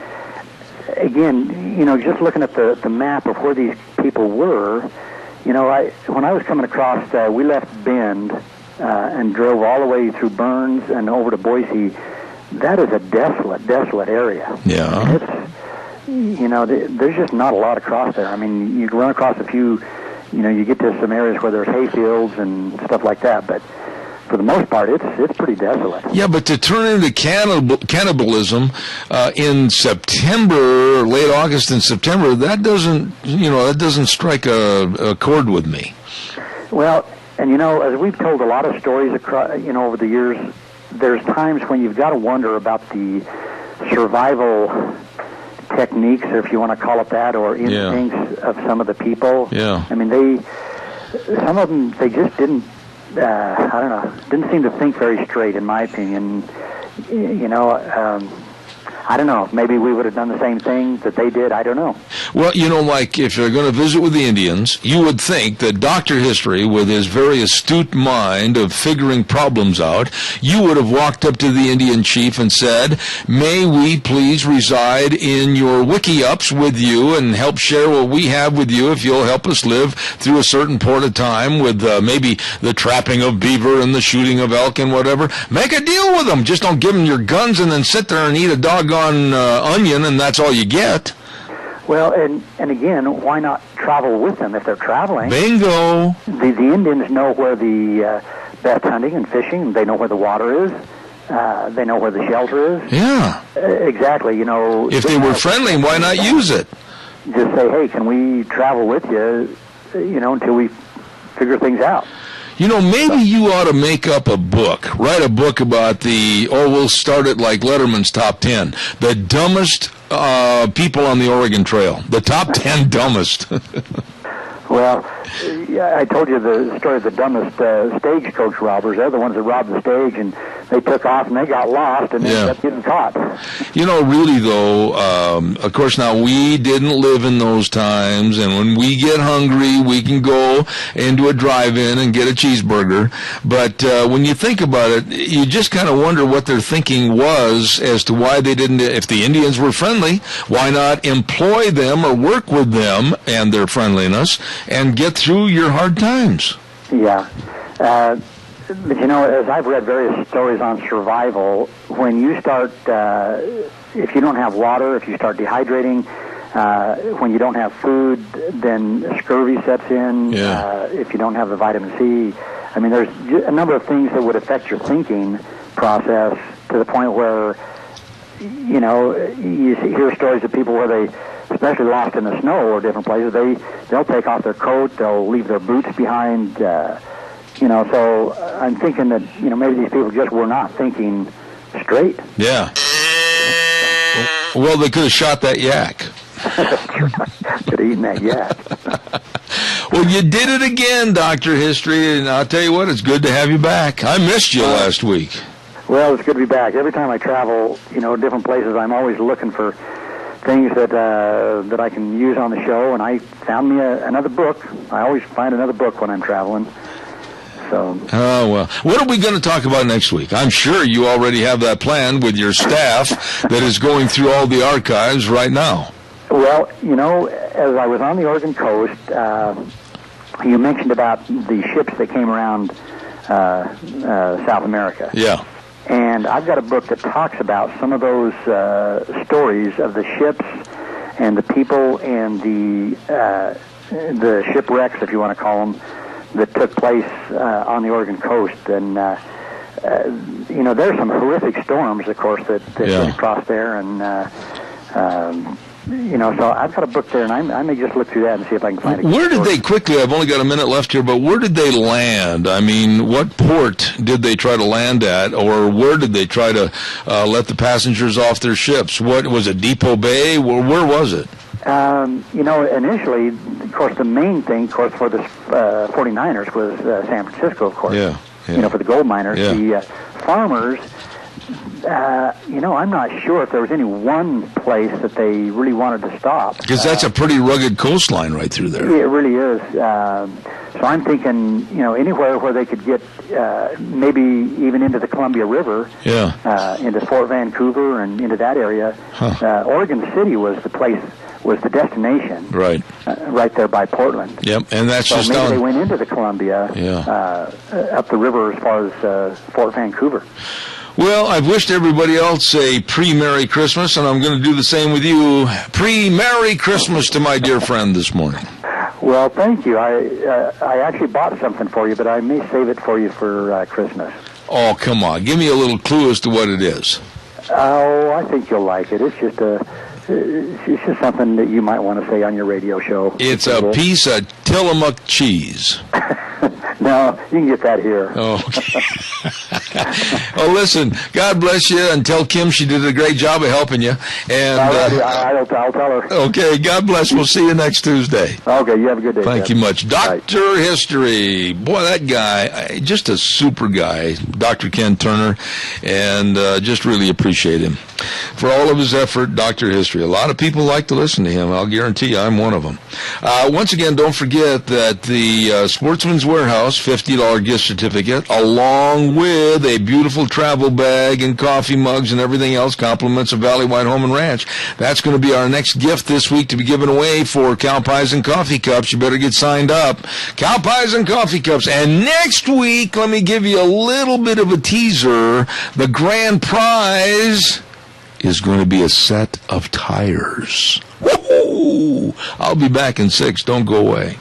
again, you know, just looking at the map of where these people were, you know, when I was coming across, we left Bend and drove all the way through Burns and over to Boise. That is a desolate area. Yeah. It's, you know, there's just not a lot across there. I mean, you run across a few, you know, you get to some areas where there's hay fields and stuff like that, but for the most part, it's pretty desolate. Yeah, but to turn into cannibalism in September, late August and September, that doesn't strike a chord with me. Well, and you know, as we've told a lot of stories across, you know, over the years, there's times when you've got to wonder about the survival techniques, or if you want to call it that, or instincts of some of the people. Yeah. I mean, some of them, they just didn't. I don't know. Didn't seem to think very straight, in my opinion. You know, I don't know. Maybe we would have done the same thing that they did. I don't know. Well, you know, like if you're going to visit with the Indians, you would think that Dr. History, with his very astute mind of figuring problems out, you would have walked up to the Indian chief and said, "May we please reside in your wiki-ups with you and help share what we have with you if you'll help us live through a certain point of time with maybe the trapping of beaver and the shooting of elk and whatever. Make a deal with them. Just don't give them your guns and then sit there and eat a doggone onion and that's all you get." Well, and again, why not travel with them if they're traveling? Bingo. The Indians know where the best hunting and fishing. They know where the water is. They know where the shelter is. Yeah. Exactly. You know, if they were friendly, why not use it? Just say, "Hey, can we travel with you? You know, until we figure things out." You know, maybe you ought to make up a book. Write a book about we'll start it like Letterman's Top 10. The dumbest people on the Oregon Trail. The top 10 dumbest. Well, I told you the story of the dumbest stagecoach robbers. They're the ones that robbed the stage, and they took off, and they got lost, and ended up getting caught. You know, really, though, of course, now, we didn't live in those times, and when we get hungry, we can go into a drive-in and get a cheeseburger. But when you think about it, you just kind of wonder what their thinking was as to why they didn't, if the Indians were friendly, why not employ them or work with them and their friendliness and get through your hard times? Yeah. But, you know, as I've read various stories on survival, when you start, if you don't have water, if you start dehydrating, when you don't have food, then scurvy sets in. If you don't have the vitamin C. I mean, there's a number of things that would affect your thinking process to the point where, you know, you hear stories of people where they, especially lost in the snow or different places, they'll take off their coat, they'll leave their boots behind, you know, so I'm thinking that, you know, maybe these people just were not thinking straight. Yeah. Well, they could have shot that yak. Could have eaten that yak. Well, you did it again, Dr. History, and I'll tell you what, it's good to have you back. I missed you last week. Well, it's good to be back. Every time I travel, you know, different places, I'm always looking for things that I can use on the show, and I found me another book. I always find another book when I'm traveling. So. Oh, well. What are we going to talk about next week? I'm sure you already have that planned with your staff that is going through all the archives right now. Well, you know, as I was on the Oregon coast, you mentioned about the ships that came around South America. Yeah. And I've got a book that talks about some of those stories of the ships and the people and the shipwrecks, if you want to call them, that took place on the Oregon coast. And, you know, there's some horrific storms, of course, that get across there. And, you know, so I've got a book there, and I may just look through that and see if I can find it. Where did they quickly, I've only got a minute left here, but where did they land? I mean, what port did they try to land at, or where did they try to let the passengers off their ships? What was it, Depot Bay? Where was it? You know, initially, of course, the main thing, of course, for the 49ers was San Francisco, of course. Yeah. You know, for the gold miners. Yeah. The farmers, I'm not sure if there was any one place that they really wanted to stop. Because that's a pretty rugged coastline right through there. It really is. So I'm thinking, anywhere where they could get maybe even into the Columbia River, into Fort Vancouver and into that area. Oregon City was the place, was the destination. Right. Right there by Portland. Yep, and that's so just maybe down. They went into the Columbia, up the river as far as Fort Vancouver. Well, I've wished everybody else a pre-Merry Christmas, and I'm going to do the same with you. Pre-Merry Christmas to my dear friend this morning. Well, thank you. I actually bought something for you, but I may save it for you for Christmas. Oh, come on. Give me a little clue as to what it is. Oh, I think you'll like it. It's just something that you might want to say on your radio show. It's a piece of Tillamook cheese. No, you can get that here. Oh, okay. Well, listen, God bless you, and tell Kim she did a great job of helping you. And I'll tell her. Okay, God bless. We'll see you next Tuesday. Okay, you have a good day. Thank you much. Dr. History. Boy, that guy, just a super guy, Dr. Ken Turner, and just really appreciate him for all of his effort, Dr. History. A lot of people like to listen to him. I'll guarantee you I'm one of them. Once again, don't forget that the Sportsman's Warehouse $50 gift certificate, along with a beautiful travel bag and coffee mugs and everything else, compliments of Valley White Home and Ranch. That's going to be our next gift this week to be given away for Cow Pies and Coffee Cups. You better get signed up. Cow Pies and Coffee Cups. And next week, let me give you a little bit of a teaser. The grand prize is going to be a set of tires. Woo-hoo! I'll be back in 6. Don't go away.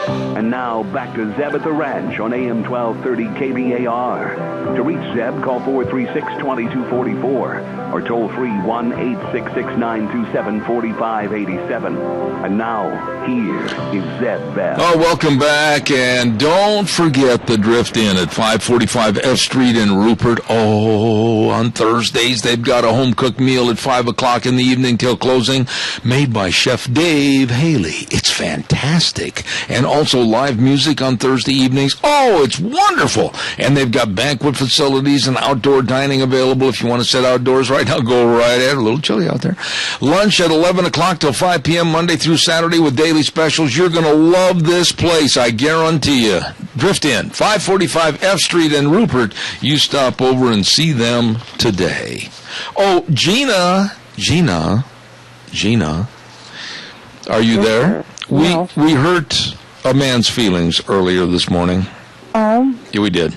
And now back to Zeb at the Ranch on AM 1230 KBAR. To reach Zeb, call 436-2244 or toll free 1-866-927-4587. And now, here is Zeb Bell. Oh, welcome back, and don't forget the Drift Inn at 545 F Street in Rupert. Oh, on Thursdays, they've got a home-cooked meal at 5 o'clock in the evening till closing, made by Chef Dave Haley. It's fantastic. And also live music on Thursday evenings. Oh, it's wonderful. And they've got banquet facilities and outdoor dining available if you want to sit outdoors right now. Go right ahead. A little chilly out there. Lunch at 11 o'clock till 5 p.m. Monday through Saturday with daily specials. You're going to love this place, I guarantee you. Drift In, 545 F Street in Rupert. You stop over and see them today. Oh, Gina, are you there? No. We hurt a man's feelings earlier this morning. Oh? Yeah, we did.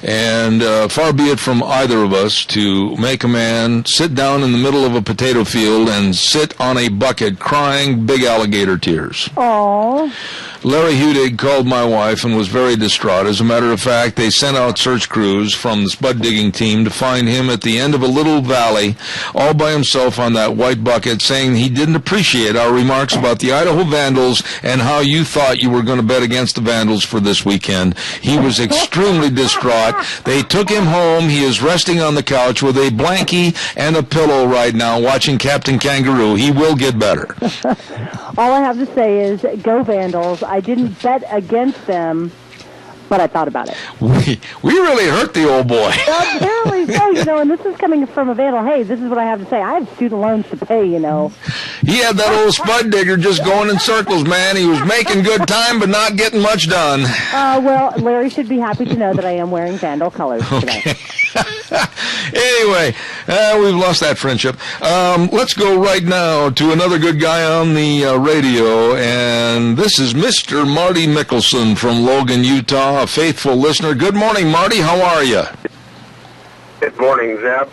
And far be it from either of us to make a man sit down in the middle of a potato field and sit on a bucket crying big alligator tears. Oh. Larry Hudig called my wife and was very distraught. As a matter of fact, they sent out search crews from the spud digging team to find him at the end of a little valley, all by himself on that white bucket, saying he didn't appreciate our remarks about the Idaho Vandals and how you thought you were going to bet against the Vandals for this weekend. He was extremely distraught. They took him home. He is resting on the couch with a blankie and a pillow right now, watching Captain Kangaroo. He will get better. All I have to say is, go Vandals. I didn't bet against them, but I thought about it. We really hurt the old boy. Apparently so, and this is coming from a Vandal. Hey, this is what I have to say. I have student loans to pay, He had that old spud digger just going in circles, man. He was making good time, but not getting much done. Well, Larry should be happy to know that I am wearing Vandal colors today. Anyway, we've lost that friendship. Let's go right now to another good guy on the radio, and this is Mr. Marty Mickelson from Logan, Utah, a faithful listener. Good morning, Marty. How are you? Good morning, Zeb.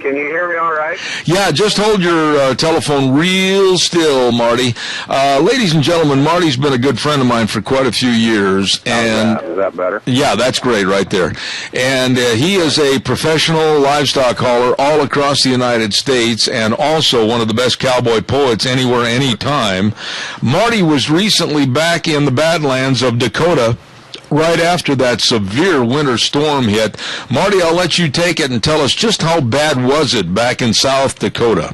Can you hear me all right? Yeah, just hold your telephone real still, Marty. Ladies and gentlemen, Marty's been a good friend of mine for quite a few years. And Is that better? Yeah, that's great right there. And he is a professional livestock hauler all across the United States and also one of the best cowboy poets anywhere, anytime. Marty was recently back in the Badlands of Dakota right after that severe winter storm hit. Marty, I'll let you take it and tell us just how bad was it back in South Dakota?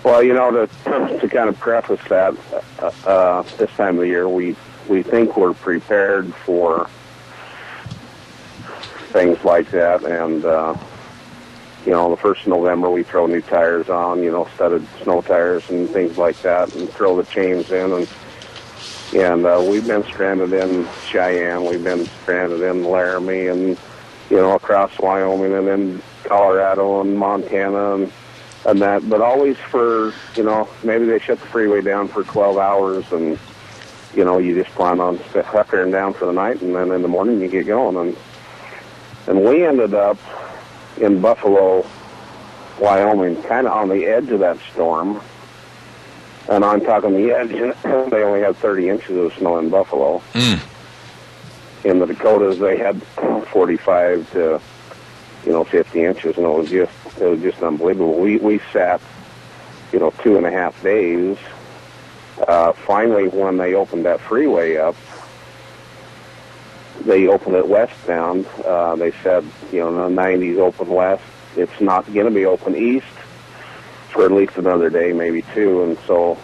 Well, to kind of preface that, this time of the year, we think we're prepared for things like that. And, you know, the 1st of November we throw new tires on, you know, studded snow tires and things like that, and throw the chains in. And we've been stranded in Cheyenne, we've been stranded in Laramie, and, you know, across Wyoming, and then Colorado and Montana and that. But always for, you know, maybe they shut the freeway down for 12 hours, and, you know, you just plan on huckering down for the night, and then in the morning you get going. And we ended up in Buffalo, Wyoming, kind of on the edge of that storm. And I'm talking the edge, and they only had 30 inches of snow in Buffalo. In the Dakotas, they had 45 to, you know, 50 inches, and it was just unbelievable. We sat, you know, 2.5 days. Finally, when they opened that freeway up, they opened it westbound. They said, you know, the 90s open west. It's not going to be open east for at least another day, maybe two. And so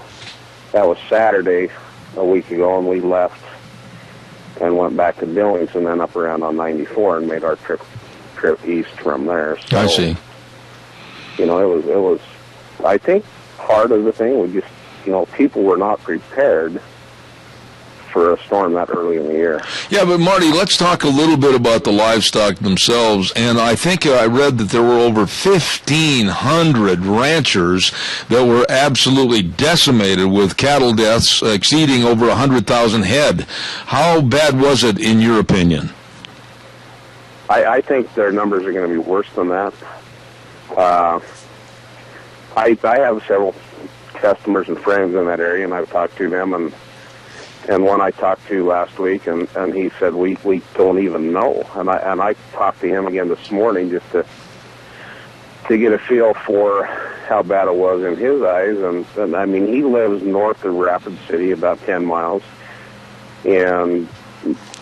that was Saturday a week ago, and we left and went back to Billings and then up around on 94 and made our trip east from there. So, I see. You know, it was. I think part of the thing was just, you know, people were not prepared for a storm that early in the year. Yeah, but Marty, let's talk a little bit about the livestock themselves. And I think I read that there were over 1,500 ranchers that were absolutely decimated with cattle deaths exceeding over 100,000 head. How bad was it, in your opinion? I think their numbers are going to be worse than that. I have several customers and friends in that area, and I've talked to them, and one I talked to last week, and he said, we don't even know. And I talked to him again this morning just to get a feel for how bad it was in his eyes. And I mean, he lives north of Rapid City, about 10 miles. And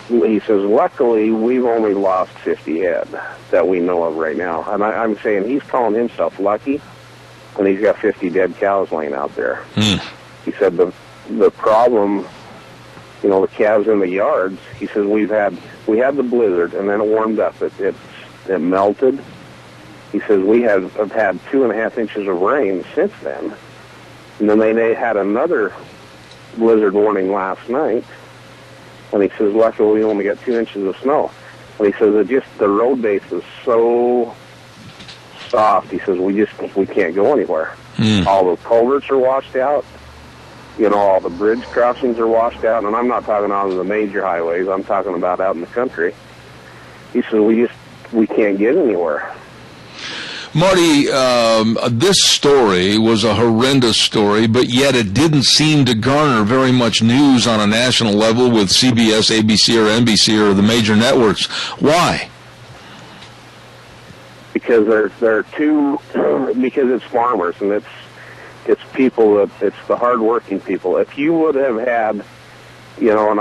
he says, luckily, we've only lost 50 head that we know of right now. And I'm saying he's calling himself lucky, and he's got 50 dead cows laying out there. He said the problem, you know, the calves in the yards, he says we had the blizzard, and then it warmed up. It melted. He says we have had 2.5 inches of rain since then. And then they had another blizzard warning last night. And he says, luckily we only got 2 inches of snow. And he says the road base is so soft. He says we can't go anywhere. All the culverts are washed out. You know, all the bridge crossings are washed out, and I'm not talking on the major highways. I'm talking about out in the country. He said, we can't get anywhere. Marty, this story was a horrendous story, but yet it didn't seem to garner very much news on a national level with CBS, ABC, or NBC, or the major networks. Why? Because they're too, because it's farmers, and it's people it's the hardworking people. If you would have had, you know, and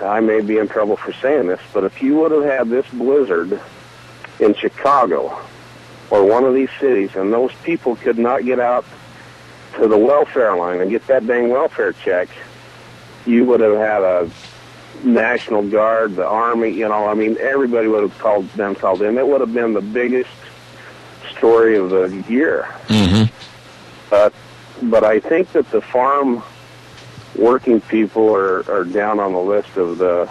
I may be in trouble for saying this, but if you would have had this blizzard in Chicago or one of these cities, and those people could not get out to the welfare line and get that dang welfare check, you would have had a National Guard, the Army, you know, I mean, everybody would have called in. It would have been the biggest story of the year. But I think that the farm working people are down on the list of the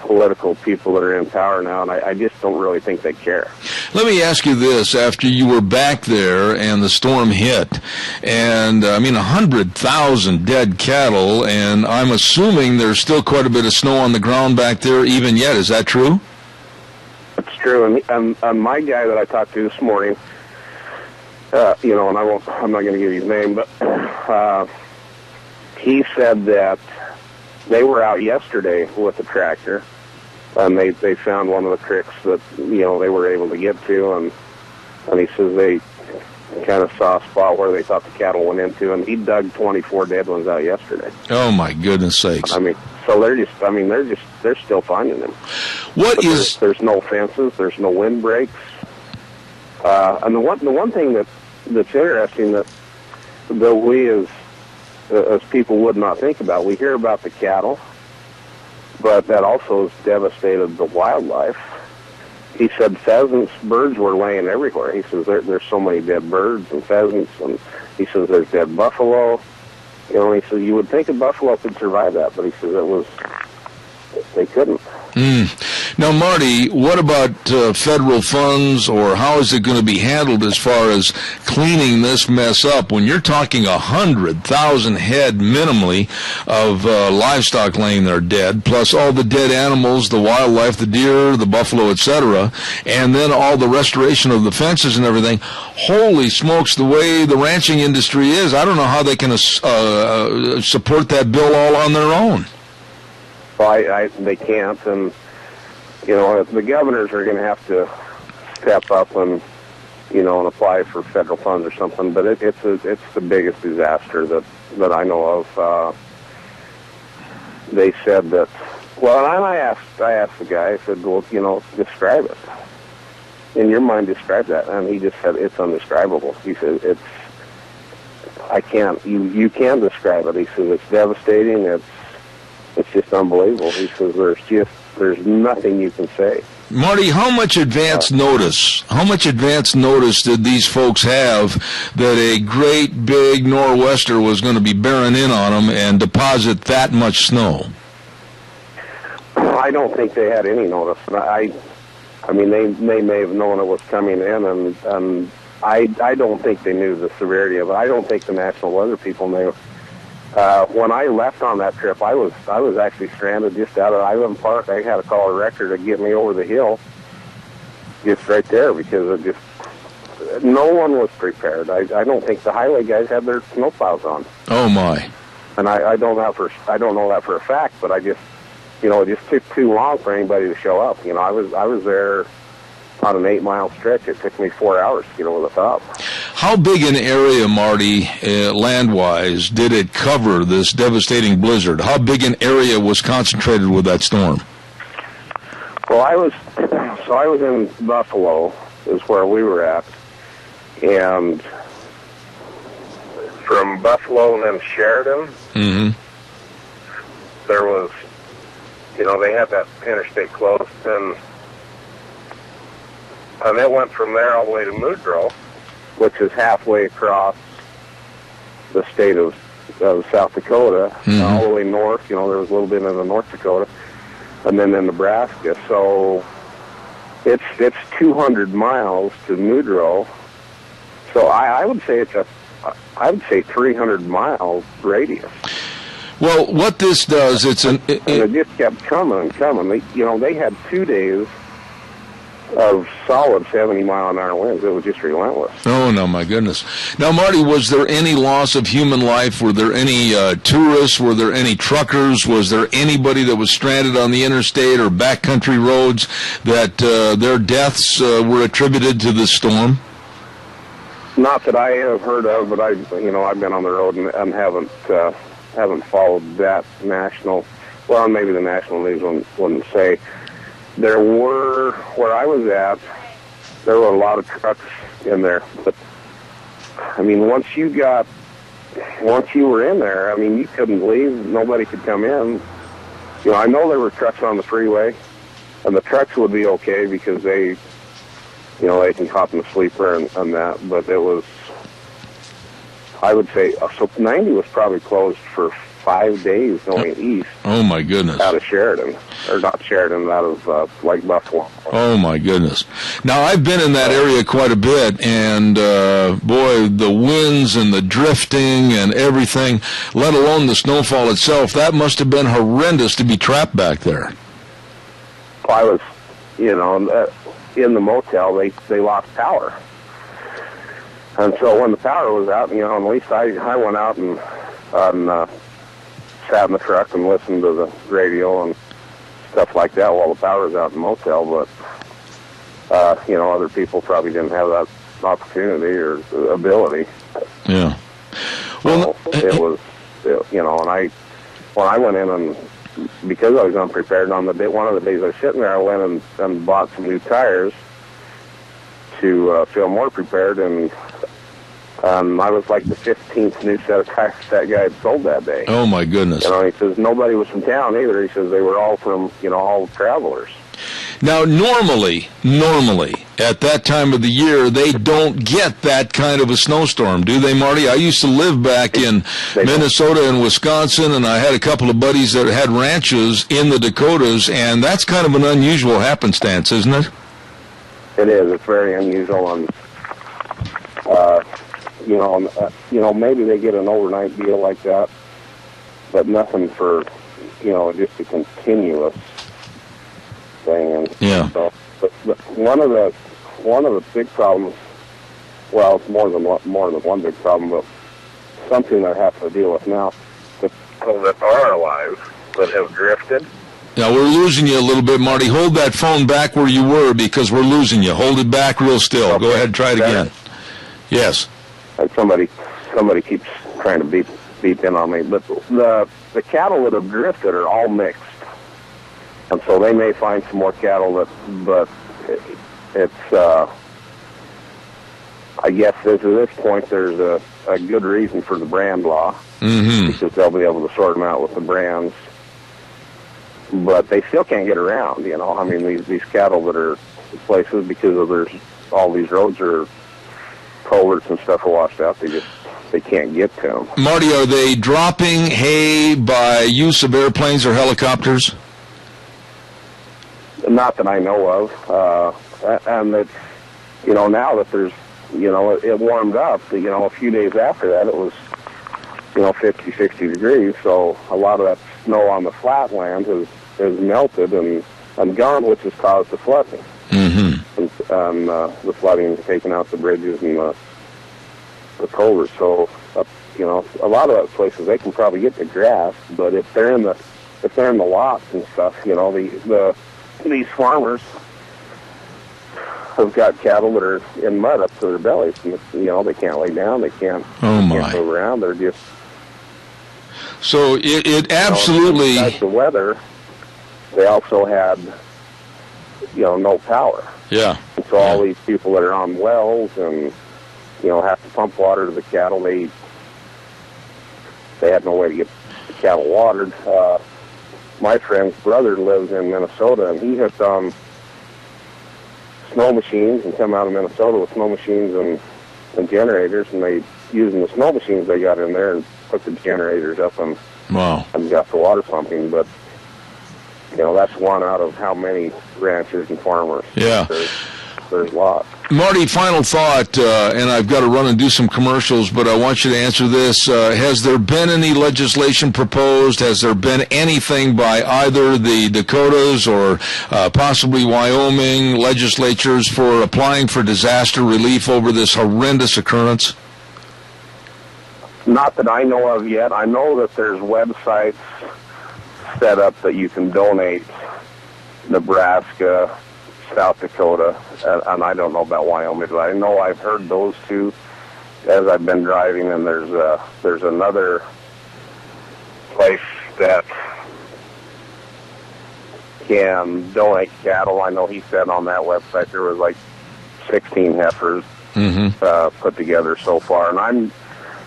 political people that are in power now, and I just don't really think they care. Let me ask you this. After you were back there and the storm hit, and, 100,000 dead cattle, and I'm assuming there's still quite a bit of snow on the ground back there even yet. Is that true? It's true, and my guy that I talked to this morning, you know, and I'm not going to give you his name, but he said that they were out yesterday with the tractor, and they found one of the creeks that, you know, they were able to get to, and he says they kind of saw a spot where they thought the cattle went into, and he dug 24 dead ones out yesterday. Oh my goodness sakes! I mean, so they're still finding them. There's no fences, there's no windbreaks, and the one thing that's interesting that we as people would not think about. We hear about the cattle, but that also has devastated the wildlife. he said pheasants, birds were laying everywhere. He says there's so many dead birds and pheasants, and he says there's dead buffalo. You know, he says you would think a buffalo could survive that, but he says they couldn't. Now, Marty, what about federal funds, or how is it going to be handled as far as cleaning this mess up? When you're talking 100,000 head minimally of livestock laying there dead, plus all the dead animals, the wildlife, the deer, the buffalo, etc., and then all the restoration of the fences and everything, holy smokes, the way the ranching industry is, I don't know how they can support that bill all on their own. Well, they can't, and you know the governors are going to have to step up and and apply for federal funds or something. But it's the biggest disaster that I know of. They said that. Well, and I asked the guy. I said, well, describe it. In your mind, describe that, and he just said it's undescribable. He said I can't. You can describe it. He said it's devastating. It's just unbelievable. He says there's nothing you can say. Marty, how much advance notice did these folks have that a great big nor'wester was going to be bearing in on them and deposit that much snow? I don't think they had any notice. I mean, they may have known it was coming in, and I don't think they knew the severity of it. I don't think the National Weather people knew. When I left on that trip, I was actually stranded just out of Island Park. I had to call a wrecker to get me over the hill, just right there, because no one was prepared. I don't think the highway guys had their snowplows on. Oh my! And I don't know that for a fact, but it just took too long for anybody to show up. I was there on an 8-mile stretch. It took me 4 hours to get over the top. How big an area, Marty, land-wise, did it cover, this devastating blizzard? How big an area was concentrated with that storm? Well, I was in Buffalo, is where we were at, and from Buffalo and then Sheridan, there was, they had that interstate closed, and it went from there all the way to Muldrow, which is halfway across the state of South Dakota, all the way north. There was a little bit in the North Dakota, and then in Nebraska. So it's 200 miles to Muldrow. So I would say I would say 300 mile radius. Well, what this does, and it just kept coming and coming. They had 2 days of solid 70-mile-an-hour winds. It was just relentless. Oh, no, my goodness. Now, Marty, was there any loss of human life? Were there any tourists? Were there any truckers? Was there anybody that was stranded on the interstate or backcountry roads that their deaths were attributed to this storm? Not that I have heard of, but I've been on the road and haven't followed that national. Well, maybe the national news wouldn't say. There were, where I was at, there were a lot of trucks in there. But, I mean, once you were in there, I mean, you couldn't leave. Nobody could come in. I know there were trucks on the freeway, and the trucks would be okay because they can hop in the sleeper and that. But it was, I would say, so 90 was probably closed for 5 days going east. Oh, my goodness. Out of Sheridan. Or not Sheridan, out of Lake Buffalo. Oh, my goodness. Now, I've been in that area quite a bit, and, boy, the winds and the drifting and everything, let alone the snowfall itself, that must have been horrendous to be trapped back there. I was, in the motel, they lost power. And so when the power was out, at least I went out and sat in the truck and listened to the radio and stuff like that while the power was out in the motel. But, other people probably didn't have that opportunity or ability. Yeah. Well, it was, and when I went in and because I was unprepared on one of the days I was sitting there, I went and bought some new tires to feel more prepared, and I was like the 15th new set of tires that guy had sold that day. Oh, my goodness. He says nobody was from town either. He says they were all from, all travelers. Now, normally, at that time of the year, they don't get that kind of a snowstorm, do they, Marty? I used to live back in Minnesota and Wisconsin, and I had a couple of buddies that had ranches in the Dakotas, and that's kind of an unusual happenstance, isn't it? It is. It's very unusual, and maybe they get an overnight deal like that, but nothing for, just a continuous thing. And so, but one of the big problems, well, it's more than one big problem, but something that I have to deal with now, the people that are alive that have drifted. Now, we're losing you a little bit, Marty. Hold that phone back where you were because we're losing you. Hold it back real still. Okay. Go ahead and try it again. Yes. And somebody keeps trying to beep in on me. But the cattle that have drifted are all mixed. And so they may find some more cattle but it's, I guess at this point there's a good reason for the brand law. Mm-hmm. Because they'll be able to sort them out with the brands. But they still can't get around, I mean, these cattle that are places because of there's all these roads are culverts and stuff are washed out. They can't get to them. Marty, are they dropping hay by use of airplanes or helicopters? Not that I know of. And it's, now that there's, it warmed up, a few days after that it was, 50, 60 degrees. So a lot of that snow on the flatland has melted and gone, which has caused the flooding. Mm-hmm. And the flooding taking out the bridges and the culverts. So, a lot of those places they can probably get the grass, but if they're in the lots and stuff, these farmers have got cattle that are in mud up to their bellies, and they can't lay down, they can't move around. They're just so it absolutely. Besides the weather, they also had no power. Yeah. And so all these people that are on wells and have to pump water to the cattle, they had no way to get the cattle watered. My friend's brother lives in Minnesota, and he hooked on snow machines and come out of Minnesota with snow machines and generators, and they using the snow machines they got in there and put the generators up and got the water pumping. But that's one out of how many ranchers and farmers. Yeah. There's lots. Marty, final thought, and I've got to run and do some commercials, but I want you to answer this. Has there been any legislation proposed? Has there been anything by either the Dakotas or possibly Wyoming legislatures for applying for disaster relief over this horrendous occurrence? Not that I know of yet. I know that there's websites set up that you can donate Nebraska, South Dakota, and I don't know about Wyoming, but I know I've heard those two as I've been driving, and there's another place that can donate cattle. I know he said on that website there was like 16 heifers put together so far, and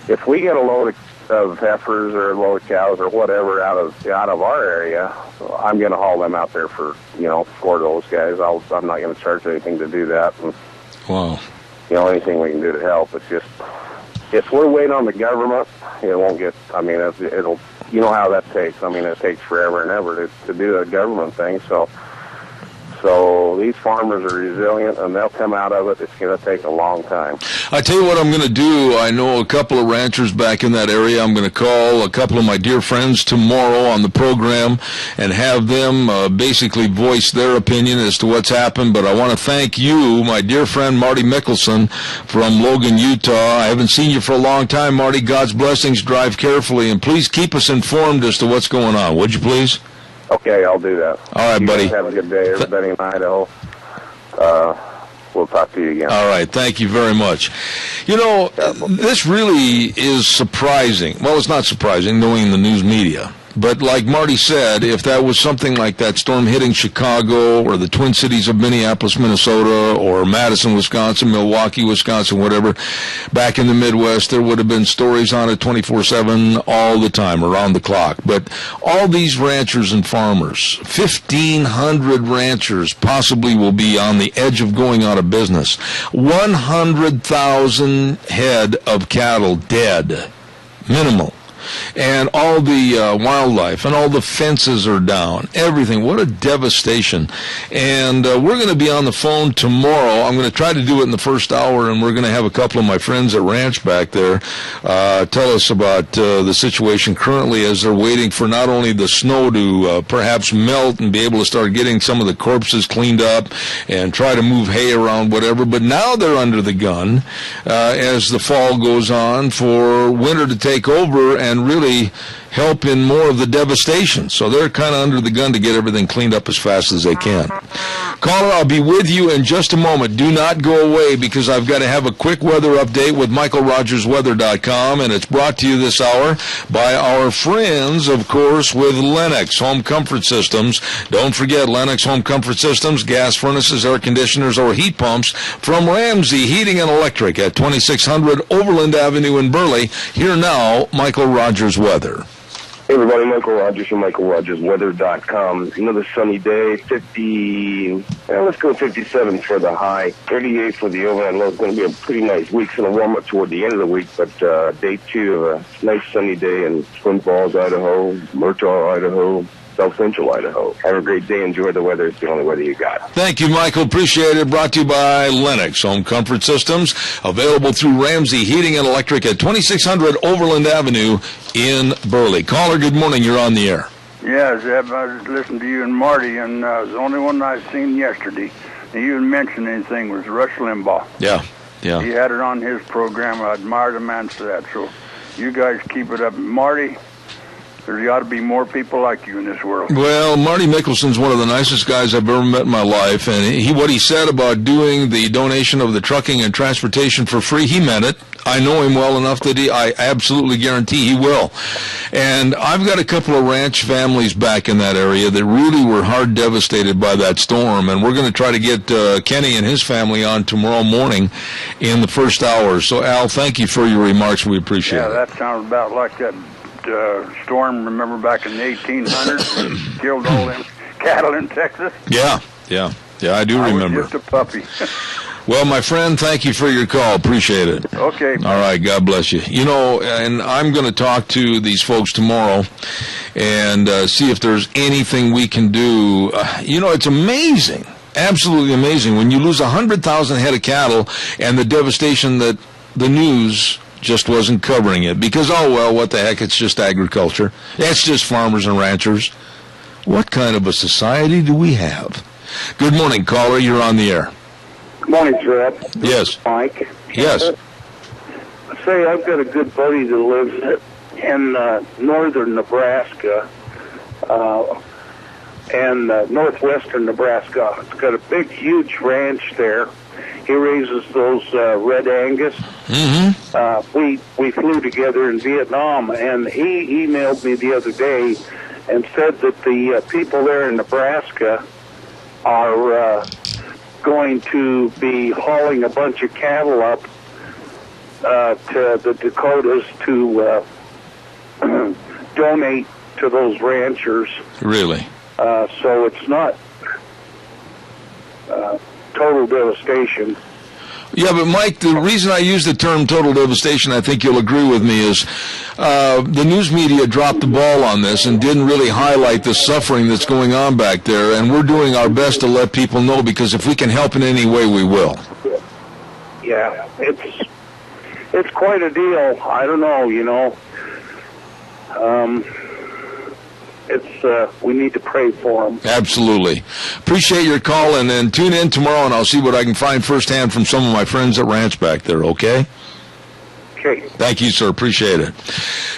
if we get a load of heifers or a load of cows or whatever out of our area, I'm going to haul them out there for those guys. I'm not going to charge anything to do that. And, wow. Anything we can do to help. It's just if we're waiting on the government, it won't get. I mean, it'll. You know how that takes. I mean, it takes forever and ever to do a government thing. So these farmers are resilient, and they'll come out of it. It's going to take a long time. I tell you what I'm going to do. I know a couple of ranchers back in that area. I'm going to call a couple of my dear friends tomorrow on the program and have them basically voice their opinion as to what's happened. But I want to thank you, my dear friend Marty Mickelson from Logan, Utah. I haven't seen you for a long time, Marty. God's blessings. Drive carefully, and please keep us informed as to what's going on. Would you please? Okay, I'll do that. All right, buddy. Have a good day, everybody in Idaho. We'll talk to you again. All right, thank you very much. This really is surprising. Well, it's not surprising, knowing the news media. But like Marty said, if that was something like that storm hitting Chicago or the Twin Cities of Minneapolis, Minnesota, or Madison, Wisconsin, Milwaukee, Wisconsin, whatever, back in the Midwest, there would have been stories on it 24/7 all the time, around the clock. But all these ranchers and farmers, 1,500 ranchers possibly will be on the edge of going out of business. 100,000 head of cattle dead, minimal. And all the wildlife and all the fences are down. Everything. What a devastation. And we're going to be on the phone tomorrow. I'm going to try to do it in the first hour, and we're going to have a couple of my friends at Ranch back there tell us about the situation currently as they're waiting for not only the snow to perhaps melt and be able to start getting some of the corpses cleaned up and try to move hay around, whatever, but now they're under the gun as the fall goes on for winter to take over and really help in more of the devastation. So they're kind of under the gun to get everything cleaned up as fast as they can. Caller, I'll be with you in just a moment. Do not go away because I've got to have a quick weather update with MichaelRogersWeather.com, and it's brought to you this hour by our friends, of course, with Lennox Home Comfort Systems. Don't forget Lennox Home Comfort Systems, gas furnaces, air conditioners, or heat pumps from Ramsey Heating and Electric at 2600 Overland Avenue in Burley. Here now, Michael Rogers Weather. Hey everybody, Michael Rogers from MichaelRogersWeather.com. Another sunny day, 57 for the high, 38 for the overnight low. It's going to be a pretty nice week. It's going to warm up toward the end of the week, but day 2 of a nice sunny day in Twin Falls, Idaho, Murtaugh, Idaho, South Central Idaho. Have a great day. Enjoy the weather. It's the only weather you got. Thank you, Michael. Appreciate it. Brought to you by Lennox Home Comfort Systems. Available through Ramsey Heating and Electric at 2600 Overland Avenue in Burley. Caller, good morning. You're on the air. Yeah, Zeb, I was listening to you and Marty, and the only one I've seen yesterday that you didn't mention anything was Rush Limbaugh. Yeah. He had it on his program. I admire the man for that. So you guys keep it up. Marty, there ought to be more people like you in this world. Well, Marty Mickelson's one of the nicest guys I've ever met in my life, and what he said about doing the donation of the trucking and transportation for free, he meant it. I know him well enough that I absolutely guarantee he will. And I've got a couple of ranch families back in that area that really were hard devastated by that storm, and we're going to try to get Kenny and his family on tomorrow morning in the first hour. So, Al, thank you for your remarks. We appreciate it. Yeah, that sounds about like that storm, remember, back in the 1800s, killed all them cattle in Texas. Yeah, I do remember. I was just a puppy. Well, my friend, thank you for your call. Appreciate it. Okay. All right, God bless you. You know, and I'm going to talk to these folks tomorrow and see if there's anything we can do. It's amazing, absolutely amazing, when you lose 100,000 head of cattle and the devastation that the news just wasn't covering it because, what the heck, it's just agriculture. It's just farmers and ranchers. What kind of a society do we have? Good morning, caller. You're on the air. Good morning, Fred. Yes. Mike. Yes. Say, I've got a good buddy that lives in northern Nebraska and northwestern Nebraska. It's got a big, huge ranch there. He raises those Red Angus. Mm-hmm. We flew together in Vietnam, and he emailed me the other day and said that the people there in Nebraska are going to be hauling a bunch of cattle up to the Dakotas to donate to those ranchers. Really? So it's not total devastation. Yeah, but Mike, the reason I use the term total devastation, I think you'll agree with me, is the news media dropped the ball on this and didn't really highlight the suffering that's going on back there, and we're doing our best to let people know, because if we can help in any way, we will. Yeah, it's quite a deal. I don't know, we need to pray for them. Absolutely. Appreciate your call, and then tune in tomorrow, and I'll see what I can find firsthand from some of my friends at Ranch back there, okay? Okay. Thank you, sir. Appreciate it.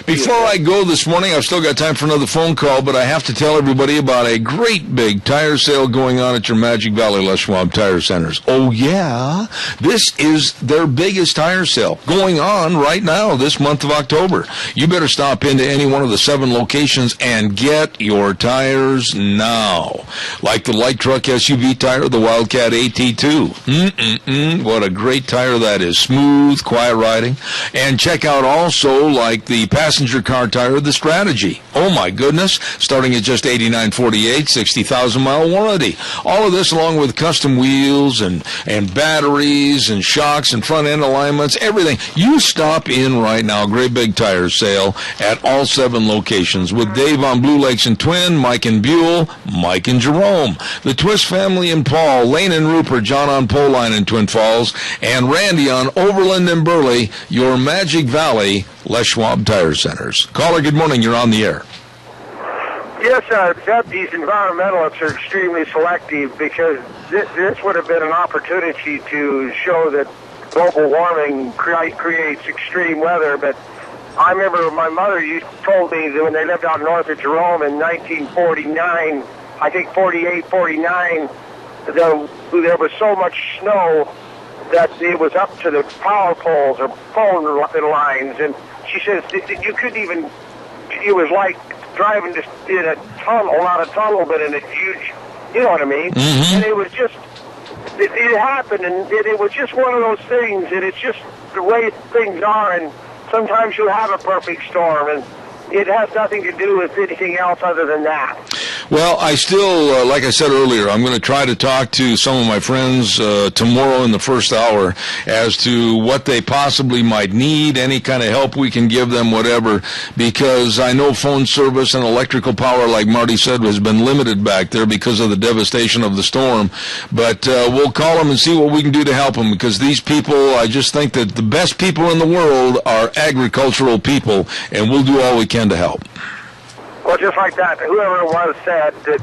Before I go this morning, I've still got time for another phone call, but I have to tell everybody about a great big tire sale going on at your Magic Valley Les Schwab Tire Centers. Oh, yeah. This is their biggest tire sale going on right now this month of October. You better stop into any one of the 7 locations and get your tires now. Like the light truck SUV tire, the Wildcat AT2. What a great tire that is. Smooth, quiet riding. And check out also like the passenger car tire, the Strategy. Oh my goodness, starting at just $89.48, 60,000-mile warranty. All of this along with custom wheels and batteries and shocks and front end alignments, everything. You stop in right now, great big tire sale at all 7 locations with Dave on Blue Lakes and Twin, Mike and Buell, Mike and Jerome, the Twist family and Paul, Lane and Rupert, John on Poline and Twin Falls, and Randy on Overland and Burley, your Magic Valley Les Schwab Tire Centers. Caller, good morning. You're on the air. Yes, these environmentalists are extremely selective because this would have been an opportunity to show that global warming creates extreme weather. But I remember my mother told me that when they lived out north of Jerome in 1949, I think 48, 49, there was so much snow that it was up to the power poles or phone lines. And she says you couldn't even, it was like driving just in a tunnel, not a tunnel, but in a huge, you know what I mean? Mm-hmm. And it was just, it happened, and it was just one of those things, and it's just the way things are, and sometimes you have a perfect storm, and it has nothing to do with anything else other than that. Well, I still, like I said earlier, I'm going to try to talk to some of my friends tomorrow in the first hour as to what they possibly might need, any kind of help we can give them, whatever, because I know phone service and electrical power, like Marty said, has been limited back there because of the devastation of the storm. But we'll call them and see what we can do to help them, because these people, I just think that the best people in the world are agricultural people, and we'll do all we can to help. Well, just like that, whoever it was said that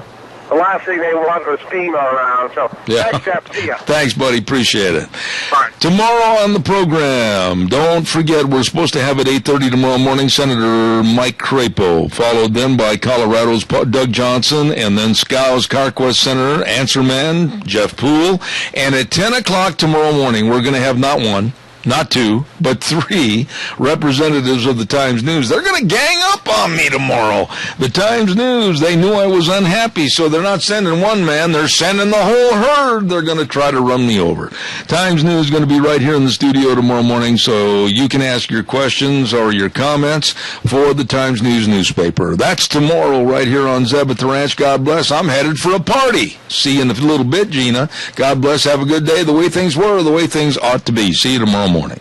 the last thing they wanted was FEMA around. So, yeah. Thanks, Jeff. See ya. Thanks, buddy. Appreciate it. Bye. Tomorrow on the program, don't forget, we're supposed to have at 8:30 tomorrow morning Senator Mike Crapo, followed then by Colorado's Doug Johnson, and then SCOW's CarQuest Senator, Answer Man, Jeff Poole. And at 10 o'clock tomorrow morning, we're going to have not one, not 2, but 3 representatives of the Times News. They're going to gang up on me tomorrow. The Times News, they knew I was unhappy, so they're not sending one man, they're sending the whole herd. They're going to try to run me over. Times News is going to be right here in the studio tomorrow morning, so you can ask your questions or your comments for the Times News newspaper. That's tomorrow right here on Zeb at the Ranch. God bless. I'm headed for a party. See you in a little bit, Gina. God bless. Have a good day. The way things were, the way things ought to be. See you tomorrow morning.